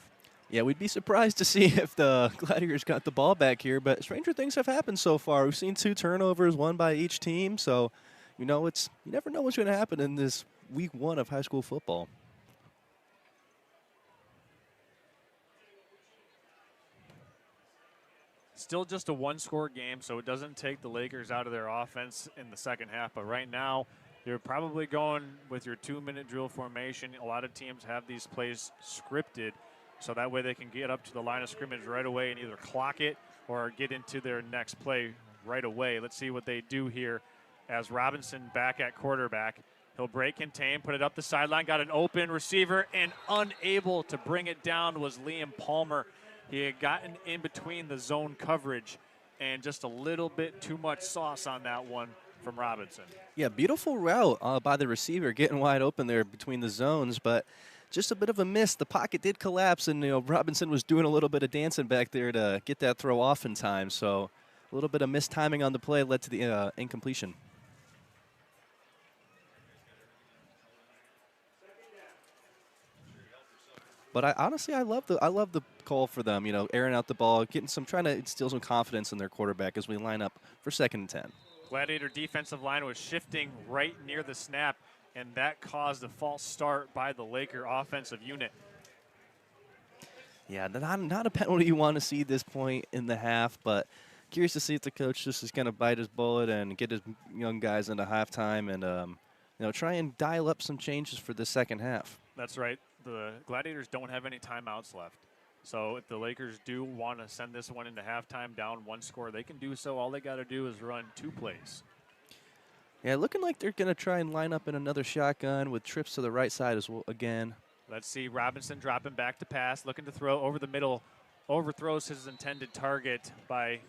Yeah, we'd be surprised to see if the Gladiators got the ball back here, but stranger things have happened so far. We've seen 2 turnovers, 1 by each team, so you know you never know what's going to happen in this week 1 of high school football. Still just a 1-score game, so it doesn't take the Lakers out of their offense in the second half. But right now, you're probably going with your 2-minute drill formation. A lot of teams have these plays scripted, so that way they can get up to the line of scrimmage right away and either clock it or get into their next play right away. Let's see what they do here as Robinson back at quarterback. He'll break contain, put it up the sideline, got an open receiver, and unable to bring it down was Liam Palmer. He had gotten in between the zone coverage and just a little bit too much sauce on that one from Robinson. Yeah, beautiful route by the receiver, getting wide open there between the zones, but just a bit of a miss. The pocket did collapse, and Robinson was doing a little bit of dancing back there to get that throw off in time. So a little bit of missed timing on the play led to the incompletion. But I love the call for them. Airing out the ball, trying to instill some confidence in their quarterback as we line up for 2nd and 10. Gladiator defensive line was shifting right near the snap, and that caused a false start by the Laker offensive unit. Yeah, not a penalty you want to see at this point in the half, but curious to see if the coach just is going to bite his bullet and get his young guys into halftime and try and dial up some changes for the second half. That's right. The Gladiators don't have any timeouts left. So if the Lakers do want to send this one into halftime down 1 score, they can do so. All they got to do is run 2 plays. Yeah, looking like they're going to try and line up in another shotgun with trips to the right side as well again. Let's see Robinson dropping back to pass, looking to throw over the middle, overthrows his intended target by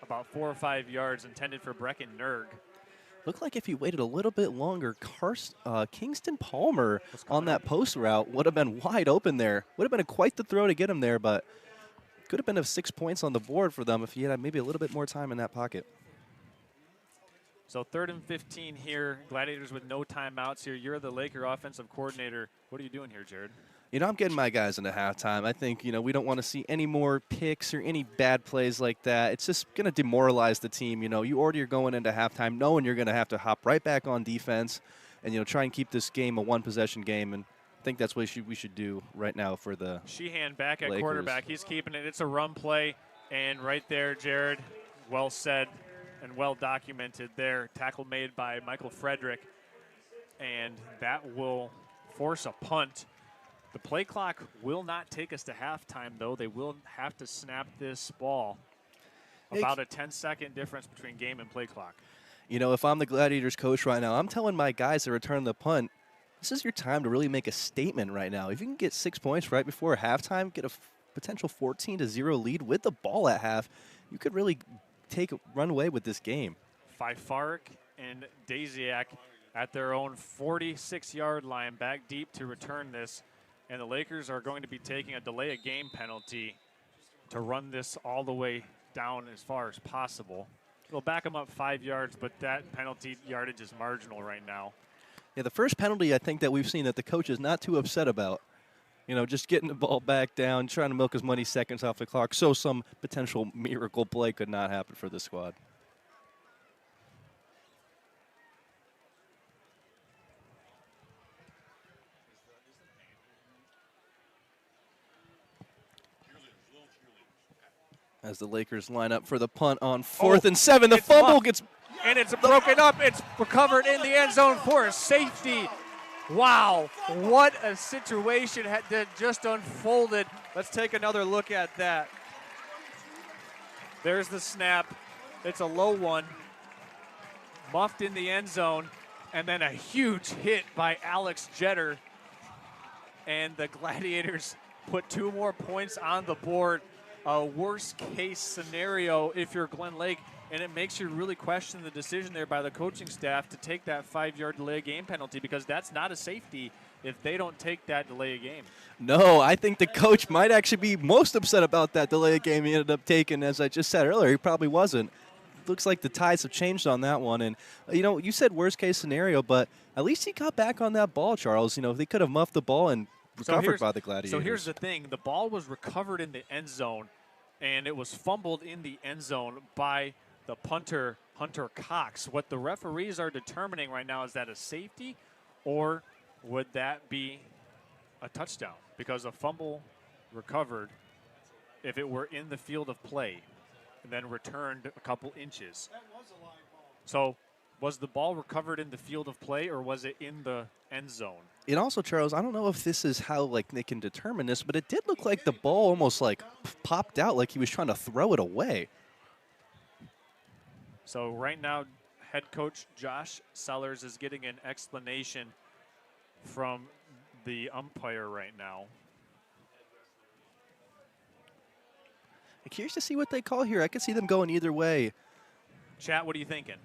about 4 or 5 yards, intended for Brecken Nerg. Looked like if he waited a little bit longer, Kingston Palmer on that post route would have been wide open there. Would have been quite the throw to get him there, but could have been 6 points on the board for them if he had maybe a little bit more time in that pocket. So 3rd and 15 here. Gladiators with no timeouts here. You're the Laker offensive coordinator. What are you doing here, Jared? I'm getting my guys into halftime. I think, we don't want to see any more picks or any bad plays like that. It's just going to demoralize the team. You already are going into halftime knowing you're going to have to hop right back on defense and, try and keep this game a one-possession game. And I think that's what we should do right now for the Sheehan back at Lakers. Quarterback. He's keeping it. It's a run play. And right there, Jared, well said and well documented there. Tackle made by Michael Frederick. And that will force a punt. The play clock will not take us to halftime, though. They will have to snap this ball. About a 10-second difference between game and play clock. If I'm the Gladiators coach right now, I'm telling my guys to return the punt. This is your time to really make a statement right now. If you can get 6 points right before halftime, get a potential 14-0 lead with the ball at half, you could really run away with this game. Fifark and Daziak at their own 46-yard line, back deep to return this. And the Lakers are going to be taking a delay of game penalty to run this all the way down as far as possible. It'll back them up 5 yards, but that penalty yardage is marginal right now. Yeah, the first penalty I think that we've seen that the coach is not too upset about. Just getting the ball back down, trying to milk as many seconds off the clock so some potential miracle play could not happen for this squad. As the Lakers line up for the punt on 4th and 7, the fumble gets... And it's broken up. It's recovered in the end zone for a safety. Wow, what a situation that just unfolded. Let's take another look at that. There's the snap. It's a low one. Muffed in the end zone. And then a huge hit by Alex Jeter. And the Gladiators put 2 more points on the board. A worst case scenario if you're Glen Lake, and it makes you really question the decision there by the coaching staff to take that 5-yard delay of game penalty, because that's not a safety if they don't take that delay of game. No, I think the coach might actually be most upset about that delay of game he ended up taking. As I just said earlier, he probably wasn't. Looks like the tides have changed on that one. And, you said worst case scenario, but at least he got back on that ball, Charles. They could have muffed the ball and recovered by the Gladiators. So here's the thing. The ball was recovered in the end zone, and it was fumbled in the end zone by the punter, Hunter Cox. What the referees are determining right now, is that a safety, or would that be a touchdown? Because a fumble recovered, if it were in the field of play, and then returned a couple inches. That was a line ball. So was the ball recovered in the field of play, or was it in the end zone? And also, Charles, I don't know if this is how they can determine this, but it did look like the ball almost popped out, like he was trying to throw it away. So right now, head coach Josh Sellers is getting an explanation from the umpire right now. I'm curious to see what they call here. I could see them going either way. Chat, what are you thinking?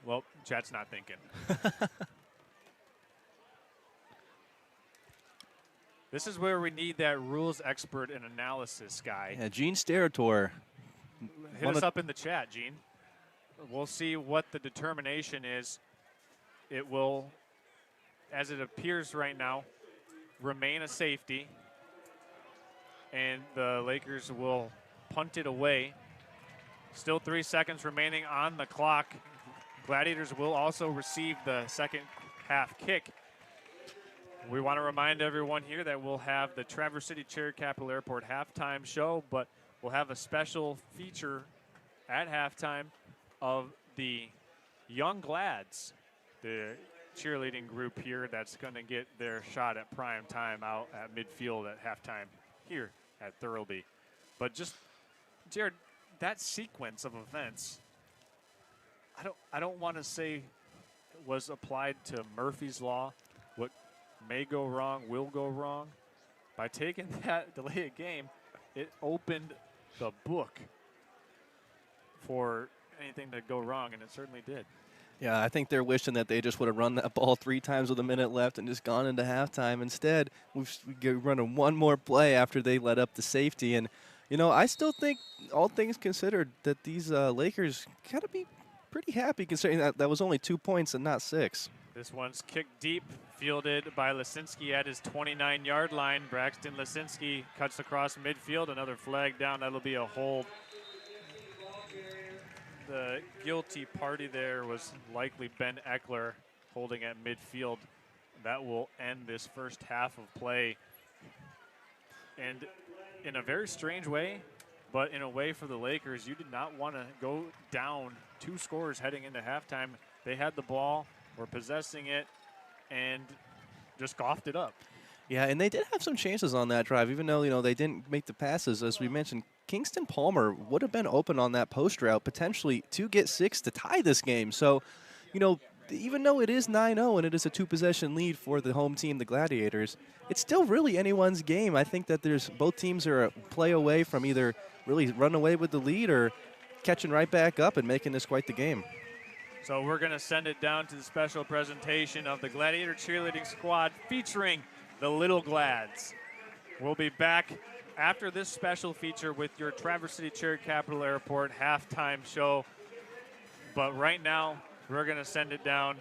Well, chat's not thinking. This is where we need that rules expert and analysis guy. Yeah, Gene Sterator. Hit us up in the chat, Gene. We'll see what the determination is. It will, as it appears right now, remain a safety. And the Lakers will punt it away. Still 3 seconds remaining on the clock. Gladiators will also receive the second half kick. We want to remind everyone here that we'll have the Traverse City Cherry Capital Airport halftime show, but we'll have a special feature at halftime of the Young Glads, the cheerleading group here that's going to get their shot at prime time out at midfield at halftime here at Thurlby. But just, Jared, that sequence of events, I don't want to say was applied to Murphy's Law. What may go wrong will go wrong. By taking that delayed game, it opened the book for anything to go wrong, and it certainly did. Yeah, I think they're wishing that they just would have run that ball 3 times with a minute left and just gone into halftime. Instead, we're running one more play after they let up the safety. And, you know, I still think, all things considered, that these Lakers got to be pretty happy considering that was only 2 points and not 6. This one's kicked deep, fielded by Lisinski at his 29-yard line. Braxton Lisinski cuts across midfield. Another flag down. That'll be a hold. The guilty party there was likely Ben Eckler holding at midfield. That will end this first half of play. And in a very strange way, but in a way for the Lakers, you did not want to go down 2 scores heading into halftime. They had the ball, were possessing it, and just coughed it up. Yeah, and they did have some chances on that drive, even though, you know, they didn't make the passes. As we mentioned, Kingston Palmer would have been open on that post route, potentially to get 6 to tie this game. So, you know, even though it is 9-0 and it is a 2-possession lead for the home team, the Gladiators, it's still really anyone's game. I think that both teams are a play away from either really running away with the lead or catching right back up and making this quite the game. So we're going to send it down to the special presentation of the Gladiator Cheerleading Squad featuring the Little Glads. We'll be back after this special feature with your Traverse City Cherry Capital Airport halftime show. But right now, we're going to send it down.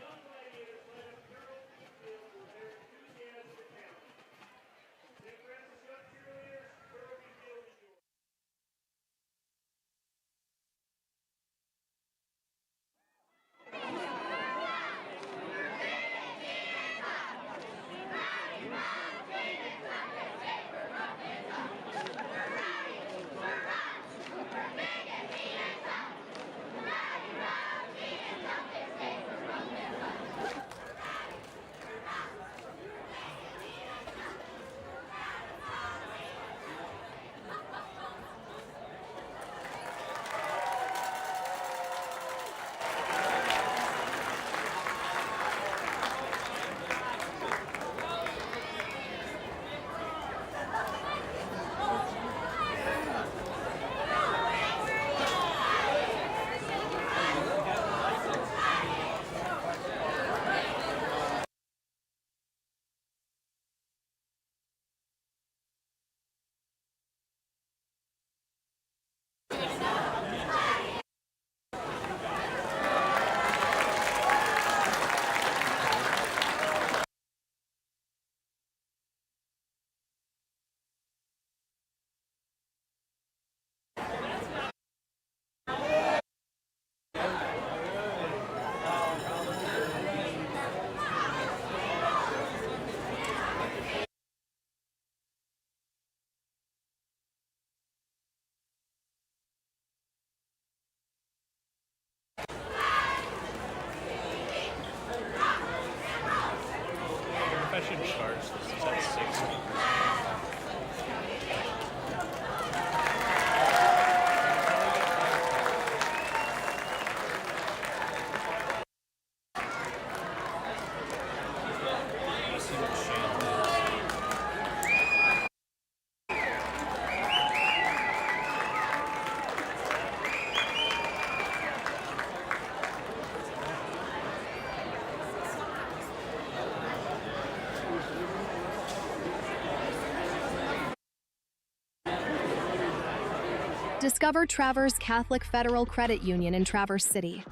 Discover Traverse Catholic Federal Credit Union in Traverse City.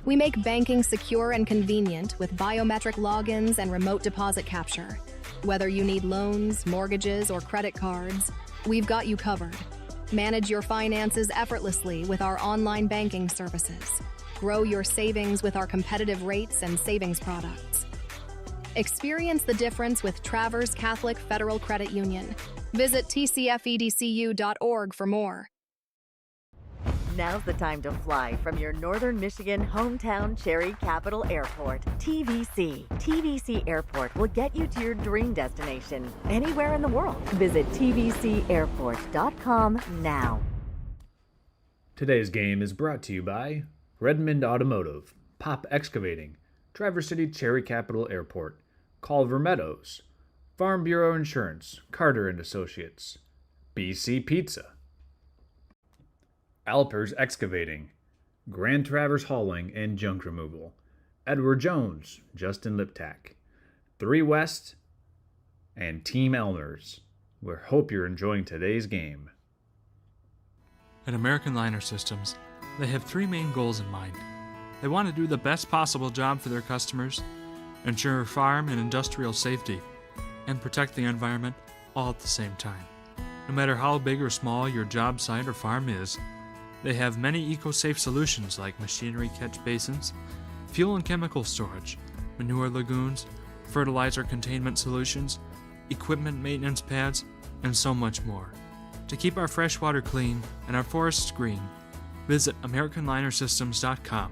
We make banking secure and convenient with biometric logins and remote deposit capture. Whether you need loans, mortgages, or credit cards, we've got you covered. Manage your finances effortlessly with our online banking services. Grow your savings with our competitive rates and savings products. Experience the difference with Traverse Catholic Federal Credit Union. Visit tcfedcu.org for more. Now's the time to fly from your northern Michigan hometown Cherry Capital Airport. TVC. TVC Airport will get you to your dream destination anywhere in the world. Visit tvcairport.com now. Today's game is brought to you by Redmond Automotive, Pop Excavating, Traverse City Cherry Capital Airport, Culver Meadows, Farm Bureau Insurance, Carter & Associates, BC Pizza, Alpers Excavating, Grand Traverse Hauling and Junk Removal, Edward Jones, Justin Liptak, 3 West, and Team Elmers. We hope you're enjoying today's game. At American Liner Systems, they have 3 main goals in mind. They want to do the best possible job for their customers, ensure farm and industrial safety, and protect the environment all at the same time. No matter how big or small your job site or farm is, they have many eco-safe solutions like machinery catch basins, fuel and chemical storage, manure lagoons, fertilizer containment solutions, equipment maintenance pads, and so much more. To keep our freshwater clean and our forests green, visit AmericanLinerSystems.com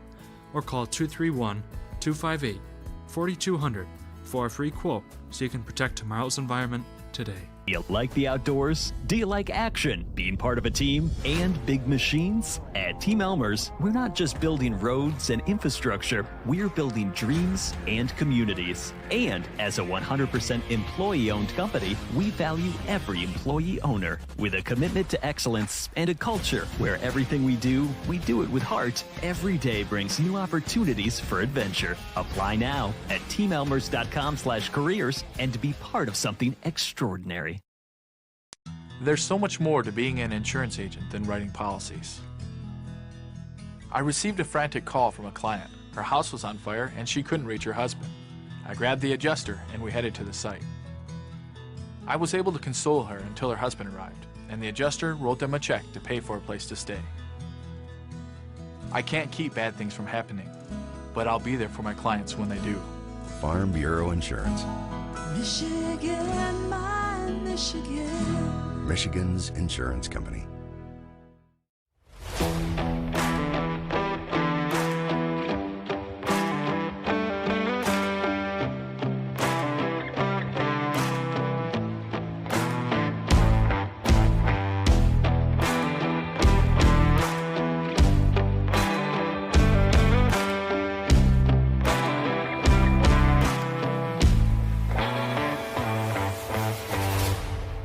or call 231-258-4200 for a free quote so you can protect tomorrow's environment today. Do you like the outdoors? Do you like action, being part of a team, and big machines? At Team Elmers, we're not just building roads and infrastructure, we're building dreams and communities. And as a 100% employee-owned company, we value every employee owner with a commitment to excellence and a culture where everything we do it with heart. Every day brings new opportunities for adventure. Apply now at teamelmers.com/careers and be part of something extraordinary. There's so much more to being an insurance agent than writing policies. I received a frantic call from a client. Her house was on fire and she couldn't reach her husband. I grabbed the adjuster and we headed to the site. I was able to console her until her husband arrived, and the adjuster wrote them a check to pay for a place to stay. I can't keep bad things from happening, but I'll be there for my clients when they do. Farm Bureau Insurance. Michigan, my Michigan. Michigan's insurance company.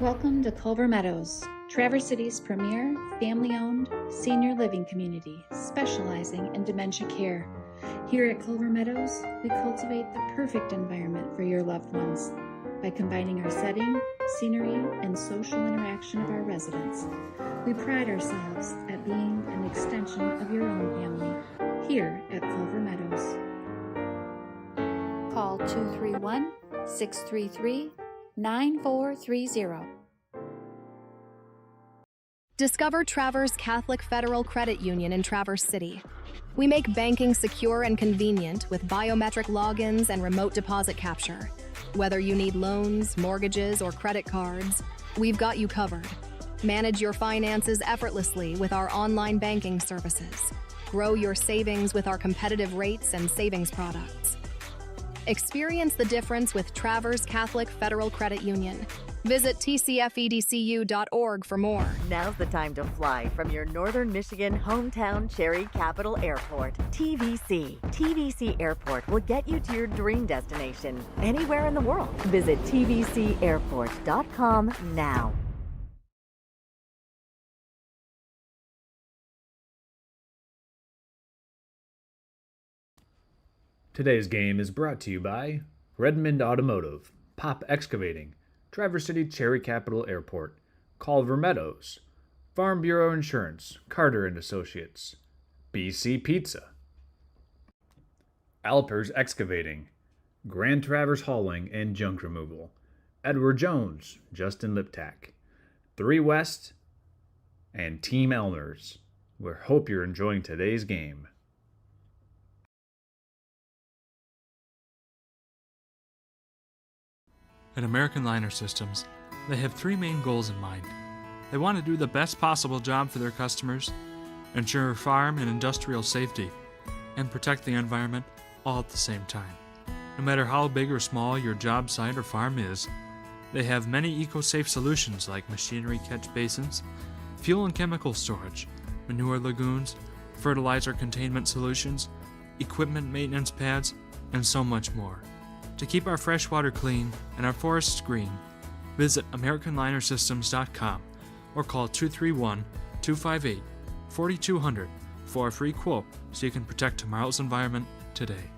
Welcome to Culver Meadows, Traverse City's premier family-owned senior living community specializing in dementia care. Here at Culver Meadows, we cultivate the perfect environment for your loved ones by combining our setting, scenery, and social interaction of our residents. We pride ourselves at being an extension of your own family here at Culver Meadows. Call 231-633-9430. Discover Traverse Catholic Federal Credit Union in Traverse City. We make banking secure and convenient with biometric logins and remote deposit capture. Whether you need loans, mortgages, or credit cards, we've got you covered. Manage your finances effortlessly with our online banking services. Grow your savings with our competitive rates and savings products. Experience the difference with Traverse Catholic Federal Credit Union. Visit tcfedcu.org for more. Now's the time to fly from your northern Michigan hometown Cherry Capital Airport. TVC. TVC Airport will get you to your dream destination anywhere in the world. Visit tvcairport.com now. Today's game is brought to you by Redmond Automotive, Pop Excavating, Traverse City Cherry Capital Airport, Culver Meadows, Farm Bureau Insurance, Carter and Associates, BC Pizza, Alpers Excavating, Grand Traverse Hauling and Junk Removal, Edward Jones, Justin Liptak, 3 West, and Team Elmers. We hope you're enjoying today's game. At American Liner Systems, they have 3 main goals in mind. They want to do the best possible job for their customers, ensure farm and industrial safety, and protect the environment all at the same time. No matter how big or small your job site or farm is, they have many eco-safe solutions like machinery catch basins, fuel and chemical storage, manure lagoons, fertilizer containment solutions, equipment maintenance pads, and so much more. To keep our freshwater clean and our forests green, visit AmericanLinerSystems.com or call 231-258-4200 for a free quote so you can protect tomorrow's environment today.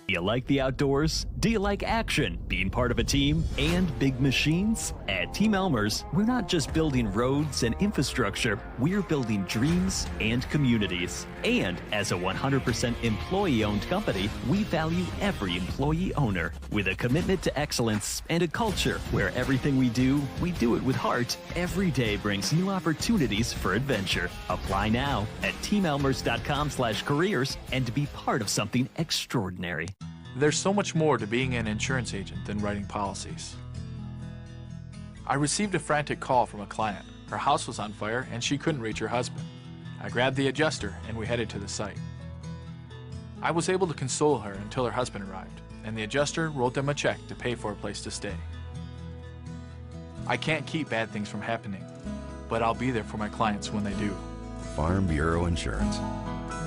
Do you like the outdoors? Do you like action, being part of a team, and big machines? At Team Elmers, we're not just building roads and infrastructure, we're building dreams and communities. And as a 100% employee-owned company, we value every employee owner with a commitment to excellence and a culture where everything we do it with heart. Every day brings new opportunities for adventure. Apply now at teamelmers.com/careers and be part of something extraordinary. There's so much more to being an insurance agent than writing policies. I received a frantic call from a client. Her house was on fire and she couldn't reach her husband. I grabbed the adjuster and we headed to the site. I was able to console her until her husband arrived, and the adjuster wrote them a check to pay for a place to stay. I can't keep bad things from happening, but I'll be there for my clients when they do. Farm Bureau Insurance.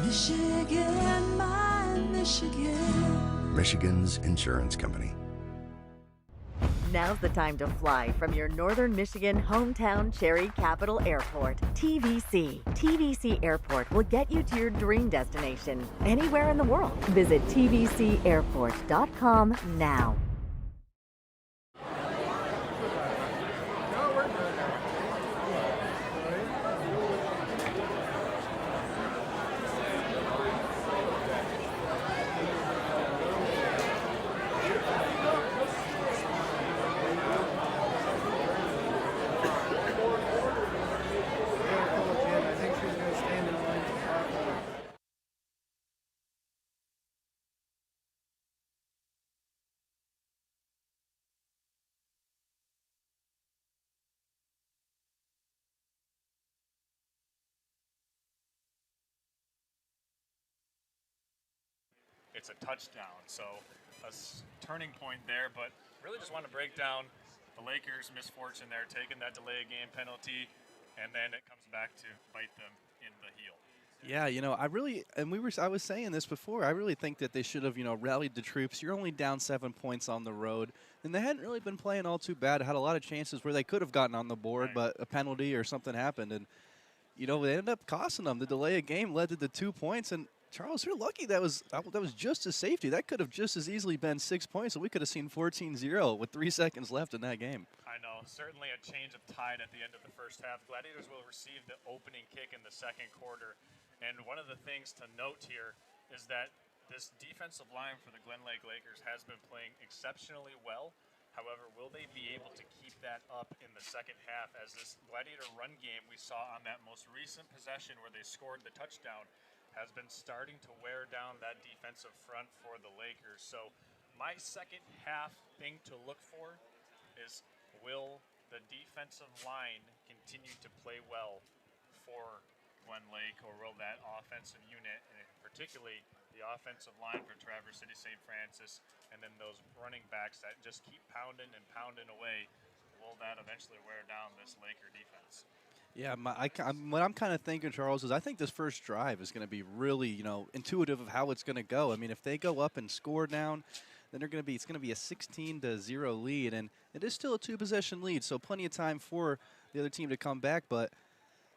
Michigan, my Michigan. Michigan's insurance company. Now's the time to fly from your northern Michigan hometown Cherry Capital Airport. TVC. TVC Airport will get you to your dream destination anywhere in the world. Visit tvcairport.com now. It's a touchdown, so a turning point there, but really just want to break down the Lakers' misfortune there, taking that delay of game penalty, and then it comes back to bite them in the heel. Yeah, I was saying this before, I really think that they should have, rallied the troops. You're only down 7 points on the road, and they hadn't really been playing all too bad. Had a lot of chances where they could have gotten on the board, Right. but a penalty or something happened, and, it ended up costing them. The delay of game led to the 2 points, and Charles, you're lucky that was just a safety. That could have just as easily been 6 points, so we could have seen 14-0 with 3 seconds left in that game. I know, certainly a change of tide at the end of the first half. Gladiators will receive the opening kick in the second quarter, and one of the things to note here is that this defensive line for the Glen Lake Lakers has been playing exceptionally well. However, will they be able to keep that up in the second half, as this Gladiator run game we saw on that most recent possession where they scored the touchdown has been starting to wear down that defensive front for the Lakers. So my second half thing to look for is, will the defensive line continue to play well for Glen Lake, or will that offensive unit, and particularly the offensive line for Traverse City St. Francis, and then those running backs that just keep pounding and pounding away, will that eventually wear down this Laker defense? Yeah, what I'm kind of thinking, Charles, is I think this first drive is going to be really, intuitive of how it's going to go. I mean, if they go up and score down, then it's going to be a 16-0 lead, and it is still a 2-possession lead, so plenty of time for the other team to come back. But,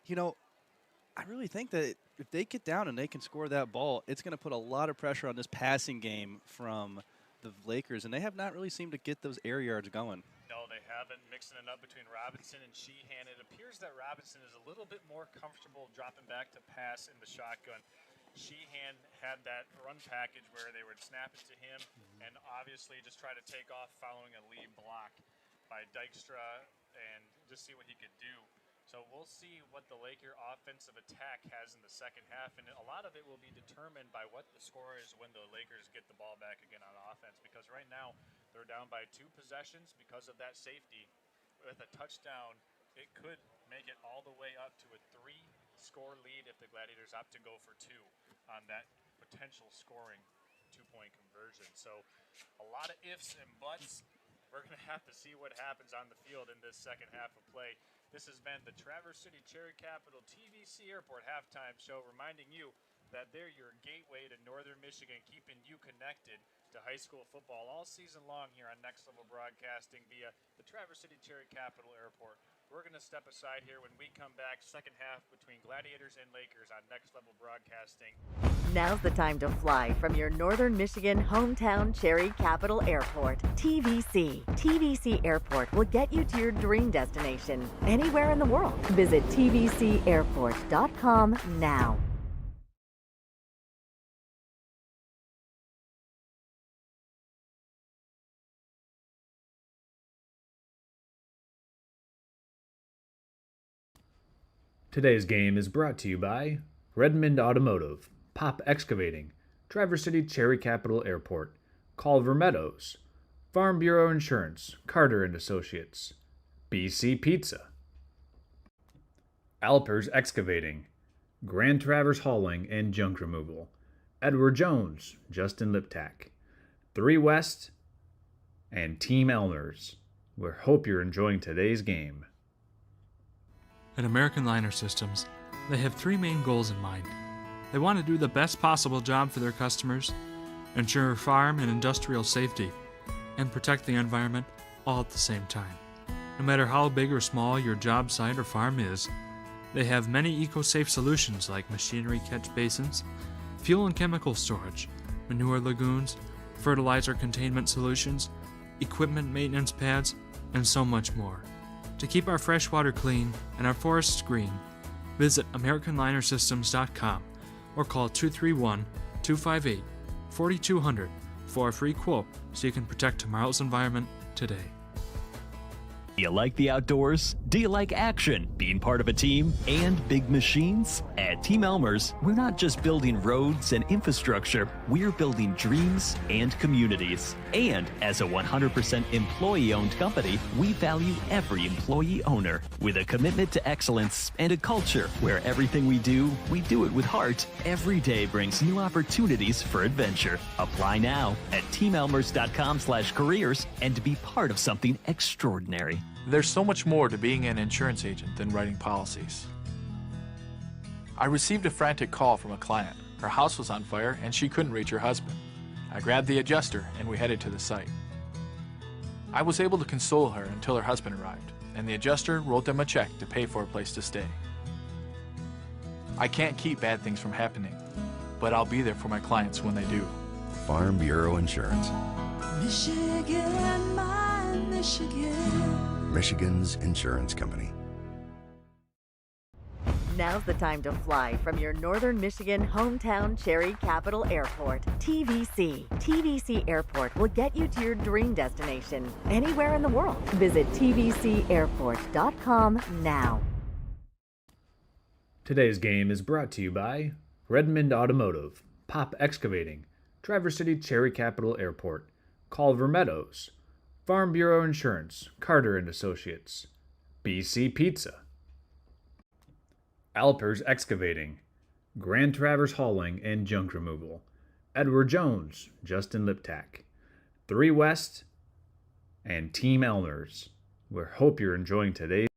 I really think that if they get down and they can score that ball, it's going to put a lot of pressure on this passing game from the Lakers, and they have not really seemed to get those air yards going. No, they They have it mixing it up between Robinson and Sheehan. It appears that Robinson is a little bit more comfortable dropping back to pass in the shotgun. Sheehan had that run package where they would snap it to him and obviously just try to take off following a lead block by Dykstra and just see what he could do. So we'll see what the Laker offensive attack has in the second half, and a lot of it will be determined by what the score is when the Lakers get the ball back again on offense, because right now they're down by 2 possessions because of that safety. With a touchdown, it could make it all the way up to a 3-score lead if the Gladiators opt to go for 2 on that potential scoring 2-point conversion. So a lot of ifs and buts. We're going to have to see what happens on the field in this second half of play. This has been the Traverse City Cherry Capital TVC Airport halftime show, reminding you that they're your gateway to Northern Michigan, keeping you connected to high school football all season long here on Next Level Broadcasting via the Traverse City Cherry Capital Airport. We're going to step aside here when we come back, second half between Gladiators and Lakers on Next Level Broadcasting. Now's the time to fly from your Northern Michigan hometown Cherry Capital Airport. TVC. TVC Airport will get you to your dream destination anywhere in the world. Visit tvcairport.com now. Today's game is brought to you by Redmond Automotive, Pop Excavating, Traverse City Cherry Capital Airport, Culver Meadows, Farm Bureau Insurance, Carter and Associates, BC Pizza, Alpers Excavating, Grand Traverse Hauling and Junk Removal, Edward Jones, Justin Liptak, 3 West, and Team Elmers. We hope you're enjoying today's game. At American Liner Systems, they have 3 main goals in mind. They want to do the best possible job for their customers, ensure farm and industrial safety, and protect the environment all at the same time. No matter how big or small your job site or farm is, they have many eco-safe solutions like machinery catch basins, fuel and chemical storage, manure lagoons, fertilizer containment solutions, equipment maintenance pads, and so much more. To keep our fresh water clean and our forests green, visit AmericanLinerSystems.com or call 231-258-4200 for a free quote so you can protect tomorrow's environment today. Do you like the outdoors? Do you like action, being part of a team, and big machines? At Team Elmers, we're not just building roads and infrastructure, we're building dreams and communities. And as a 100% employee-owned company, we value every employee owner with a commitment to excellence and a culture where everything we do it with heart. Every day brings new opportunities for adventure. Apply now at teamelmers.com/careers and to be part of something extraordinary. There's so much more to being an insurance agent than writing policies. I received a frantic call from a client. Her house was on fire and she couldn't reach her husband. I grabbed the adjuster and we headed to the site. I was able to console her until her husband arrived, and the adjuster wrote them a check to pay for a place to stay. I can't keep bad things from happening, but I'll be there for my clients when they do. Farm Bureau Insurance. Michigan, my Michigan. Michigan's insurance company. Now's the time to fly from your Northern Michigan hometown Cherry Capital Airport. TVC. TVC Airport will get you to your dream destination anywhere in the world. Visit tvcairport.com now. Today's game is brought to you by Redmond Automotive, Pop Excavating, Traverse City Cherry Capital Airport, Culver Meadows, Farm Bureau Insurance, Carter and Associates, BC Pizza, Alpers Excavating, Grand Traverse Hauling and Junk Removal, Edward Jones, Justin Liptak, 3 West, and Team Elmers. We hope you're enjoying today's.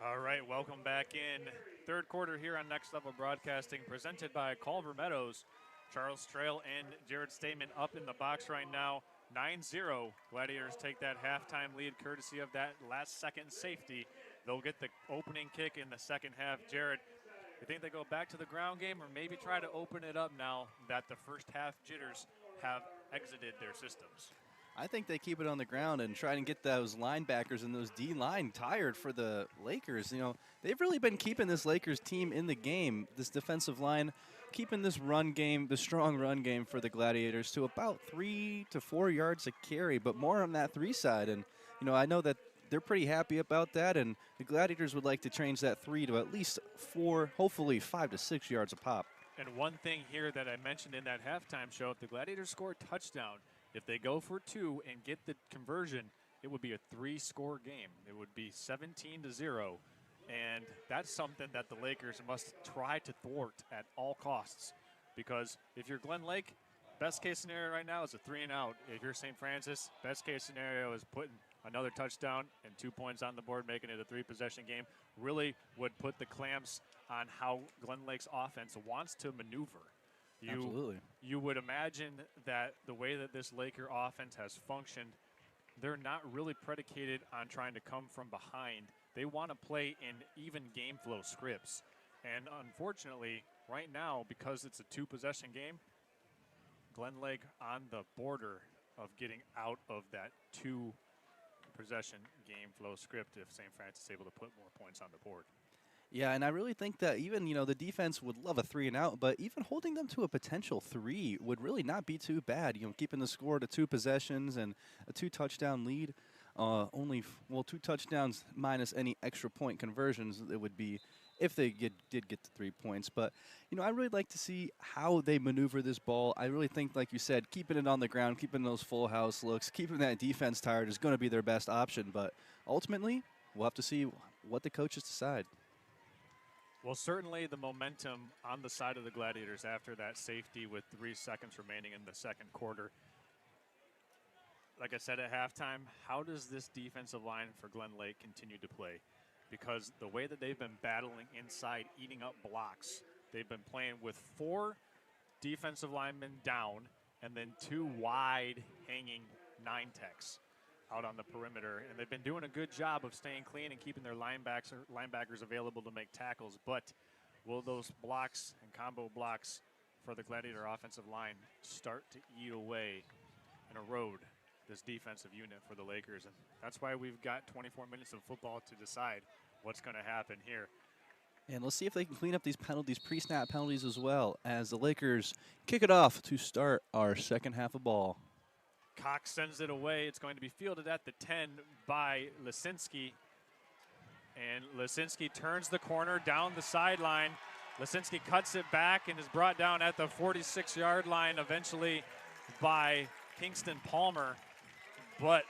All right, welcome back in. Third quarter here on Next Level Broadcasting, presented by Culver Meadows. Charles Trail and Jared Statement up in the box right now, 9-0. Gladiators take that halftime lead courtesy of that last-second safety. They'll get the opening kick in the second half. Jared, you think they go back to the ground game or maybe try to open it up now that the first half jitters have exited their systems? I think they keep it on the ground and try and get those linebackers and those D-line tired for the Lakers. You know, they've really been keeping this Lakers team in the game, this defensive line, keeping this run game, the strong run game for the Gladiators to about 3 to 4 yards a carry, but more on that 3 side. And, you know, I know that they're pretty happy about that, and the Gladiators would like to change that 3 to at least 4, hopefully 5 to 6 yards a pop. And one thing here that I mentioned in that halftime show, if the Gladiators score a touchdown, if they go for 2 and get the conversion, it would be a 3-score game. It would be 17-0. And that's something that the Lakers must try to thwart at all costs. Because if you're Glen Lake, best case scenario right now is a 3-and-out. If you're St. Francis, best case scenario is putting another touchdown and 2 points on the board, making it a 3-possession game. Really would put the clamps on how Glen Lake's offense wants to maneuver. Absolutely. You would imagine that the way that this Laker offense has functioned, they're not really predicated on trying to come from behind. They want to play in even game flow scripts. And unfortunately, right now, because it's a 2-possession game, Glen Lake on the border of getting out of that 2-possession game flow script if St. Francis is able to put more points on the board. Yeah, and I really think that even, you know, the defense would love a 3-and-out, but even holding them to a potential 3 would really not be too bad. You know, keeping the score to 2 possessions and a 2-touchdown lead. 2 touchdowns minus any extra point conversions it would be if they did get the 3 points. But, you know, I really like to see how they maneuver this ball. I really think, like you said, keeping it on the ground, keeping those full house looks, keeping that defense tired is going to be their best option. But ultimately, we'll have to see what the coaches decide. Well, certainly the momentum on the side of the Gladiators after that safety with 3 seconds remaining in the second quarter. Like I said at halftime, how does this defensive line for Glen Lake continue to play? Because the way that they've been battling inside, eating up blocks, they've been playing with 4 defensive linemen down and then 2 wide hanging 9-techs out on the perimeter, and they've been doing a good job of staying clean and keeping their linebackers available to make tackles. But will those blocks and combo blocks for the Gladiator offensive line start to eat away and erode this defensive unit for the Lakers? And that's why we've got 24 minutes of football to decide what's going to happen here. And let's see if they can clean up these penalties, pre-snap penalties as well, as the Lakers kick it off to start our second half of ball. Cox sends it away. It's going to be fielded at the 10 by Lisinski. And Lisinski turns the corner down the sideline. Lisinski cuts it back and is brought down at the 46-yard line eventually by Kingston Palmer. But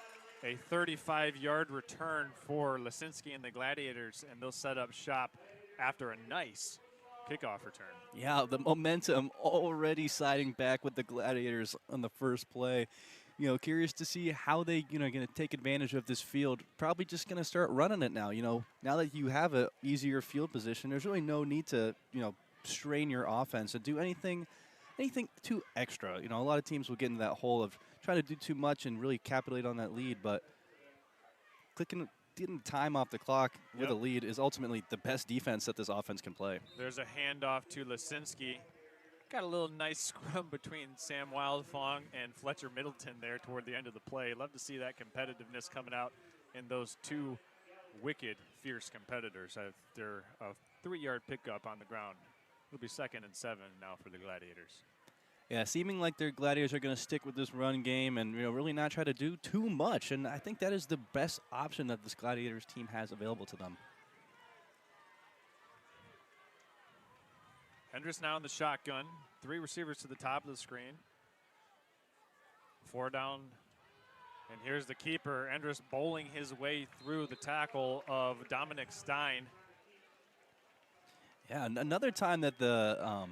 a 35-yard return for Lisinski and the Gladiators, and they'll set up shop after a nice kickoff return. Yeah, the momentum already siding back with the Gladiators on the first play. You know, curious to see how they, you know, going to take advantage of this field. Probably just going to start running it now. You know, now that you have an easier field position, there's really no need to, you know, strain your offense and do anything too extra. You know, a lot of teams will get into that hole of trying to do too much and really capitulate on that lead. But getting time off the clock with a lead is ultimately the best defense that this offense can play. There's a handoff to Lisinski. Got a little nice scrum between Sam Wildfong and Fletcher Middleton there toward the end of the play. Love to see that competitiveness coming out in those 2 wicked, fierce competitors. They're a 3-yard pickup on the ground. It'll be 2nd and 7 now for the Gladiators. Yeah, seeming like their Gladiators are going to stick with this run game and, you know, really not try to do too much. And I think that is the best option that this Gladiators team has available to them. Endress now in the shotgun. 3 receivers to the top of the screen. 4 down. And here's the keeper. Endress bowling his way through the tackle of Dominic Stein. Yeah, another time that the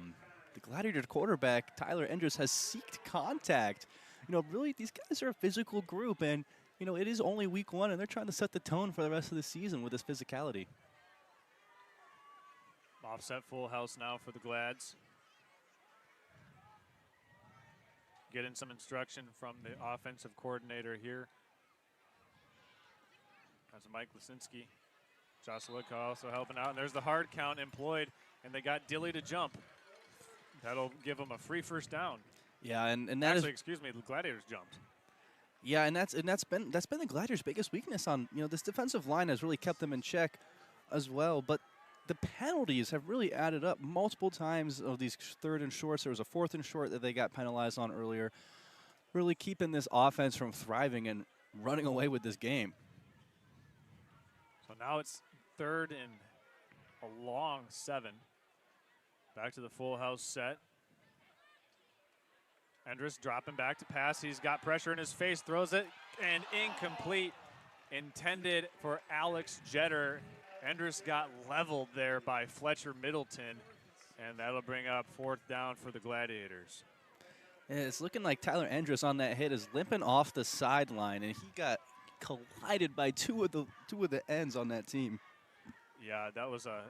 Gladiator quarterback, Tyler Endress, has seeked contact. You know, really, these guys are a physical group. And, you know, it is only week 1, and they're trying to set the tone for the rest of the season with this physicality. Offset full house now for the Glads. Getting some instruction from the offensive coordinator here. That's Mike Lisinski. Josh Looka also helping out. And there's the hard count employed, and they got Dilly to jump. That'll give them a free first down. Yeah, and that Actually, excuse me, the Gladiators jumped. Yeah, and that's been the Gladiators' biggest weakness. On this defensive line has really kept them in check as well, but the penalties have really added up multiple times of these third and shorts. There was a fourth and short that they got penalized on earlier, really keeping this offense from thriving and running away with this game. So now it's 3rd and a long 7. Back to the full house set. Endress dropping back to pass. He's got pressure in his face, throws it, and incomplete. Intended for Alex Jeter. Endress got leveled there by Fletcher Middleton, and that'll bring up 4th down for the Gladiators. Yeah, it's looking like Tyler Endress on that hit is limping off the sideline, and he got collided by two of the ends on that team. Yeah, that was a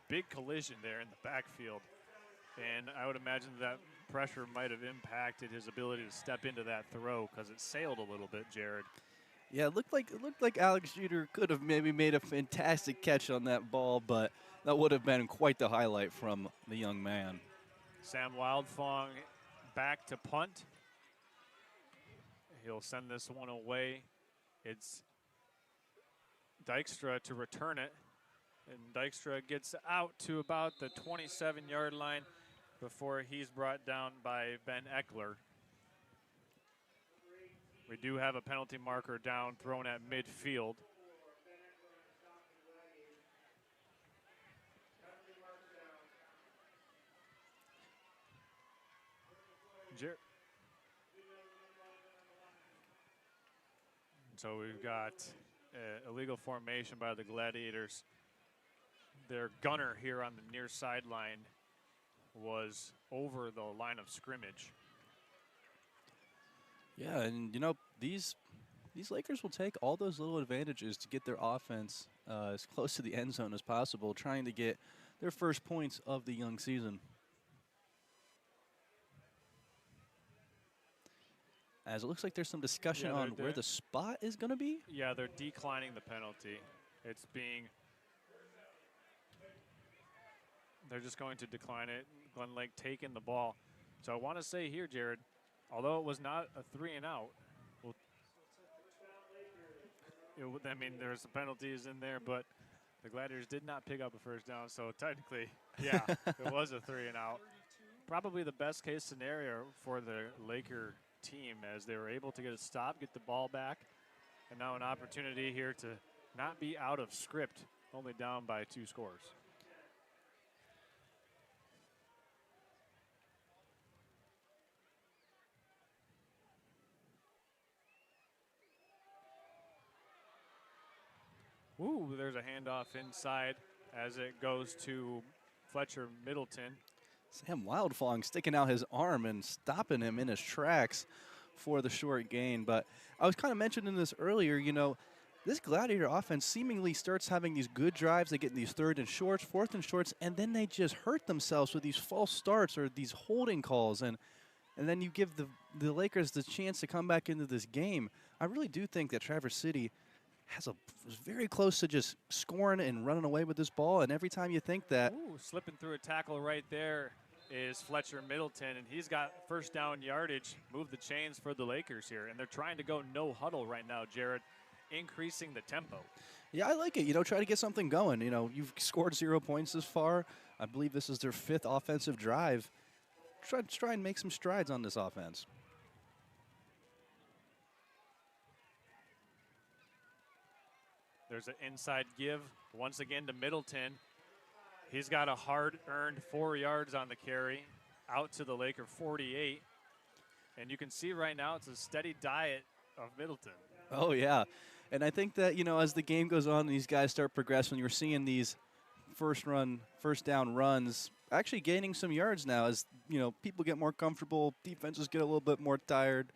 big collision there in the backfield, and I would imagine that pressure might have impacted his ability to step into that throw because it sailed a little bit, Jared. Yeah, it looked like Alex Jeter could have maybe made a fantastic catch on that ball, but that would have been quite the highlight from the young man. Sam Wildfong back to punt. He'll send this one away. It's Dykstra to return it, and Dykstra gets out to about the 27-yard line before he's brought down by Ben Eckler. We do have a penalty marker down, thrown at midfield. So we've got illegal formation by the Gladiators. Their gunner here on the near sideline was over the line of scrimmage. Yeah, and these Lakers will take all those little advantages to get their offense as close to the end zone as possible, trying to get their first points of the young season. As it looks like there's some discussion on where the spot is going to be. Yeah, they're declining the penalty. They're just going to decline it. Glen Lake taking the ball. So I want to say here, Jared, although it was not a 3-and-out, there's some penalties in there, but the Gladiators did not pick up a first down. So technically, yeah, it was a 3-and-out. Probably the best case scenario for the Laker team, as they were able to get a stop, get the ball back, and now an opportunity here to not be out of script, only down by 2 scores. Ooh, there's a handoff inside as it goes to Fletcher Middleton. Sam Wildfong sticking out his arm and stopping him in his tracks for the short gain. But I was kind of mentioning this earlier, this Gladiator offense seemingly starts having these good drives. They get these 3rd and shorts, 4th and shorts, and then they just hurt themselves with these false starts or these holding calls. And then you give the Lakers the chance to come back into this game. I really do think that Traverse City was very close to just scoring and running away with this ball. And every time you think that. Ooh, slipping through a tackle right there is Fletcher Middleton, and he's got first down yardage, move the chains for the Lakers here. And they're trying to go no huddle right now, Jared, increasing the tempo. Yeah, I like it. Try to get something going. You've scored 0 points this far. I believe this is their 5th offensive drive. Try and make some strides on this offense. There's an inside give once again to Middleton. He's got a hard-earned 4 yards on the carry out to the Laker 48. And you can see right now it's a steady diet of Middleton. Oh, yeah. And I think that, as the game goes on and these guys start progressing, you're seeing these first down runs actually gaining some yards now as, people get more comfortable, defenses get a little bit more tired.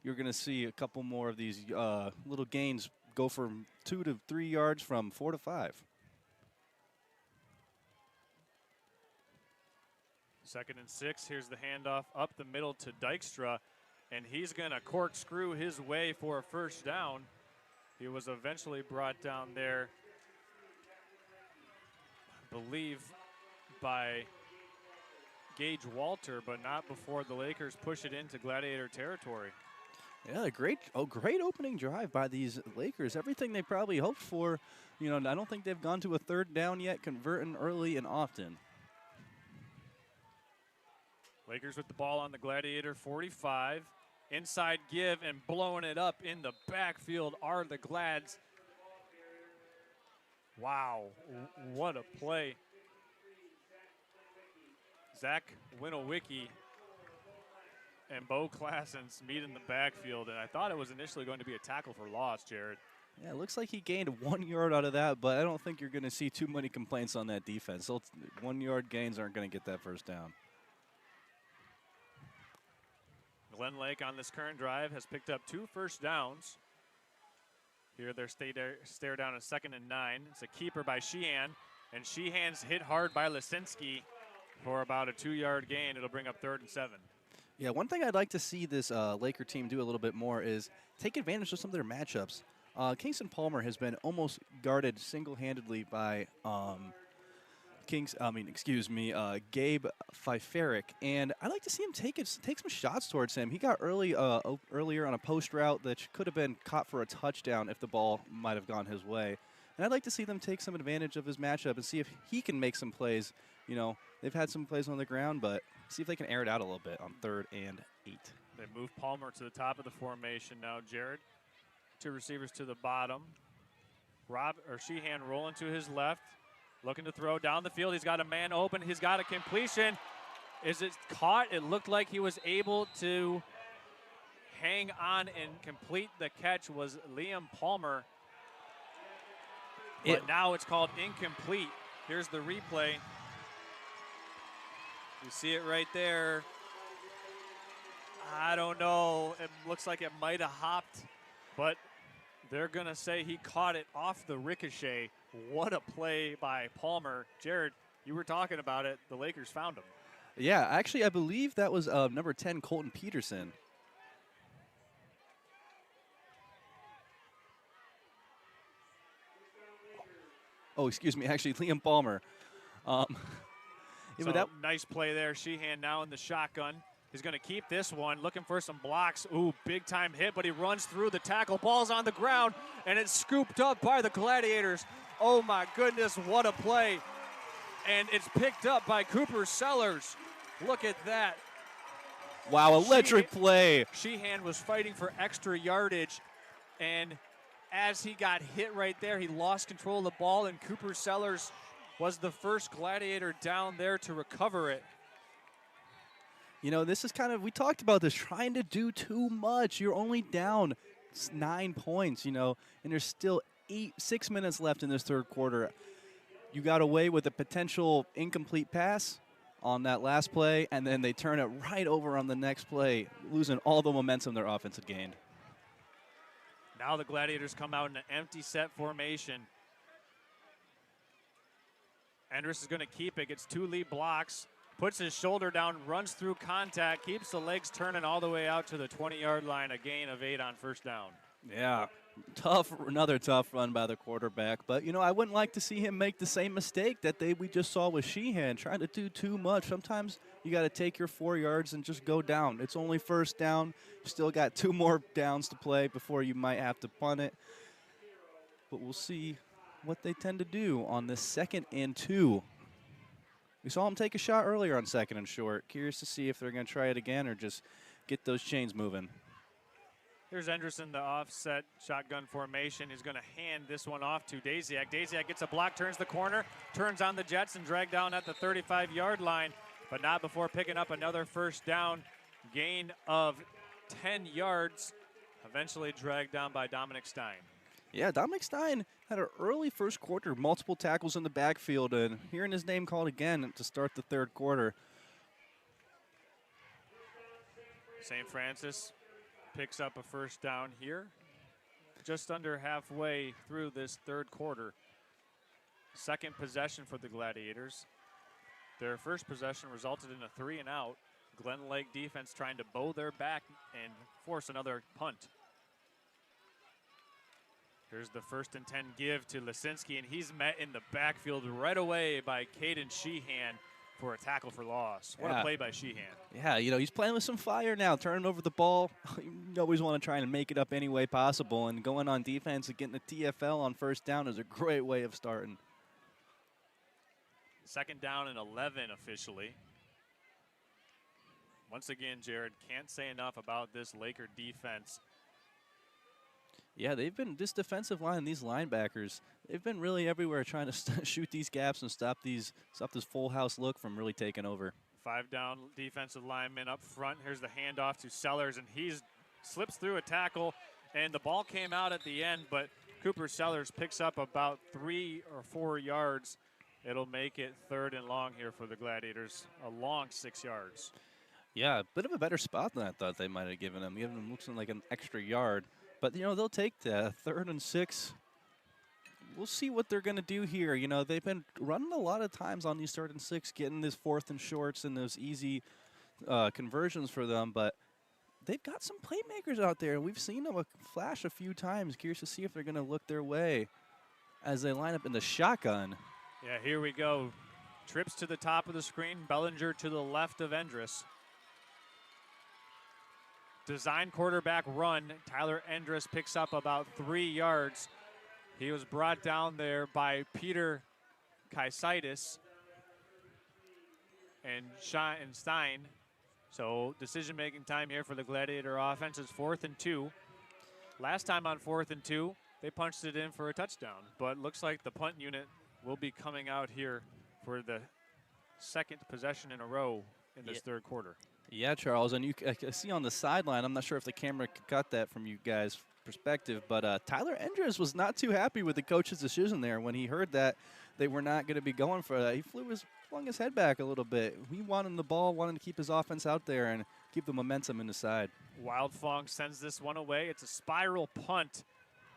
You're going to see a couple more of these little gains go from 2 to 3 yards from 4 to 5. 2nd and 6. Here's the handoff up the middle to Dykstra, and he's going to corkscrew his way for a first down. He was eventually brought down there, I believe, by Gage Walter, but not before the Lakers push it into Gladiator territory. Yeah, great opening drive by these Lakers. Everything they probably hoped for. I don't think they've gone to a third down yet, converting early and often. Lakers with the ball on the Gladiator 45. Inside give and blowing it up in the backfield are the Glads. Wow, what a play. Zach Winowicki and Bo Klassens meet in the backfield, and I thought it was initially going to be a tackle for loss, Jared. Yeah, it looks like he gained 1 yard out of that, but I don't think you're going to see too many complaints on that defense. So 1 yard gains aren't going to get that first down. Glen Lake on this current drive has picked up 2 first downs. Here they're stare down a 2nd and 9. It's a keeper by Sheehan, and Sheehan's hit hard by Lisinski for about a 2 yard gain. It'll bring up 3rd and 7. Yeah, one thing I'd like to see this Laker team do a little bit more is take advantage of some of their matchups. Kingston Palmer has been almost guarded single-handedly by Gabe Pfeiferick, and I'd like to see him take some shots towards him. He got earlier on a post route that could have been caught for a touchdown if the ball might have gone his way. And I'd like to see them take some advantage of his matchup and see if he can make some plays. They've had some plays on the ground, but see if they can air it out a little bit on 3rd and 8. They move Palmer to the top of the formation now, Jared. 2 receivers to the bottom. Sheehan rolling to his left, looking to throw down the field. He's got a man open. He's got a completion. Is it caught? It looked like he was able to hang on and complete the catch. Was Liam Palmer. But now it's called incomplete. Here's the replay. You see it right there. I don't know. It looks like it might have hopped, but they're going to say he caught it off the ricochet. What a play by Palmer. Jared, you were talking about it. The Lakers found him. Yeah, actually, I believe that was number 10, Colton Peterson. Oh, excuse me. Actually, Liam Palmer. Nice play there. Sheehan now in the shotgun. He's going to keep this one, looking for some blocks. Ooh, big-time hit, but he runs through the tackle. Ball's on the ground, and it's scooped up by the Gladiators. Oh, my goodness, what a play. And it's picked up by Cooper Sellers. Look at that. Wow, electric play. Sheehan was fighting for extra yardage, and as he got hit right there, he lost control of the ball, and Cooper Sellers was the first Gladiator down there to recover it. This is we talked about this, trying to do too much. You're only down 9 points, and there's still 6 minutes left in this third quarter. You got away with a potential incomplete pass on that last play, and then they turn it right over on the next play, losing all the momentum their offense had gained. Now the Gladiators come out in an empty set formation. Andrus is going to keep it, gets 2 lead blocks, puts his shoulder down, runs through contact, keeps the legs turning all the way out to the 20-yard line, a gain of 8 on first down. Yeah, another tough run by the quarterback. But, I wouldn't like to see him make the same mistake that we just saw with Sheehan, trying to do too much. Sometimes you got to take your 4 yards and just go down. It's only first down. You still got 2 more downs to play before you might have to punt it. But we'll see what they tend to do on this 2nd and 2. We saw him take a shot earlier on 2nd and short. Curious to see if they're going to try it again or just get those chains moving. Here's Anderson, the offset shotgun formation. He's going to hand this one off to Daziak. Daziak gets a block, turns the corner, turns on the Jets, and drag down at the 35-yard line, but not before picking up another first down. Gain of 10 yards, eventually dragged down by Dominic Stein. Yeah, Dominic Stein had an early first quarter, multiple tackles in the backfield, and hearing his name called again to start the third quarter. St. Francis picks up a first down here, just under halfway through this third quarter. Second possession for the Gladiators. Their first possession resulted in a 3-and-out. Glen Lake defense trying to bow their back and force another punt. Here's the 1st and 10 give to Lisinski, and he's met in the backfield right away by Caden Sheehan for a tackle for loss. What a play by Sheehan. Yeah, he's playing with some fire now, turning over the ball. You always want to try and make it up any way possible, and going on defense and getting the TFL on first down is a great way of starting. 2nd down and 11 officially. Once again, Jared, can't say enough about this Laker defense. Yeah, this defensive line, these linebackers, they've been really everywhere trying to shoot these gaps and stop this full house look from really taking over. 5 down defensive lineman up front. Here's the handoff to Sellers, and he slips through a tackle, and the ball came out at the end, but Cooper Sellers picks up about 3 or 4 yards. It'll make it 3rd and long here for the Gladiators, a long 6 yards. Yeah, a bit of a better spot than I thought they might have given him. Giving him looks like an extra yard. But, they'll take that 3rd and 6. We'll see what they're going to do here. They've been running a lot of times on these 3rd and 6, getting this 4th and shorts and those easy conversions for them. But they've got some playmakers out there. We've seen them flash a few times. Curious to see if they're going to look their way as they line up in the shotgun. Yeah, here we go. Trips to the top of the screen. Bellinger to the left of Endress. Design quarterback run. Tyler Endress picks up about 3 yards. He was brought down there by Peter Kaisitis and Stein. So decision-making time here for the Gladiator offense is 4th and 2. Last time on 4th and 2, they punched it in for a touchdown. But looks like the punt unit will be coming out here for the 2nd possession in a row in this 3rd quarter. Yeah, Charles, and I see on the sideline, I'm not sure if the camera got that from you guys' perspective, but Tyler Endress was not too happy with the coach's decision there when he heard that they were not going to be going for that. He flung his head back a little bit. He wanted the ball, wanted to keep his offense out there and keep the momentum in the side. Wildfong sends this one away. It's a spiral punt,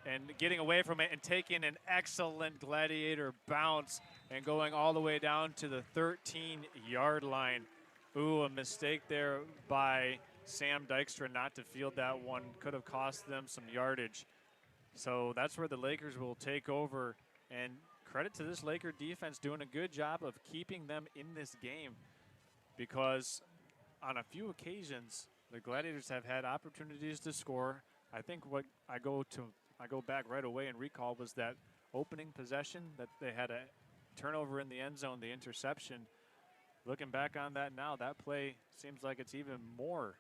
and getting away from it and taking an excellent Gladiator bounce and going all the way down to the 13-yard line. Ooh, a mistake there by Sam Dykstra not to field that one. Could have cost them some yardage. So that's where the Lakers will take over. And credit to this Laker defense doing a good job of keeping them in this game, because on a few occasions the Gladiators have had opportunities to score. I think what I go back right away and recall was that opening possession that they had a turnover in the end zone, the interception. Looking back on that now, that play seems like it's even more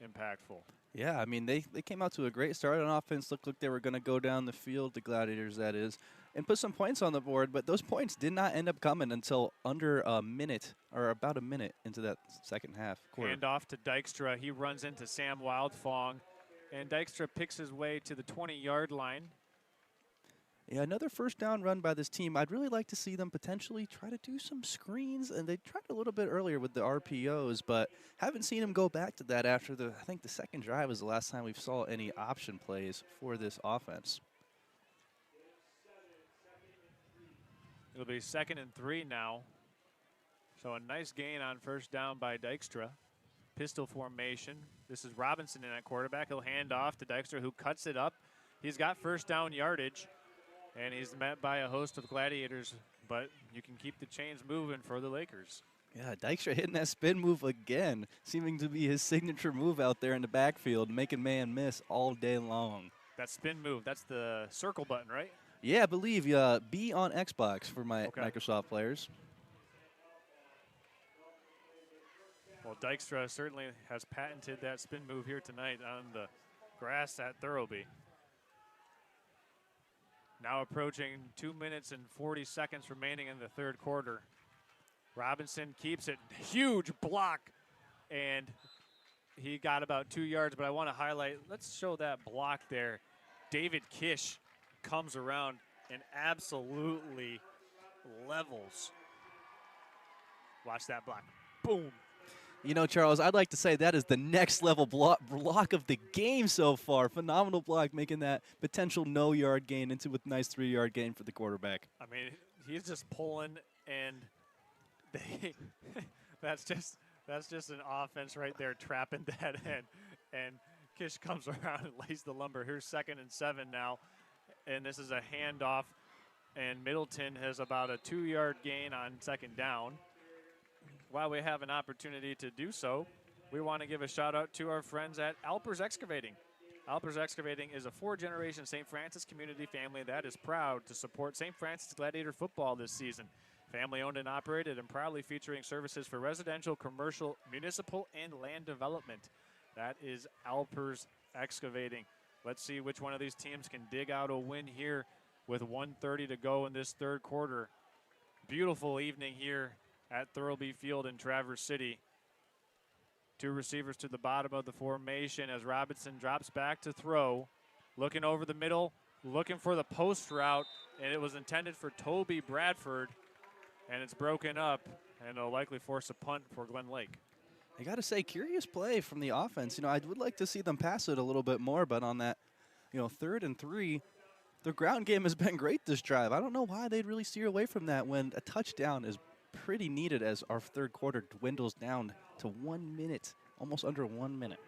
impactful. Yeah, I mean, they came out to a great start on offense. Looked like they were going to go down the field, the Gladiators, that is, and put some points on the board. But those points did not end up coming until under a minute, or about a minute into that second half. Hand off to Dykstra. He runs into Sam Wildfong, and Dykstra picks his way to the 20-yard line. Yeah, another first down run by this team. I'd really like to see them potentially try to do some screens, and they tried a little bit earlier with the RPOs, but haven't seen them go back to that after I think the second drive was the last time we saw any option plays for this offense. It'll be 2nd and 3 now. So a nice gain on first down by Dykstra. Pistol formation. This is Robinson in at quarterback. He'll hand off to Dykstra, who cuts it up. He's got first down yardage. And he's met by a host of Gladiators, but you can keep the chains moving for the Lakers. Yeah, Dykstra hitting that spin move again, seeming to be his signature move out there in the backfield, making man miss all day long. That spin move, that's the circle button, right? Yeah, I believe B on Xbox for my Microsoft players. Well, Dykstra certainly has patented that spin move here tonight on the grass at Thurlby. Now approaching 2 minutes and 40 seconds remaining in the third quarter. Robinson keeps it. Huge block. And he got about 2 yards, but I want to highlight, let's show that block there. David Kish comes around and absolutely levels. Watch that block. Boom. You know, Charles, I'd like to say that is the next level block of the game so far. Phenomenal block, making that potential no-yard gain into a nice 3-yard gain for the quarterback. I mean, he's just pulling, and that's just an offense right there, trapping that in. And Kish comes around and lays the lumber. Here's 2nd and 7 now, and this is a handoff, and Middleton has about a 2-yard gain on second down. while we have an opportunity to do so, we want to give a shout out to our friends at Alpers Excavating. Alpers Excavating is a 4-generation St. Francis community family that is proud to support St. Francis Gladiator football this season. Family owned and operated and proudly featuring services for residential, commercial, municipal, and land development. That is Alpers Excavating. Let's see which one of these teams can dig out a win here with 1:30 to go in this third quarter. Beautiful evening here at Thurlby Field in Traverse City. 2 receivers to the bottom of the formation as Robinson drops back to throw. Looking over the middle, looking for the post route, and it was intended for Toby Bradford, and it's broken up, and it'll likely force a punt for Glen Lake. I got to say, curious play from the offense. I would like to see them pass it a little bit more, but on that, 3rd and 3, their ground game has been great this drive. I don't know why they'd really steer away from that when a touchdown is pretty needed as our third quarter dwindles down to 1 minute, almost under 1 minute.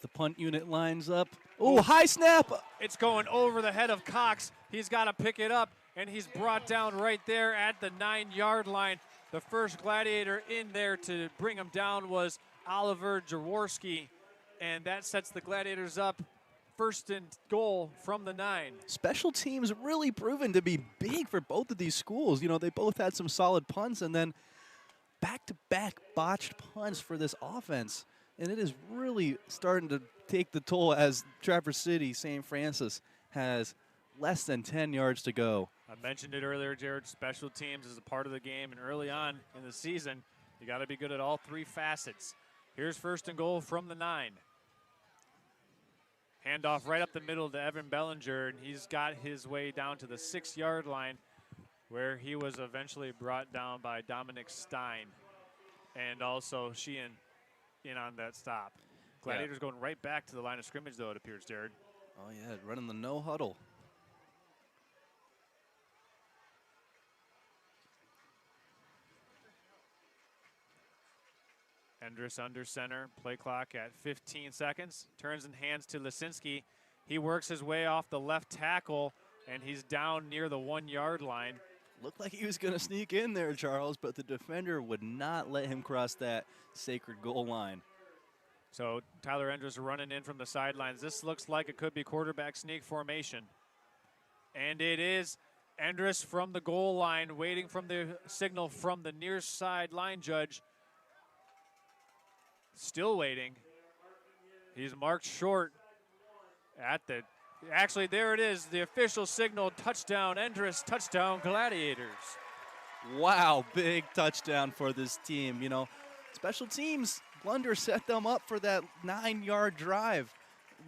The punt unit lines up. Oh, high snap. It's going over the head of Cox. He's got to pick it up, and he's brought down right there at the 9-yard line. The first Gladiator in there to bring him down was Oliver Jaworski, and that sets the Gladiators up 1st and goal from the 9. Special teams really proven to be big for both of these schools. They both had some solid punts and then back-to-back botched punts for this offense. And it is really starting to take the toll as Traverse City, St. Francis has less than 10 yards to go. I mentioned it earlier, Jared. Special teams is a part of the game, and early on in the season, you got to be good at all 3 facets. Here's 1st and goal from the 9. Handoff right up the middle to Evan Bellinger, and he's got his way down to the 6-yard line where he was eventually brought down by Dominic Stein. And also Sheehan in on that stop. Gladiators going right back to the line of scrimmage, though, it appears, Jared. Oh, yeah, running the no huddle. Endress under center, play clock at 15 seconds. Turns and hands to Lisinski. He works his way off the left tackle, and he's down near the 1-yard line. Looked like he was going to sneak in there, Charles, but the defender would not let him cross that sacred goal line. So Tyler Endress running in from the sidelines. This looks like it could be quarterback sneak formation. And it is Endress from the goal line, waiting from the signal from the near side line judge. Still waiting. He's marked short at the, actually there it is, the official signal, touchdown Endress, touchdown Gladiators. Wow, big touchdown for this team. Special teams, Blunder set them up for that 9-yard drive.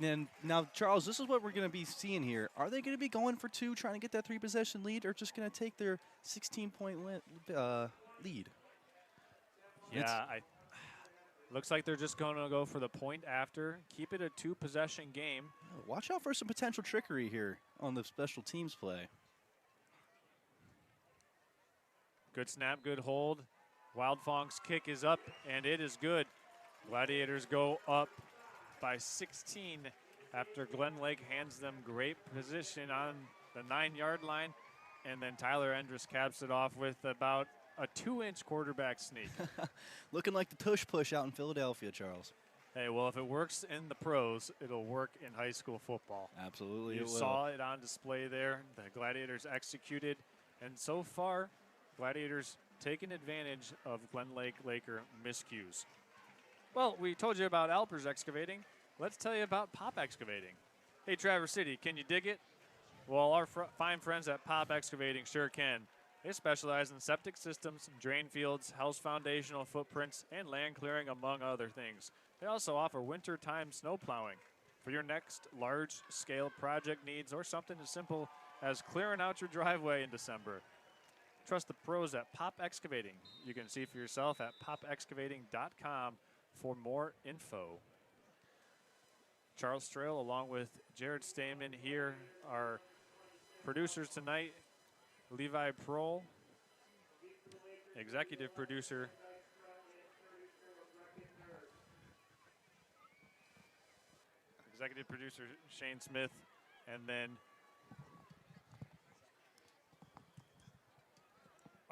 And now, Charles, this is what we're going to be seeing here. Are they going to be going for 2, trying to get that 3-possession lead, or just going to take their 16-point lead? Yeah, looks like they're just going to go for the point after, keep it a 2-possession game. Watch out for some potential trickery here on the special teams play. Good snap, good hold. Wildfong's kick is up, and it is good. Gladiators go up by 16 after Glen Lake hands them great position on the 9-yard line, and then Tyler Endress caps it off with about a 2-inch quarterback sneak. Looking like the tush push out in Philadelphia, Charles. Hey, well, if it works in the pros, it'll work in high school football. Absolutely, You saw it on display there. The Gladiators executed, and so far, Gladiators taking advantage of Glen Lake Laker miscues. Well, we told you about Alpers Excavating. Let's tell you about Pop Excavating. Hey, Traverse City, can you dig it? Well, our fine friends at Pop Excavating sure can. They specialize in septic systems, drain fields, house foundational footprints, and land clearing, among other things. They also offer wintertime snow plowing. For your next large-scale project needs or something as simple as clearing out your driveway in December, trust the pros at Pop Excavating. You can see for yourself at popexcavating.com for more info. Charles Strail along with Jared Stamen here are producers tonight. Levi Prohl, executive producer. executive producer Shane Smith, and then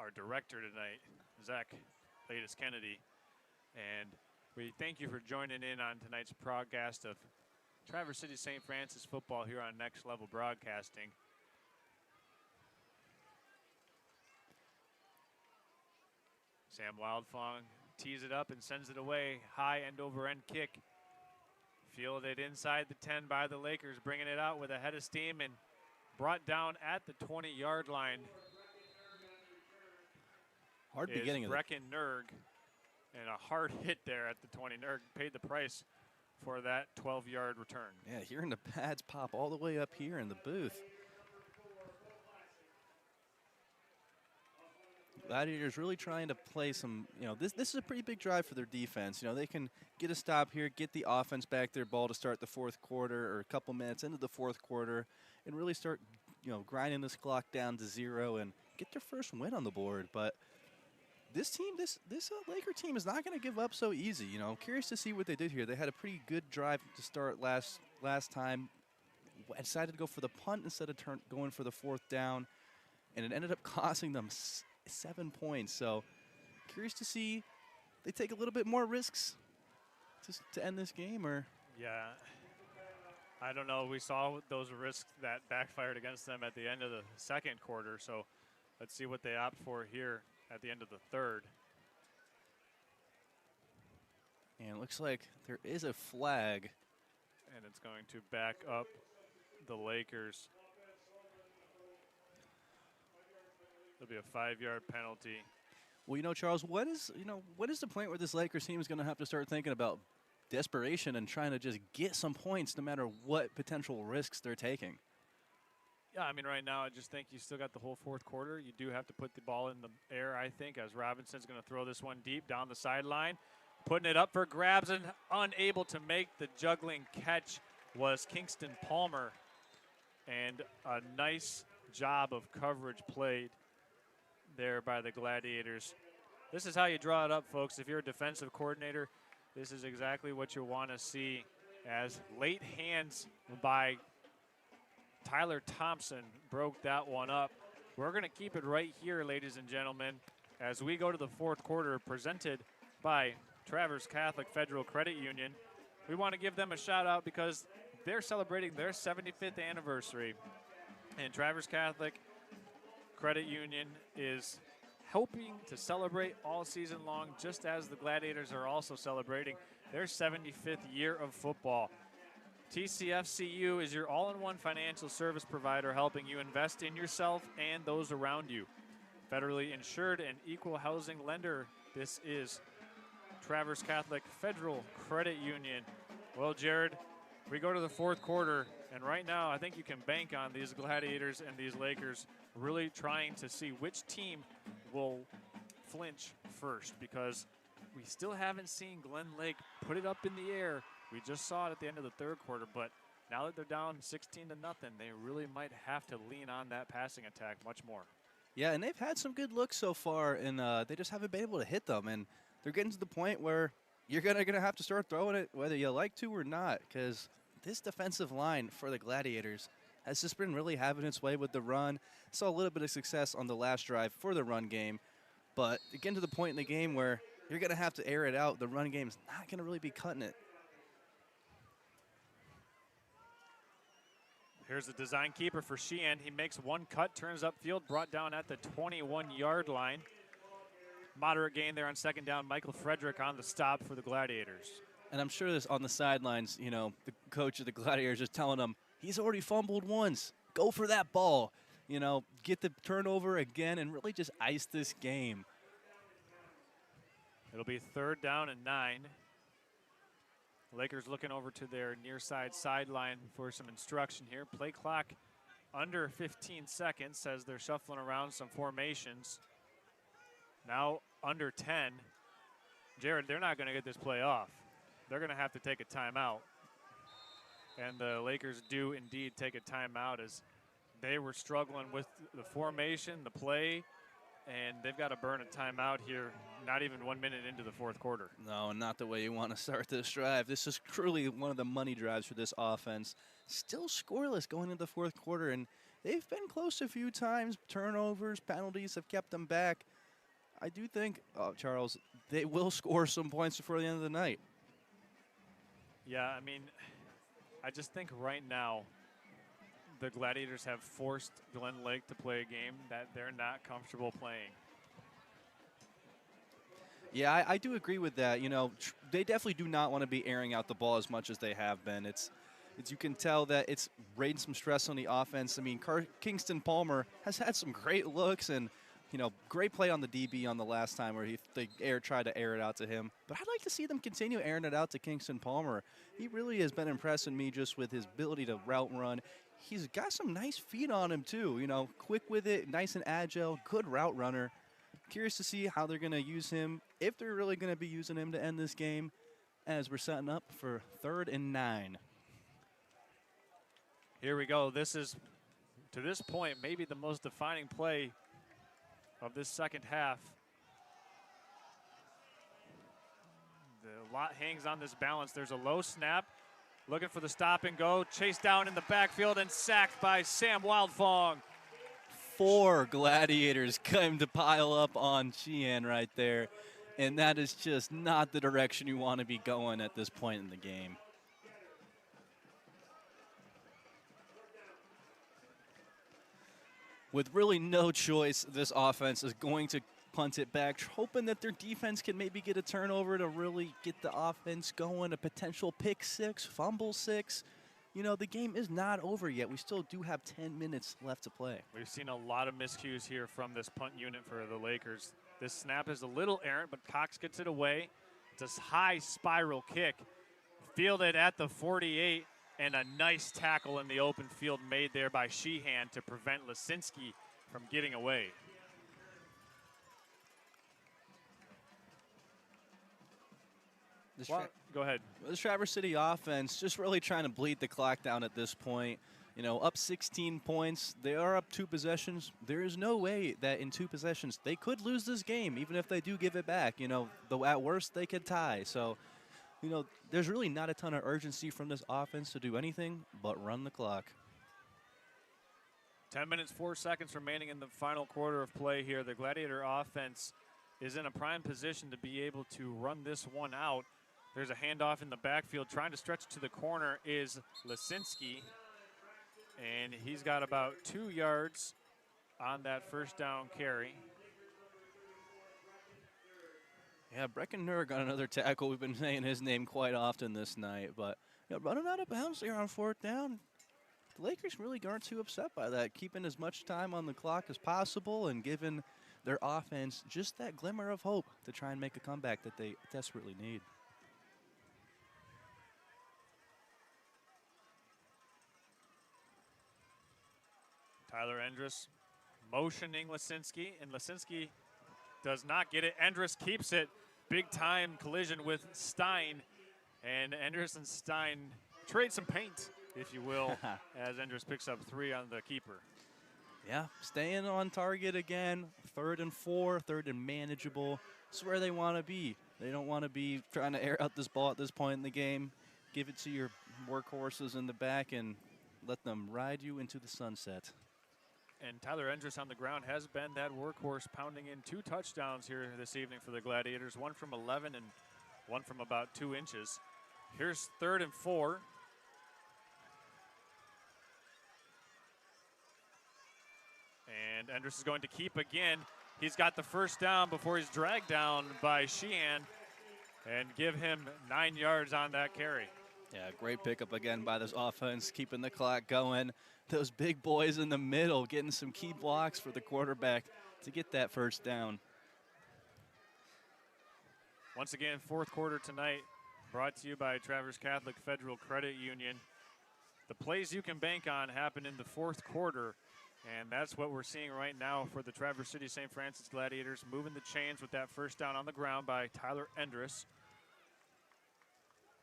our director tonight, Zach Latest Kennedy. And we thank you for joining in on tonight's broadcast of Traverse City St. Francis football here on Next Level Broadcasting. Sam Wildfong tees it up and sends it away. High end over end kick. Fielded inside the 10 by the Lakers, bringing it out with a head of steam and brought down at the 20-yard line. Hard beginning of Brecken Nerg, and a hard hit there at the 20. Nerg paid the price for that 12-yard return. Yeah, hearing the pads pop all the way up here in the booth. Gladiators really trying to play some, this is a pretty big drive for their defense. They can get a stop here, get the offense back their ball to start the fourth quarter or a couple minutes into the fourth quarter and really start, grinding this clock down to 0 and get their first win on the board. But this team, this Laker team is not going to give up so easy. Curious to see what they did here. They had a pretty good drive to start last time. Decided to go for the punt instead of going for the fourth down, and it ended up costing them 7 points. So curious to see they take a little bit more risks to end this game, or yeah, I don't know. We saw those risks that backfired against them at the end of the second quarter. So let's see what they opt for here at the end of the third. And it looks like there is a flag, and it's going to back up the Lakers. There'll be a 5-yard penalty. Well, Charles, what is the point where this Lakers team is going to have to start thinking about desperation and trying to just get some points no matter what potential risks they're taking? Yeah, I mean, right now I just think you still got the whole fourth quarter. You do have to put the ball in the air, I think, as Robinson's going to throw this one deep down the sideline. Putting it up for grabs and unable to make the juggling catch was Kingston Palmer. And a nice job of coverage played there by the Gladiators. This is how you draw it up, folks. If you're a defensive coordinator, this is exactly what you want to see, as late hands by Tyler Thompson broke that one up. We're going to keep it right here, ladies and gentlemen, as we go to the fourth quarter, presented by Traverse Catholic Federal Credit Union. We want to give them a shout out because they're celebrating their 75th anniversary, and Traverse Catholic Credit Union is helping to celebrate all season long, just as the Gladiators are also celebrating their 75th year of football. TCFCU is your all-in-one financial service provider, helping you invest in yourself and those around you. Federally insured and equal housing lender, this is Traverse Catholic Federal Credit Union. Well, Jared, we go to the fourth quarter, and right now I think you can bank on these Gladiators and these Lakers really trying to see which team will flinch first, because we still haven't seen Glen Lake put it up in the air. We just saw it at the end of the third quarter, but now that they're down 16-0, they really might have to lean on that passing attack much more. Yeah, and they've had some good looks so far, and they just haven't been able to hit them. And they're getting to the point where you're gonna have to start throwing it whether you like to or not, because this defensive line for the Gladiators has just been really having its way with the run. Saw a little bit of success on the last drive for the run game, but getting to the point in the game where you're going to have to air it out. The run game's not going to really be cutting it. Here's the design keeper for Sheehan. He makes one cut, turns upfield, brought down at the 21-yard line. Moderate gain there on second down. Michael Frederick on the stop for the Gladiators. And I'm sure this on the sidelines, the coach of the Gladiators is telling them, he's already fumbled once. Go for that ball. Get the turnover again and really just ice this game. It'll be 3rd down and 9. Lakers looking over to their near side sideline for some instruction here. Play clock under 15 seconds as they're shuffling around some formations. Now under 10. Jared, they're not going to get this play off. They're going to have to take a timeout. And the Lakers do indeed take a timeout, as they were struggling with the formation, the play, and they've got to burn a timeout here not even 1 minute into the fourth quarter. No, not the way you want to start this drive. This is truly one of the money drives for this offense. Still scoreless going into the fourth quarter, and they've been close a few times. Turnovers, penalties have kept them back. I do think, Charles, they will score some points before the end of the night. Yeah, I mean, I just think right now the Gladiators have forced Glen Lake to play a game that they're not comfortable playing. Yeah, I do agree with that. You know, they definitely do not want to be airing out the ball as much as they have been. It's you can tell that it's raising some stress on the offense. I mean, Kingston Palmer has had some great looks and, you know, great play on the DB on the last time where they tried to air it out to him. But I'd like to see them continue airing it out to Kingston Palmer. He really has been impressing me just with his ability to route run. He's got some nice feet on him, too. You know, quick with it, nice and agile, good route runner. Curious to see how they're going to use him, if they're really going to be using him to end this game, as we're setting up for 3rd and 9. Here we go. This is, to this point, maybe the most defining play of this second half. The lot hangs on this balance. There's a low snap, looking for the stop and go, chased down in the backfield and sacked by Sam Wildfong. 4 Gladiators came to pile up on Sheehan right there, and that is just not the direction you want to be going at this point in the game. With really no choice, this offense is going to punt it back, hoping that their defense can maybe get a turnover to really get the offense going, a potential pick 6, fumble 6. You know, the game is not over yet. We still do have 10 minutes left to play. We've seen a lot of miscues here from this punt unit for the Lakers. This snap is a little errant, but Cox gets it away. It's a high spiral kick. Fielded at the 48, and a nice tackle in the open field made there by Sheehan to prevent Lisinski from getting away. Go ahead. The Traverse City offense just really trying to bleed the clock down at this point. You know, up 16 points. They are up 2 possessions. There is no way that in 2 possessions they could lose this game, even if they do give it back. You know, though at worst they could tie. So, you know, there's really not a ton of urgency from this offense to do anything but run the clock. 10 minutes, 4 seconds remaining in the final quarter of play here. The Gladiator offense is in a prime position to be able to run this one out. There's a handoff in the backfield. Trying to stretch to the corner is Lisinski. And he's got about 2 yards on that first down carry. Yeah, Brecken Nur got another tackle. We've been saying his name quite often this night. But you know, running out of bounds there on 4th down. The Lakers really aren't too upset by that, keeping as much time on the clock as possible and giving their offense just that glimmer of hope to try and make a comeback that they desperately need. Tyler Endress motioning Lisinski, and Lisinski does not get it. Endress keeps it. Big time collision with Stein, and Endress and Stein trade some paint, if you will, as Endress picks up 3 on the keeper. Yeah, staying on target again. 3rd and 4, 3rd and manageable. It's where they want to be. They don't want to be trying to air out this ball at this point in the game. Give it to your workhorses in the back and let them ride you into the sunset. And Tyler Endress on the ground has been that workhorse, pounding in 2 touchdowns here this evening for the Gladiators, 1 from 11 and 1 from about 2 inches. Here's 3rd and 4. And Endress is going to keep again. He's got the first down before he's dragged down by Sheehan and give him 9 yards on that carry. Yeah, great pickup again by this offense, keeping the clock going. Those big boys in the middle getting some key blocks for the quarterback to get that first down. Once again, 4th quarter tonight, brought to you by Traverse Catholic Federal Credit Union. The plays you can bank on happen in the 4th quarter, and that's what we're seeing right now for the Traverse City St. Francis Gladiators, moving the chains with that first down on the ground by Tyler Endress.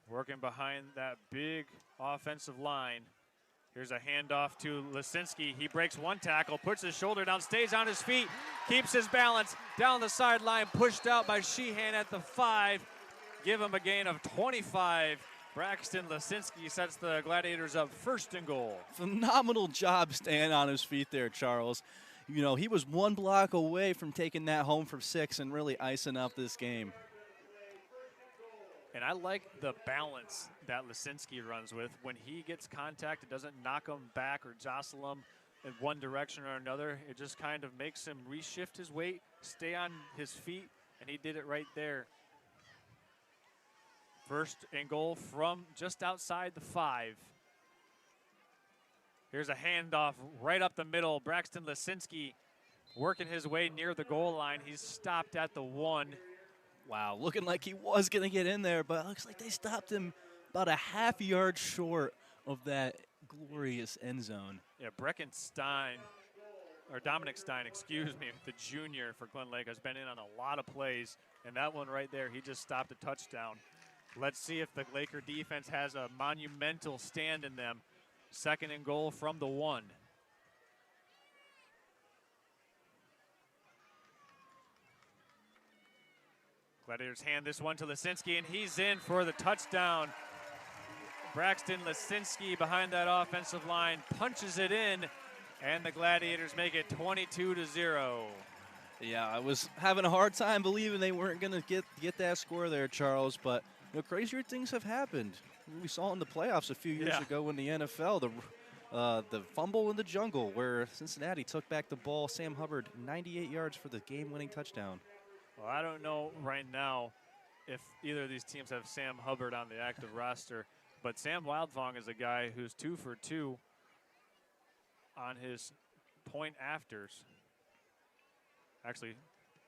Working behind that big offensive line. Here's a handoff to Lisinski. He breaks one tackle, puts his shoulder down, stays on his feet, keeps his balance down the sideline, pushed out by Sheehan at the 5. Give him a gain of 25. Braxton Lisinski sets the Gladiators up 1st and goal. Phenomenal job staying on his feet there, Charles. You know, he was one block away from taking that home for 6 and really icing up this game. And I like the balance that Lisinski runs with. When he gets contact, it doesn't knock him back or jostle him in one direction or another. It just kind of makes him reshift his weight, stay on his feet, and he did it right there. 1st and goal from just outside the 5. Here's a handoff right up the middle. Braxton Lisinski working his way near the goal line. He's stopped at the 1. Wow, looking like he was going to get in there, but it looks like they stopped him about a half yard short of that glorious end zone. Yeah, Dominic Stein, excuse me, the junior for Glen Lake, has been in on a lot of plays, and that one right there, he just stopped a touchdown. Let's see if the Laker defense has a monumental stand in them. 2nd and goal from the 1. Gladiators hand this one to Lisinski, and he's in for the touchdown. Braxton Lisinski behind that offensive line punches it in, and the Gladiators make it 22-0. Yeah, I was having a hard time believing they weren't going to get that score there, Charles, but you know, crazier things have happened. We saw in the playoffs a few years ago in the NFL, the fumble in the jungle where Cincinnati took back the ball. Sam Hubbard, 98 yards for the game-winning touchdown. Well, I don't know right now if either of these teams have Sam Hubbard on the active roster, but Sam Wildfong is a guy who's 2 for 2 on his point afters. Actually,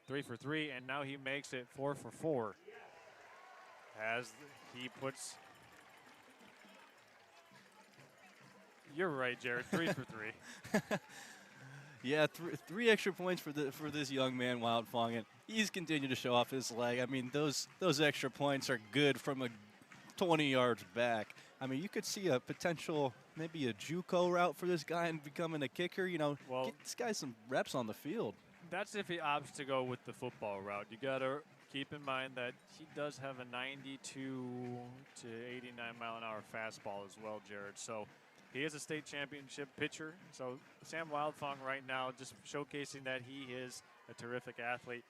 3 for 3, and now he makes it 4 for 4 as he puts. You're right, Jared. 3 for 3. Yeah, three extra points for this young man, Wildfong, and he's continued to show off his leg. I mean, those extra points are good from a 20 yards back. I mean, you could see a potential, maybe a JUCO route for this guy and becoming a kicker. You know, well, get this guy some reps on the field. That's if he opts to go with the football route. You got to keep in mind that he does have a 92 to 89 mile an hour fastball as well, Jared. So he is a state championship pitcher. So Sam Wildfong right now just showcasing that he is a terrific athlete.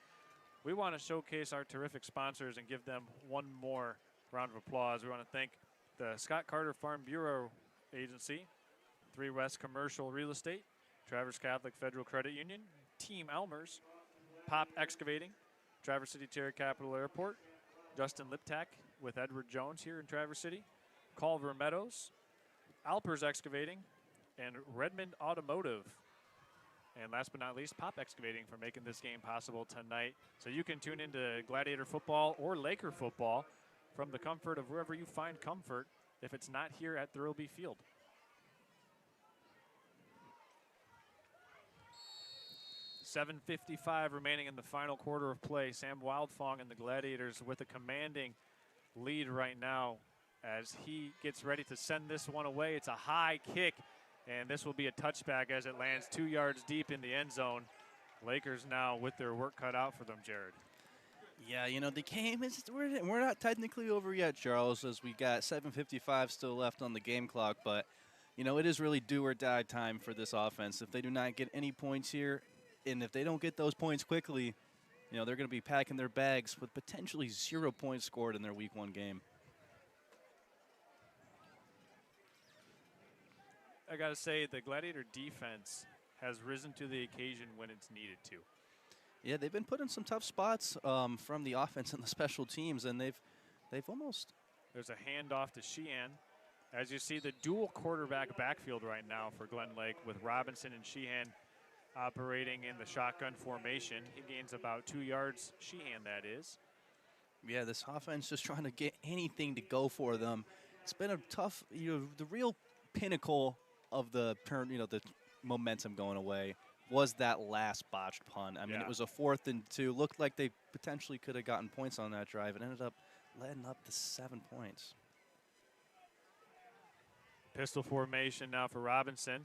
We want to showcase our terrific sponsors and give them one more round of applause. We want to thank the Scott Carter Farm Bureau Agency, 3 West Commercial Real Estate, Traverse Catholic Federal Credit Union, Team Elmer's, Pop Excavating, Traverse City Cherry Capital Airport, Justin Liptak with Edward Jones here in Traverse City, Culver Meadows, Alpers Excavating, and Redmond Automotive. And last but not least, Pop Excavating for making this game possible tonight. So you can tune into Gladiator football or Laker football from the comfort of wherever you find comfort if it's not here at Thurlby Field. .7:55 remaining in the final quarter of play. Sam Wildfong and the Gladiators with a commanding lead right now as he gets ready to send this one away. It's a high kick, and this will be a touchback as it lands 2 yards deep in the end zone. Lakers now with their work cut out for them, Jared. Yeah, you know, the game is, we're not technically over yet, Charles, as we got 7:55 still left on the game clock, but, you know, it is really do or die time for this offense. If they do not get any points here, and if they don't get those points quickly, you know, they're going to be packing their bags with potentially 0 points scored in their Week 1 game. I got to say, the Gladiator defense has risen to the occasion when it's needed to. Yeah, they've been put in some tough spots from the offense and the special teams, and they've almost. There's a handoff to Sheehan. As you see, the dual quarterback backfield right now for Glen Lake with Robinson and Sheehan operating in the shotgun formation. He gains about 2 yards, Sheehan that is. Yeah, this offense just trying to get anything to go for them. It's been a tough, you know, the real pinnacle of the turn, you know, the momentum going away was that last botched punt. I mean, it was a 4th and 2. Looked like they potentially could have gotten points on that drive. It ended up letting up to 7 points. Pistol formation now for Robinson.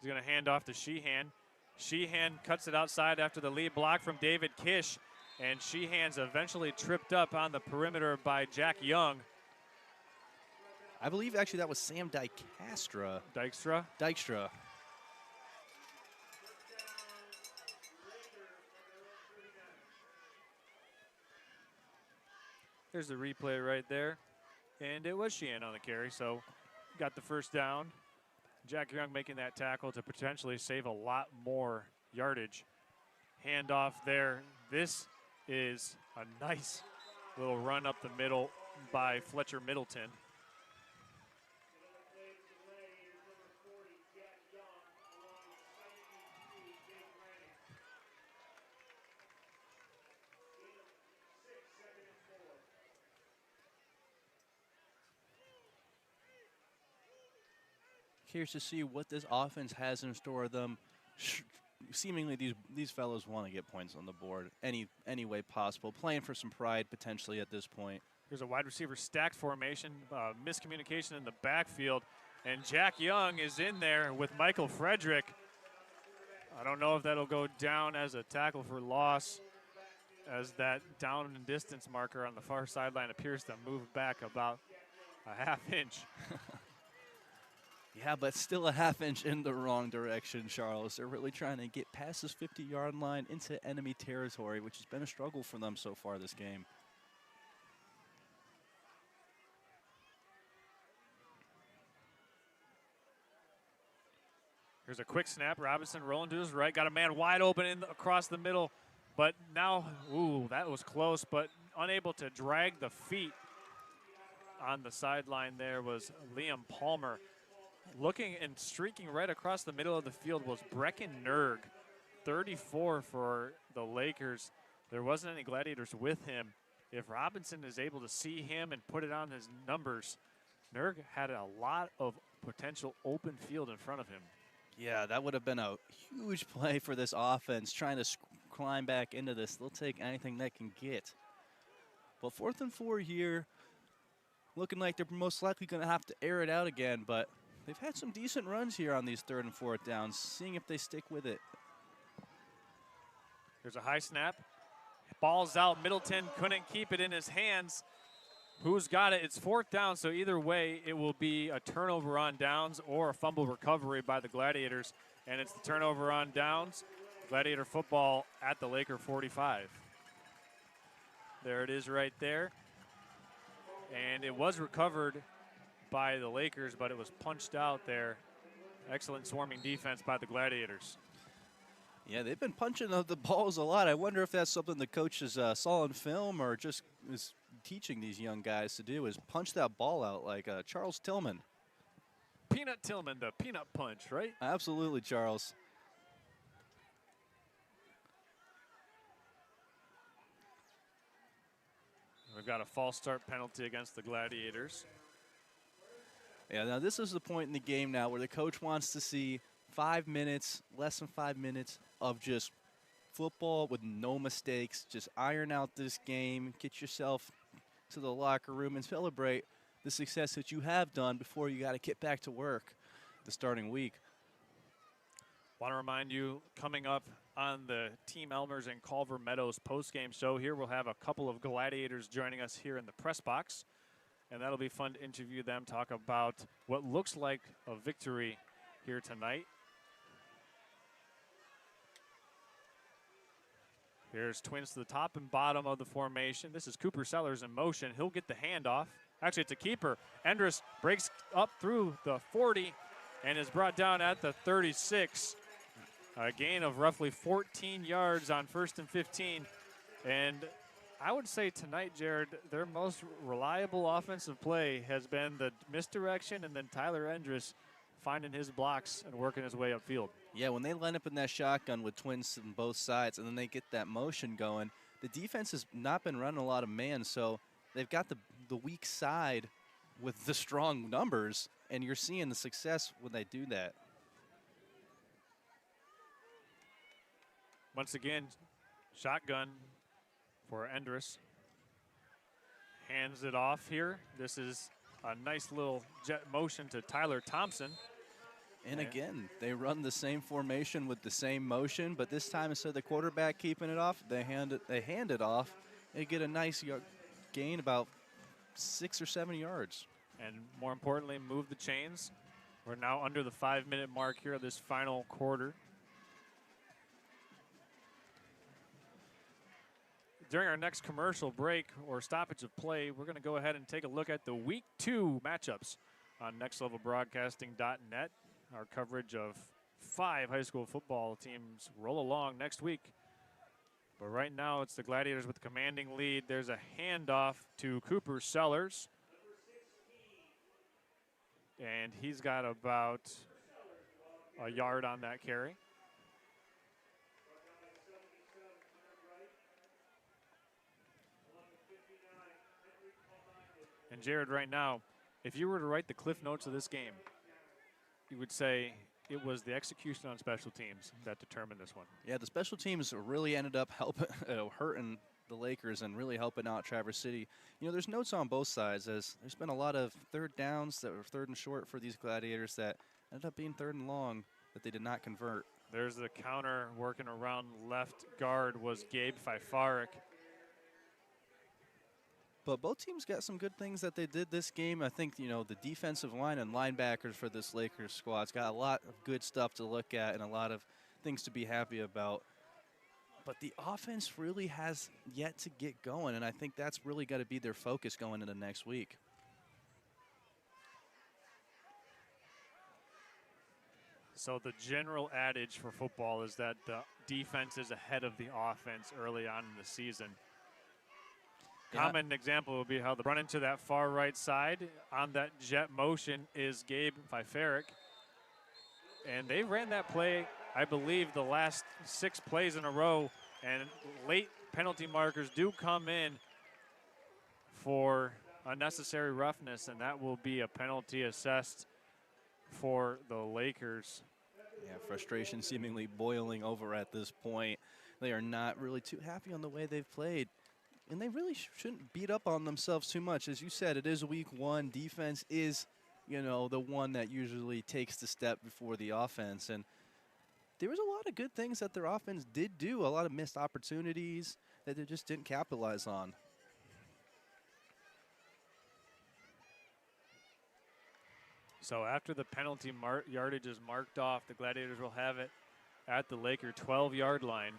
He's going to hand off to Sheehan. Sheehan cuts it outside after the lead block from David Kish. And Sheehan's eventually tripped up on the perimeter by Jack Young. I believe actually that was Sam Dykstra. Dykstra. There's the replay right there. And it was Sheehan on the carry, so got the first down. Jack Young making that tackle to potentially save a lot more yardage. Handoff there. This is a nice little run up the middle by Fletcher Middleton. Curious to see what this offense has in store for them. Seemingly, these fellows want to get points on the board any way possible. Playing for some pride potentially at this point. Here's a wide receiver stacked formation, miscommunication in the backfield, and Jack Young is in there with Michael Frederick. I don't know if that'll go down as a tackle for loss, as that down and distance marker on the far sideline appears to move back about a half inch. Yeah, but still a half inch in the wrong direction, Charles. They're really trying to get past this 50-yard line into enemy territory, which has been a struggle for them so far this game. Here's a quick snap. Robinson rolling to his right. Got a man wide open across the middle. But now, ooh, that was close, but unable to drag the feet on the sideline there was Liam Palmer. Looking and streaking right across the middle of the field was Brecken Nerg, 34 for the Lakers. There wasn't any Gladiators with him. If Robinson is able to see him and put it on his numbers, Nerg had a lot of potential open field in front of him. Yeah, that would have been a huge play for this offense, trying to climb back into this. They'll take anything they can get. But 4th and 4 here, looking like they're most likely going to have to air it out again, but they've had some decent runs here on these 3rd and 4th downs, seeing if they stick with it. Here's a high snap. Ball's out. Middleton couldn't keep it in his hands. Who's got it? It's 4th down, so either way, it will be a turnover on downs or a fumble recovery by the Gladiators. And it's the turnover on downs. Gladiator football at the Laker 45. There it is right there. And it was recovered by the Lakers, but it was punched out there. Excellent swarming defense by the Gladiators. Yeah, they've been punching the balls a lot. I wonder if that's something the coaches saw in film or just is teaching these young guys to do, is punch that ball out like Charles Tillman. Peanut Tillman, the peanut punch, right? Absolutely, Charles. We've got a false start penalty against the Gladiators. Yeah, now this is the point in the game now where the coach wants to see 5 minutes, less than 5 minutes of just football with no mistakes. Just iron out this game, get yourself to the locker room and celebrate the success that you have done before you got to get back to work the starting week. Want to remind you, coming up on the Team Elmers and Culver Meadows postgame show here, we'll have a couple of Gladiators joining us here in the press box. And that'll be fun to interview them, talk about what looks like a victory here tonight. Here's Twins to the top and bottom of the formation. This is Cooper Sellers in motion. He'll get the handoff. Actually, it's a keeper. Endress breaks up through the 40 and is brought down at the 36. A gain of roughly 14 yards on 1st and 15. And I would say tonight, Jared, their most reliable offensive play has been the misdirection and then Tyler Endress finding his blocks and working his way upfield. Yeah, when they line up in that shotgun with twins on both sides and then they get that motion going, the defense has not been running a lot of man, so they've got the weak side with the strong numbers, and you're seeing the success when they do that. Once again, shotgun for Endress. Hands it off here. This is a nice little jet motion to Tyler Thompson. And again, they run the same formation with the same motion, but this time instead of the quarterback keeping it off, they hand it off. They get a nice gain, about 6 or 7 yards. And more importantly, move the chains. We're now under the 5-minute mark here of this final quarter. During our next commercial break or stoppage of play, we're going to go ahead and take a look at the Week 2 matchups on nextlevelbroadcasting.net. Our coverage of 5 high school football teams roll along next week. But right now, it's the Gladiators with the commanding lead. There's a handoff to Cooper Sellers. And he's got about a yard on that carry. And Jared, right now, if you were to write the cliff notes of this game, you would say it was the execution on special teams that determined this one. Yeah, the special teams really ended up hurting the Lakers and really helping out Traverse City. You know, there's notes on both sides, as there's been a lot of third downs that were third and short for these Gladiators that ended up being third and long that they did not convert. There's the counter working around left guard was Gabe Fifarik. But both teams got some good things that they did this game. I think, you know, the defensive line and linebackers for this Lakers squad's got a lot of good stuff to look at and a lot of things to be happy about. But the offense really has yet to get going, and I think that's really got to be their focus going into next week. So the general adage for football is that the defense is ahead of the offense early on in the season. Common example would be how the run into that far right side on that jet motion is Gabe Fifarik. And they ran that play, I believe, the last 6 plays in a row. And late penalty markers do come in for unnecessary roughness, and that will be a penalty assessed for the Lakers. Yeah, frustration seemingly boiling over at this point. They are not really too happy on the way they've played. And they really shouldn't beat up on themselves too much. As you said, it is week 1. Defense is, you know, the one that usually takes the step before the offense. And there was a lot of good things that their offense did do, a lot of missed opportunities that they just didn't capitalize on. So after the penalty yardage is marked off, the Gladiators will have it at the Laker 12-yard line.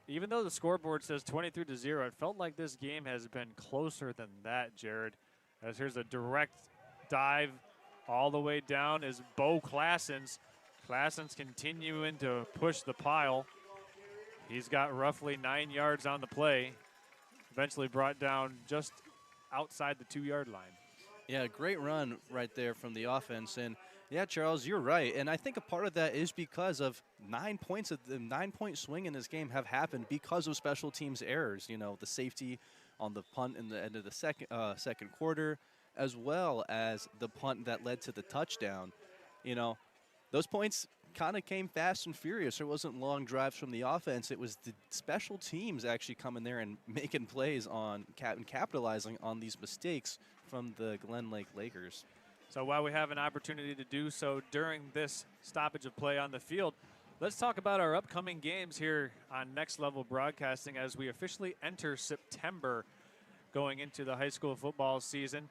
Even though the scoreboard says 23-0, it felt like this game has been closer than that, Jared. As here's a direct dive all the way down is Bo Classens. Classens continuing to push the pile. He's got roughly 9 yards on the play. Eventually brought down just outside the 2-yard line. Yeah, great run right there from the offense. And yeah, Charles, you're right. And I think a part of that is because of 9 points of the 9-point swing in this game have happened because of special teams errors. You know, the safety on the punt in the end of the second quarter, as well as the punt that led to the touchdown. You know, those points kind of came fast and furious. There wasn't long drives from the offense. It was the special teams actually coming there and making plays on and capitalizing on these mistakes from the Glen Lake Lakers. So while we have an opportunity to do so during this stoppage of play on the field, let's talk about our upcoming games here on Next Level Broadcasting as we officially enter September going into the high school football season.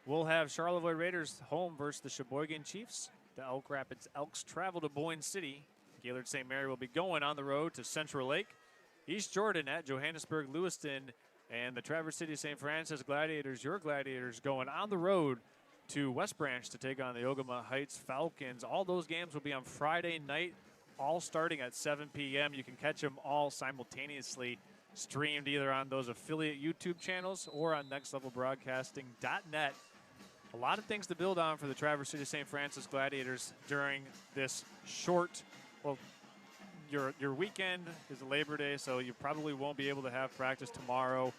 We'll have Charlevoix Raiders home versus the Sheboygan Chiefs. The Elk Rapids Elks travel to Boyne City. Gaylord St. Mary will be going on the road to Central Lake. East Jordan at Johannesburg Lewiston, and the Traverse City St. Francis Gladiators, your Gladiators, going on the road to West Branch to take on the Ogama Heights Falcons. All those games will be on Friday night, all starting at 7 p.m. You can catch them all simultaneously streamed either on those affiliate YouTube channels or on nextlevelbroadcasting.net. A lot of things to build on for the Traverse City St. Francis Gladiators during this short, well, your weekend is Labor Day, so you probably won't be able to have practice tomorrow,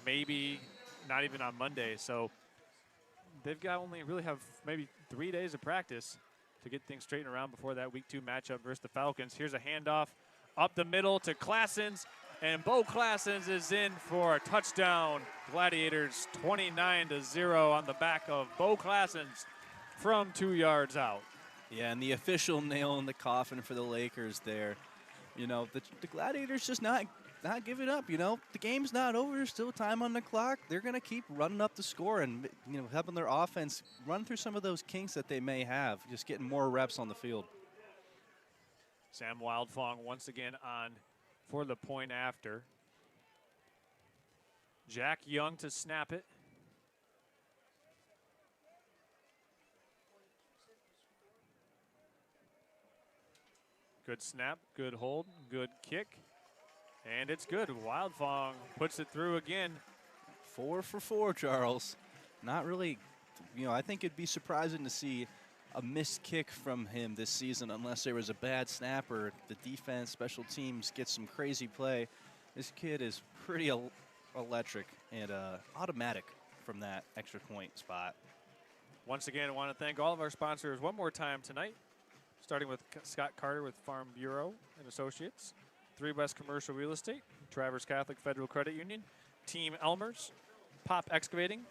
maybe not even on Monday. So they've got only really have maybe 3 days of practice to get things straightened around before that week 2 matchup versus the Falcons. Here's a handoff up the middle to Classens. And Bo Classens is in for a touchdown. Gladiators 29-0 on the back of Bo Classens from 2 yards out. Yeah, and the official nail in the coffin for the Lakers there. You know, the Gladiators just not giving up. You know, the game's not over. There's still time on the clock. They're going to keep running up the score and, you know, helping their offense run through some of those kinks that they may have, just getting more reps on the field. Sam Wildfong once again on for the point after. Jack Young to snap it. Good snap, good hold, good kick. And it's good. Wildfong puts it through again. 4 for 4, Charles. Not really, you know, I think it'd be surprising to see a missed kick from him this season unless there was a bad snap or the defense, special teams get some crazy play. This kid is pretty electric and automatic from that extra point spot. Once again, I want to thank all of our sponsors one more time tonight, starting with Scott Carter with Farm Bureau and Associates, 3 West Commercial Real Estate, Traverse Catholic Federal Credit Union, Team Elmers, Pop Excavating,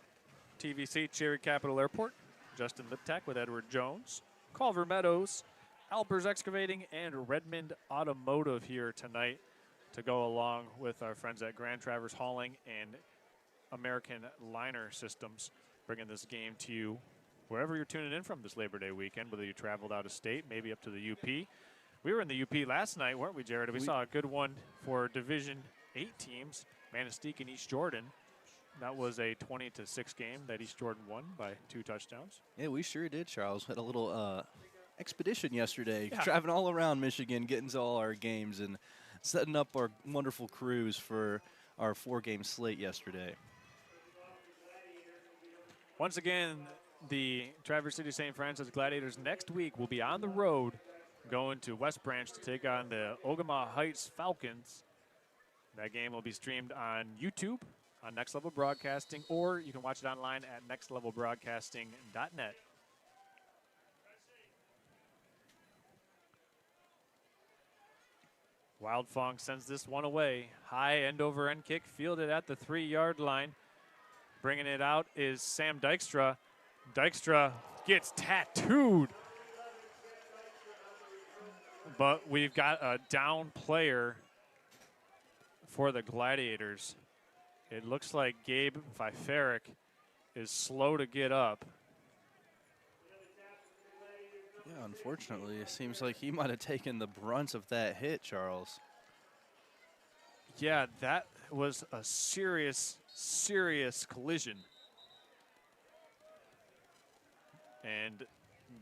TVC Cherry Capital Airport, Justin Liptak with Edward Jones, Culver Meadows, Alpers Excavating, and Redmond Automotive here tonight to go along with our friends at Grand Traverse Hauling and American Liner Systems, bringing this game to you wherever you're tuning in from this Labor Day weekend, whether you traveled out of state, maybe up to the UP. We were in the UP last night, weren't we, Jared? We saw a good one for Division 8 teams, Manistee and East Jordan. That was a 20-6 game that East Jordan won by 2 touchdowns. Yeah, we sure did, Charles. Had a little expedition yesterday, driving all around Michigan, getting to all our games and setting up our wonderful cruise for our 4-game slate yesterday. Once again, the Traverse City St. Francis Gladiators next week will be on the road going to West Branch to take on the Ogama Heights Falcons. That game will be streamed on YouTube on Next Level Broadcasting, or you can watch it online at nextlevelbroadcasting.net. Wildfong sends this one away. High end-over-end kick, fielded at the 3-yard line. Bringing it out is Sam Dykstra. Dykstra gets tattooed. But we've got a down player for the Gladiators. It looks like Gabe Viferic is slow to get up. Yeah, unfortunately, it seems like he might have taken the brunt of that hit, Charles. Yeah, that was a serious, serious collision. And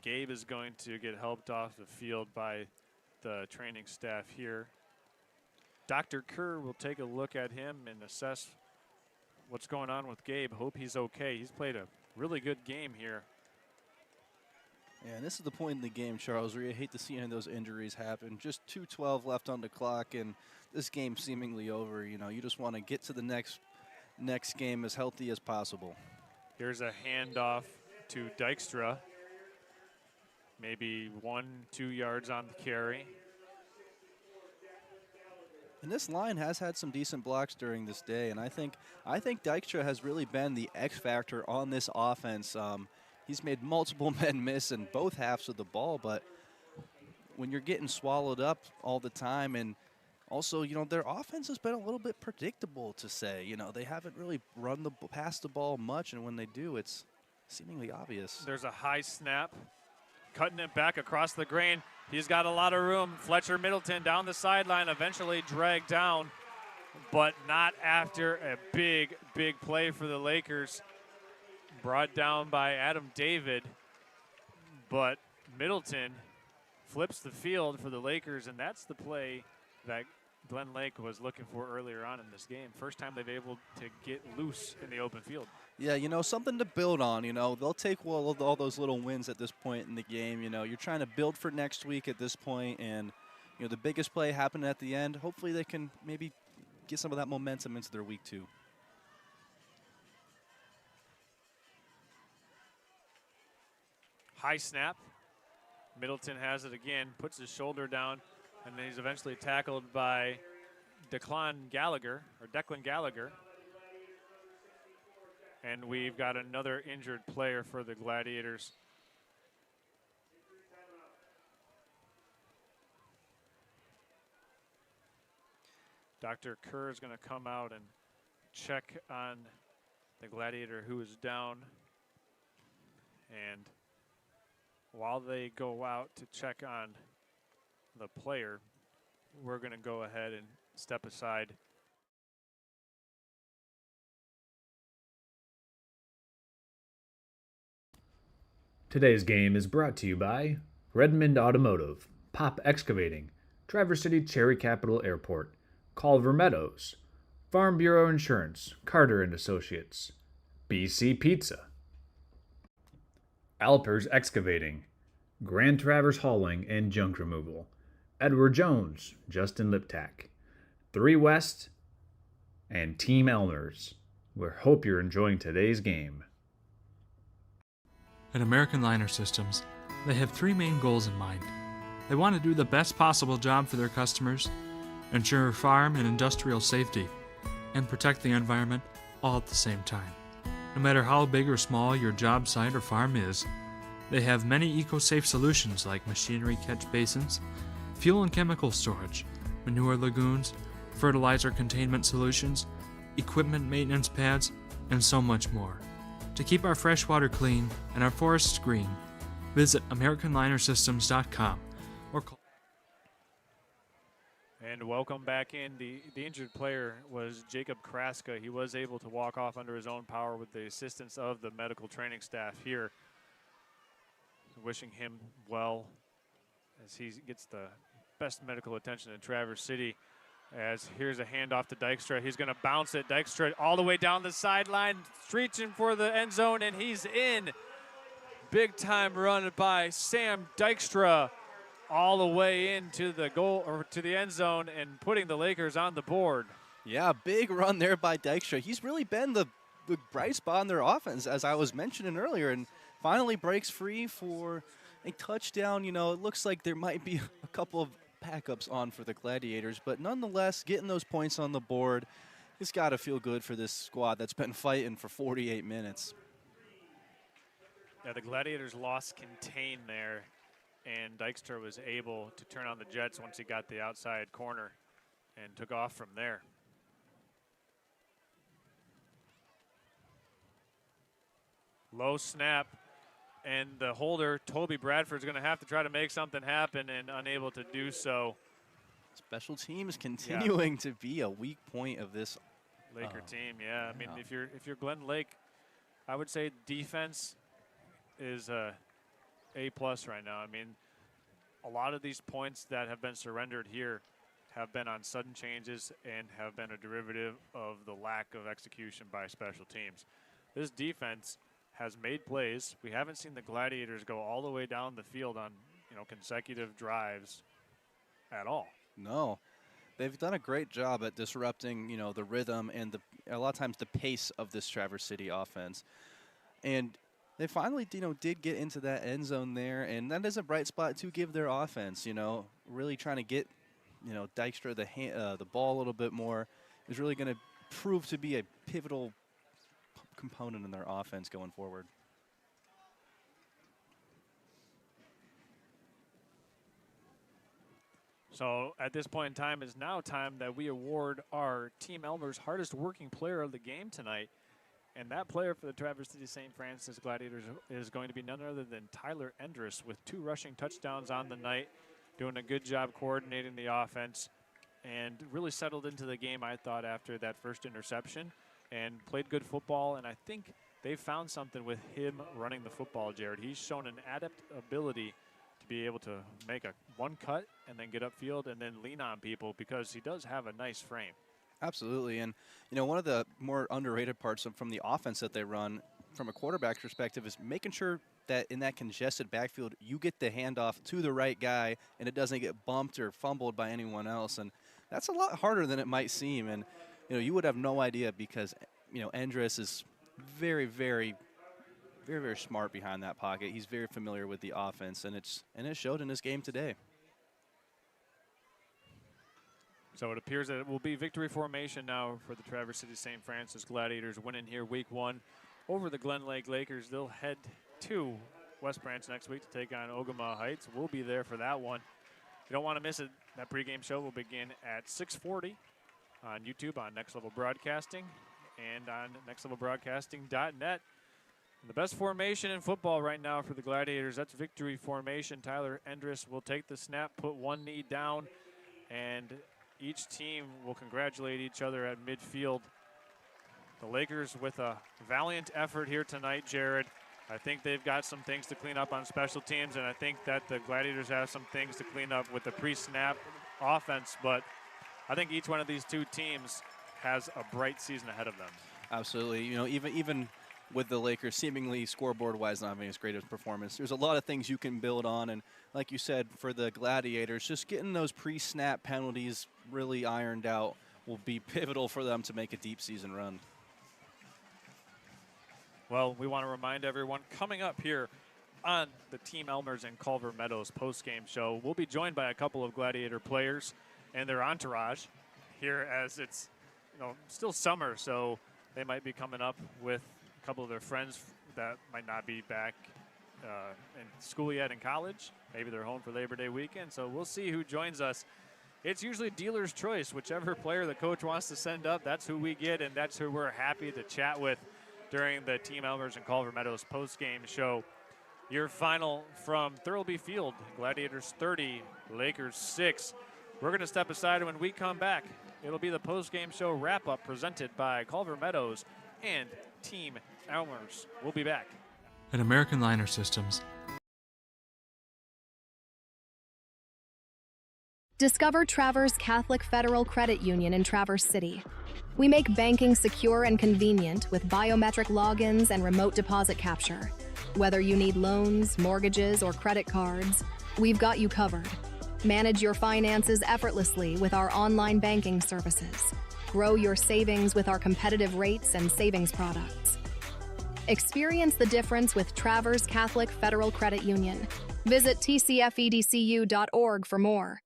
Gabe is going to get helped off the field by the training staff here. Dr. Kerr will take a look at him and assess what's going on with Gabe. Hope he's okay. He's played a really good game here. Yeah, and this is the point in the game, Charles, where you hate to see any of those injuries happen. Just 2:12 left on the clock, and this game seemingly over. You know, you just want to get to the next game as healthy as possible. Here's a handoff to Dykstra. Maybe 1-2 yards on the carry. And this line has had some decent blocks during this day, and I think Dykstra has really been the X factor on this offense. He's made multiple men miss in both halves of the ball, but when you're getting swallowed up all the time, and also, you know, their offense has been a little bit predictable to say. You know, they haven't really passed the ball much, and when they do, it's seemingly obvious. There's a high snap, cutting it back across the grain. He's got a lot of room. Fletcher Middleton down the sideline, eventually dragged down, but not after a big, big play for the Lakers. Brought down by Adam David, but Middleton flips the field for the Lakers, and that's the play that Glen Lake was looking for earlier on in this game. First time they've been able to get loose in the open field. Yeah, you know, something to build on. You know, they'll take all those little wins at this point in the game. You know, you're trying to build for next week at this point, and, you know, the biggest play happened at the end. Hopefully they can maybe get some of that momentum into their week 2. High snap. Middleton has it again, puts his shoulder down, and then he's eventually tackled by Declan Gallagher. And we've got another injured player for the Gladiators. Dr. Kerr is going to come out and check on the Gladiator who is down. And while they go out to check on the player, we're going to go ahead and step aside. Today's game is brought to you by Redmond Automotive, Pop Excavating, Traverse City Cherry Capital Airport, Culver Meadows, Farm Bureau Insurance, Carter and Associates, BC Pizza, Alpers Excavating, Grand Traverse Hauling and Junk Removal, Edward Jones, Justin Liptak, 3 West, and Team Elmers. We hope you're enjoying today's game. At American Liner Systems, they have 3 main goals in mind. They want to do the best possible job for their customers, ensure farm and industrial safety, and protect the environment all at the same time. No matter how big or small your job site or farm is, they have many eco-safe solutions like machinery catch basins, fuel and chemical storage, manure lagoons, fertilizer containment solutions, equipment maintenance pads, and so much more. To keep our fresh water clean and our forests green, visit AmericanLinerSystems.com or call. And welcome back in. The injured player was Jacob Kraska. He was able to walk off under his own power with the assistance of the medical training staff here. Wishing him well as he gets the best medical attention in Traverse City. As here's a handoff to Dykstra. He's going to bounce it. Dykstra all the way down the sideline, reaching for the end zone, and he's in. Big time run by Sam Dykstra all the way into the goal or to the end zone and putting the Lakers on the board. Yeah, big run there by Dykstra. He's really been the bright spot in their offense, as I was mentioning earlier, and finally breaks free for a touchdown. You know, it looks like there might be a couple of backups on for the Gladiators, but nonetheless, getting those points on the board, it's got to feel good for this squad that's been fighting for 48 minutes. Yeah, the Gladiators lost contain there, and Dykstra was able to turn on the Jets once he got the outside corner and took off from there. Low snap, and the holder, Toby Bradford, is going to have to try to make something happen and unable to do so. Special teams continuing to be a weak point of this Laker team. Yeah, I mean, if you're Glen Lake, I would say defense is A+ right now. I mean, a lot of these points that have been surrendered here have been on sudden changes and have been a derivative of the lack of execution by special teams. This defense has made plays. We haven't seen the Gladiators go all the way down the field on, consecutive drives at all. No. They've done a great job at disrupting, the rhythm and a lot of times the pace of this Traverse City offense. And they finally, did get into that end zone there, and that is a bright spot to give their offense, really trying to get, Dykstra the ball a little bit more is really going to prove to be a pivotal component in their offense going forward. So at this point in time is now time that we award our Team Elmer's hardest working player of the game tonight. And that player for the Traverse City St. Francis Gladiators is going to be none other than Tyler Endress with 2 rushing touchdowns on the night, doing a good job coordinating the offense and really settled into the game, I thought, after that first interception and played good football. And I think they found something with him running the football, Jared. He's shown an adept ability to be able to make one cut and then get upfield and then lean on people because he does have a nice frame. Absolutely. And, one of the more underrated parts from the offense that they run from a quarterback perspective is making sure that in that congested backfield, you get the handoff to the right guy and it doesn't get bumped or fumbled by anyone else. And that's a lot harder than it might seem. And, you would have no idea because, Endress is very, very, very, very smart behind that pocket. He's very familiar with the offense, and it showed in this game today. So it appears that it will be victory formation now for the Traverse City St. Francis Gladiators, winning here week 1 over the Glen Lake Lakers. They'll head to West Branch next week to take on Ogama Heights. We'll be there for that one. You don't want to miss it. That pregame show will begin at 6:40 on YouTube, on Next Level Broadcasting, and on nextlevelbroadcasting.net. And the best formation in football right now for the Gladiators, that's victory formation. Tyler Endress will take the snap, put one knee down, and each team will congratulate each other at midfield. The Lakers with a valiant effort here tonight, Jared. I think they've got some things to clean up on special teams, and I think that the Gladiators have some things to clean up with the pre-snap offense, but I think each one of these two teams has a bright season ahead of them. Absolutely. You know, even with the Lakers seemingly scoreboard-wise not having as great a performance, there's a lot of things you can build on. And like you said, for the Gladiators, just getting those pre-snap penalties really ironed out will be pivotal for them to make a deep season run. Well, we want to remind everyone, coming up here on the Team Elmers and Culver Meadows post-game show, we'll be joined by a couple of Gladiator players and their entourage here, as it's still summer, so they might be coming up with a couple of their friends that might not be back in school yet in college. Maybe they're home for Labor Day weekend, so we'll see who joins us. It's usually dealer's choice. Whichever player the coach wants to send up, that's who we get, and that's who we're happy to chat with during the Team Elmers and Culver Meadows post-game show. Your final from Thurlby Field, Gladiators 30, Lakers 6. We're going to step aside, and when we come back, it'll be the post-game show wrap-up presented by Culver Meadows and Team Elmers. We'll be back. At American Liner Systems, discover Traverse Catholic Federal Credit Union in Traverse City. We make banking secure and convenient with biometric logins and remote deposit capture. Whether you need loans, mortgages, or credit cards, we've got you covered. Manage your finances effortlessly with our online banking services. Grow your savings with our competitive rates and savings products. Experience the difference with Traverse Catholic Federal Credit Union. Visit tcfedcu.org for more.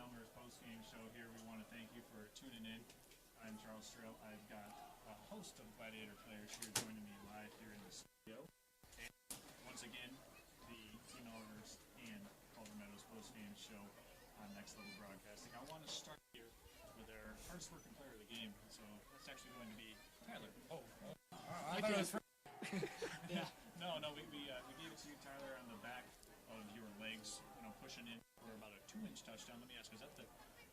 Elmer's post-game show here. We want to thank you for tuning in. I'm Charles Strill. I've got a host of Gladiator players here joining me live here in the studio. And once again, the Team Elmer's and Culver Meadows post-game show on Next Level Broadcasting. I want to start here with our hardest working player of the game. So that's actually going to be Tyler. I thought it was Yeah. No, we gave it to you, Tyler, on the back of your legs, pushing in for about a 2-inch touchdown. Let me ask, is that the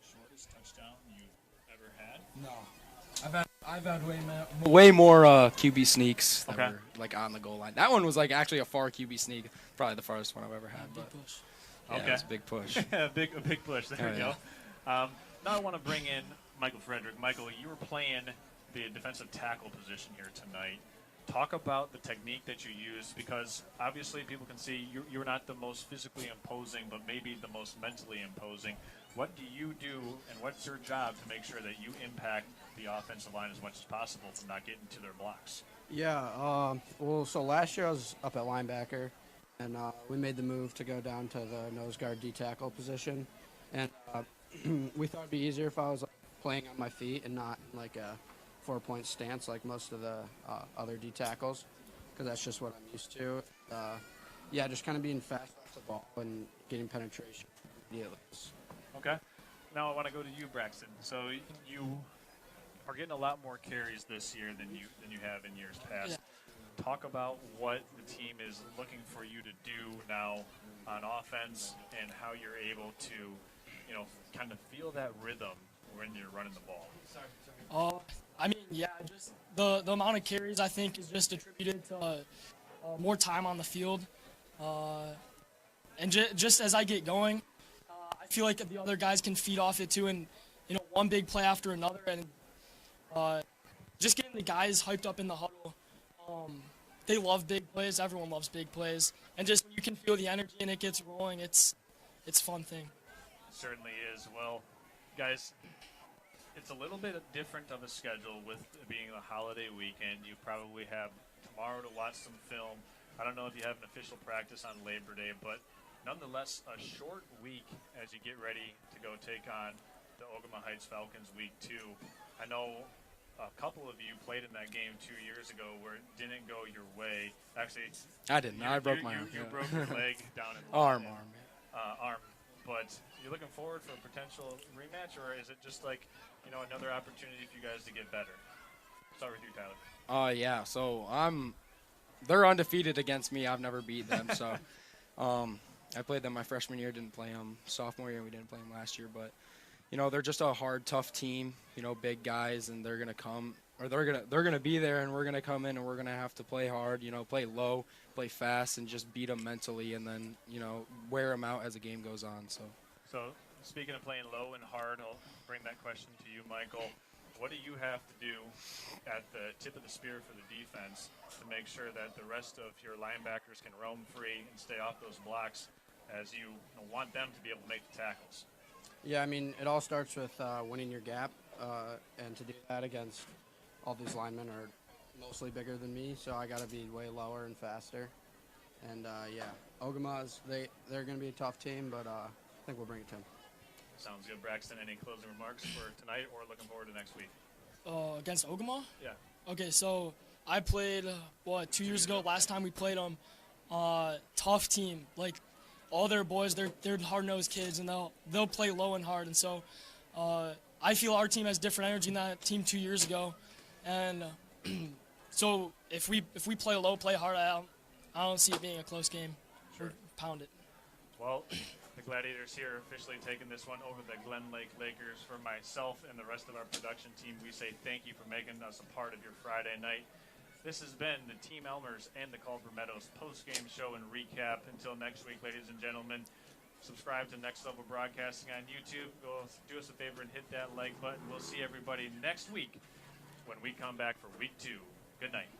shortest touchdown you've ever had? No. I've had way more QB sneaks that Okay. were like on the goal line. That one was like actually a far QB sneak, probably the farthest one I've ever had. But push. Yeah, Okay. it was a big push. a big push. There we yeah. go. Now I want to bring in Michael Frederick. Michael, you were playing the defensive tackle position here tonight. Talk about the technique that you use, because obviously people can see you're not the most physically imposing, but maybe the most mentally imposing. What do you do, and what's your job to make sure that you impact the offensive line as much as possible from not getting to their blocks? Yeah, so last year I was up at linebacker, and we made the move to go down to the nose guard D-tackle position. And we thought it'd be easier if I was playing on my feet and not like a 4-point stance like most of the other D-tackles, because that's just what I'm used to. Yeah, just kind of being fast off the ball and getting penetration immediately. Okay. Now I want to go to you, Braxton. So you are getting a lot more carries this year than you have in years past. Yeah. Talk about what the team is looking for you to do now on offense, and how you're able to, kind of feel that rhythm when you're running the ball. Just the amount of carries, I think, is just attributed to more time on the field. And just as I get going, I feel like the other guys can feed off it too, and one big play after another, and just getting the guys hyped up in the huddle. They love big plays. Everyone loves big plays, and just when you can feel the energy and it gets rolling, it's a fun thing. Certainly is. Well, guys, it's a little bit different of a schedule with it being a holiday weekend. You probably have tomorrow to watch some film. I don't know if you have an official practice on Labor Day, but nonetheless, a short week as you get ready to go take on the Ogama Heights Falcons week 2. I know a couple of you played in that game 2 years ago where it didn't go your way. Actually, I didn't. I broke my arm. You broke your leg down in arm. Arm. But you're looking forward for a potential rematch, or is it just like, another opportunity for you guys to get better? Start with you, Tyler. Yeah. So they're undefeated against me. I've never beat them. So, I played them my freshman year. Didn't play them sophomore year. We didn't play them last year. But, they're just a hard, tough team. Big guys, and they're gonna come, or they're gonna be there, and we're gonna come in, and we're gonna have to play hard. Play low, play fast, and just beat them mentally, and then wear them out as the game goes on. So speaking of playing low and hard, I'll bring that question to you, Michael. What do you have to do at the tip of the spear for the defense to make sure that the rest of your linebackers can roam free and stay off those blocks, as you want them to be able to make the tackles? Yeah, I mean, it all starts with winning your gap, and to do that against all these linemen are mostly bigger than me, so I got to be way lower and faster. And Ogama's, they're going to be a tough team, but I think we'll bring it to them. Sounds good, Braxton. Any closing remarks for tonight, or looking forward to next week? Against Ogama? Yeah. Okay, so I played 2 years ago. Last time we played them, tough team. Like all their boys, they're hard-nosed kids, and they'll play low and hard. And so I feel our team has different energy than that team 2 years ago. And so if we play low, play hard, I don't see it being a close game. Sure. We'll pound it. Well, the Gladiators here officially taking this one over the Glen Lake Lakers. For myself and the rest of our production team, we say thank you for making us a part of your Friday night. This has been the Team Elmers and the Culver Meadows post-game show and recap. Until next week, ladies and gentlemen, subscribe to Next Level Broadcasting on YouTube. Go do us a favor and hit that like button. We'll see everybody next week when we come back for week 2. Good night.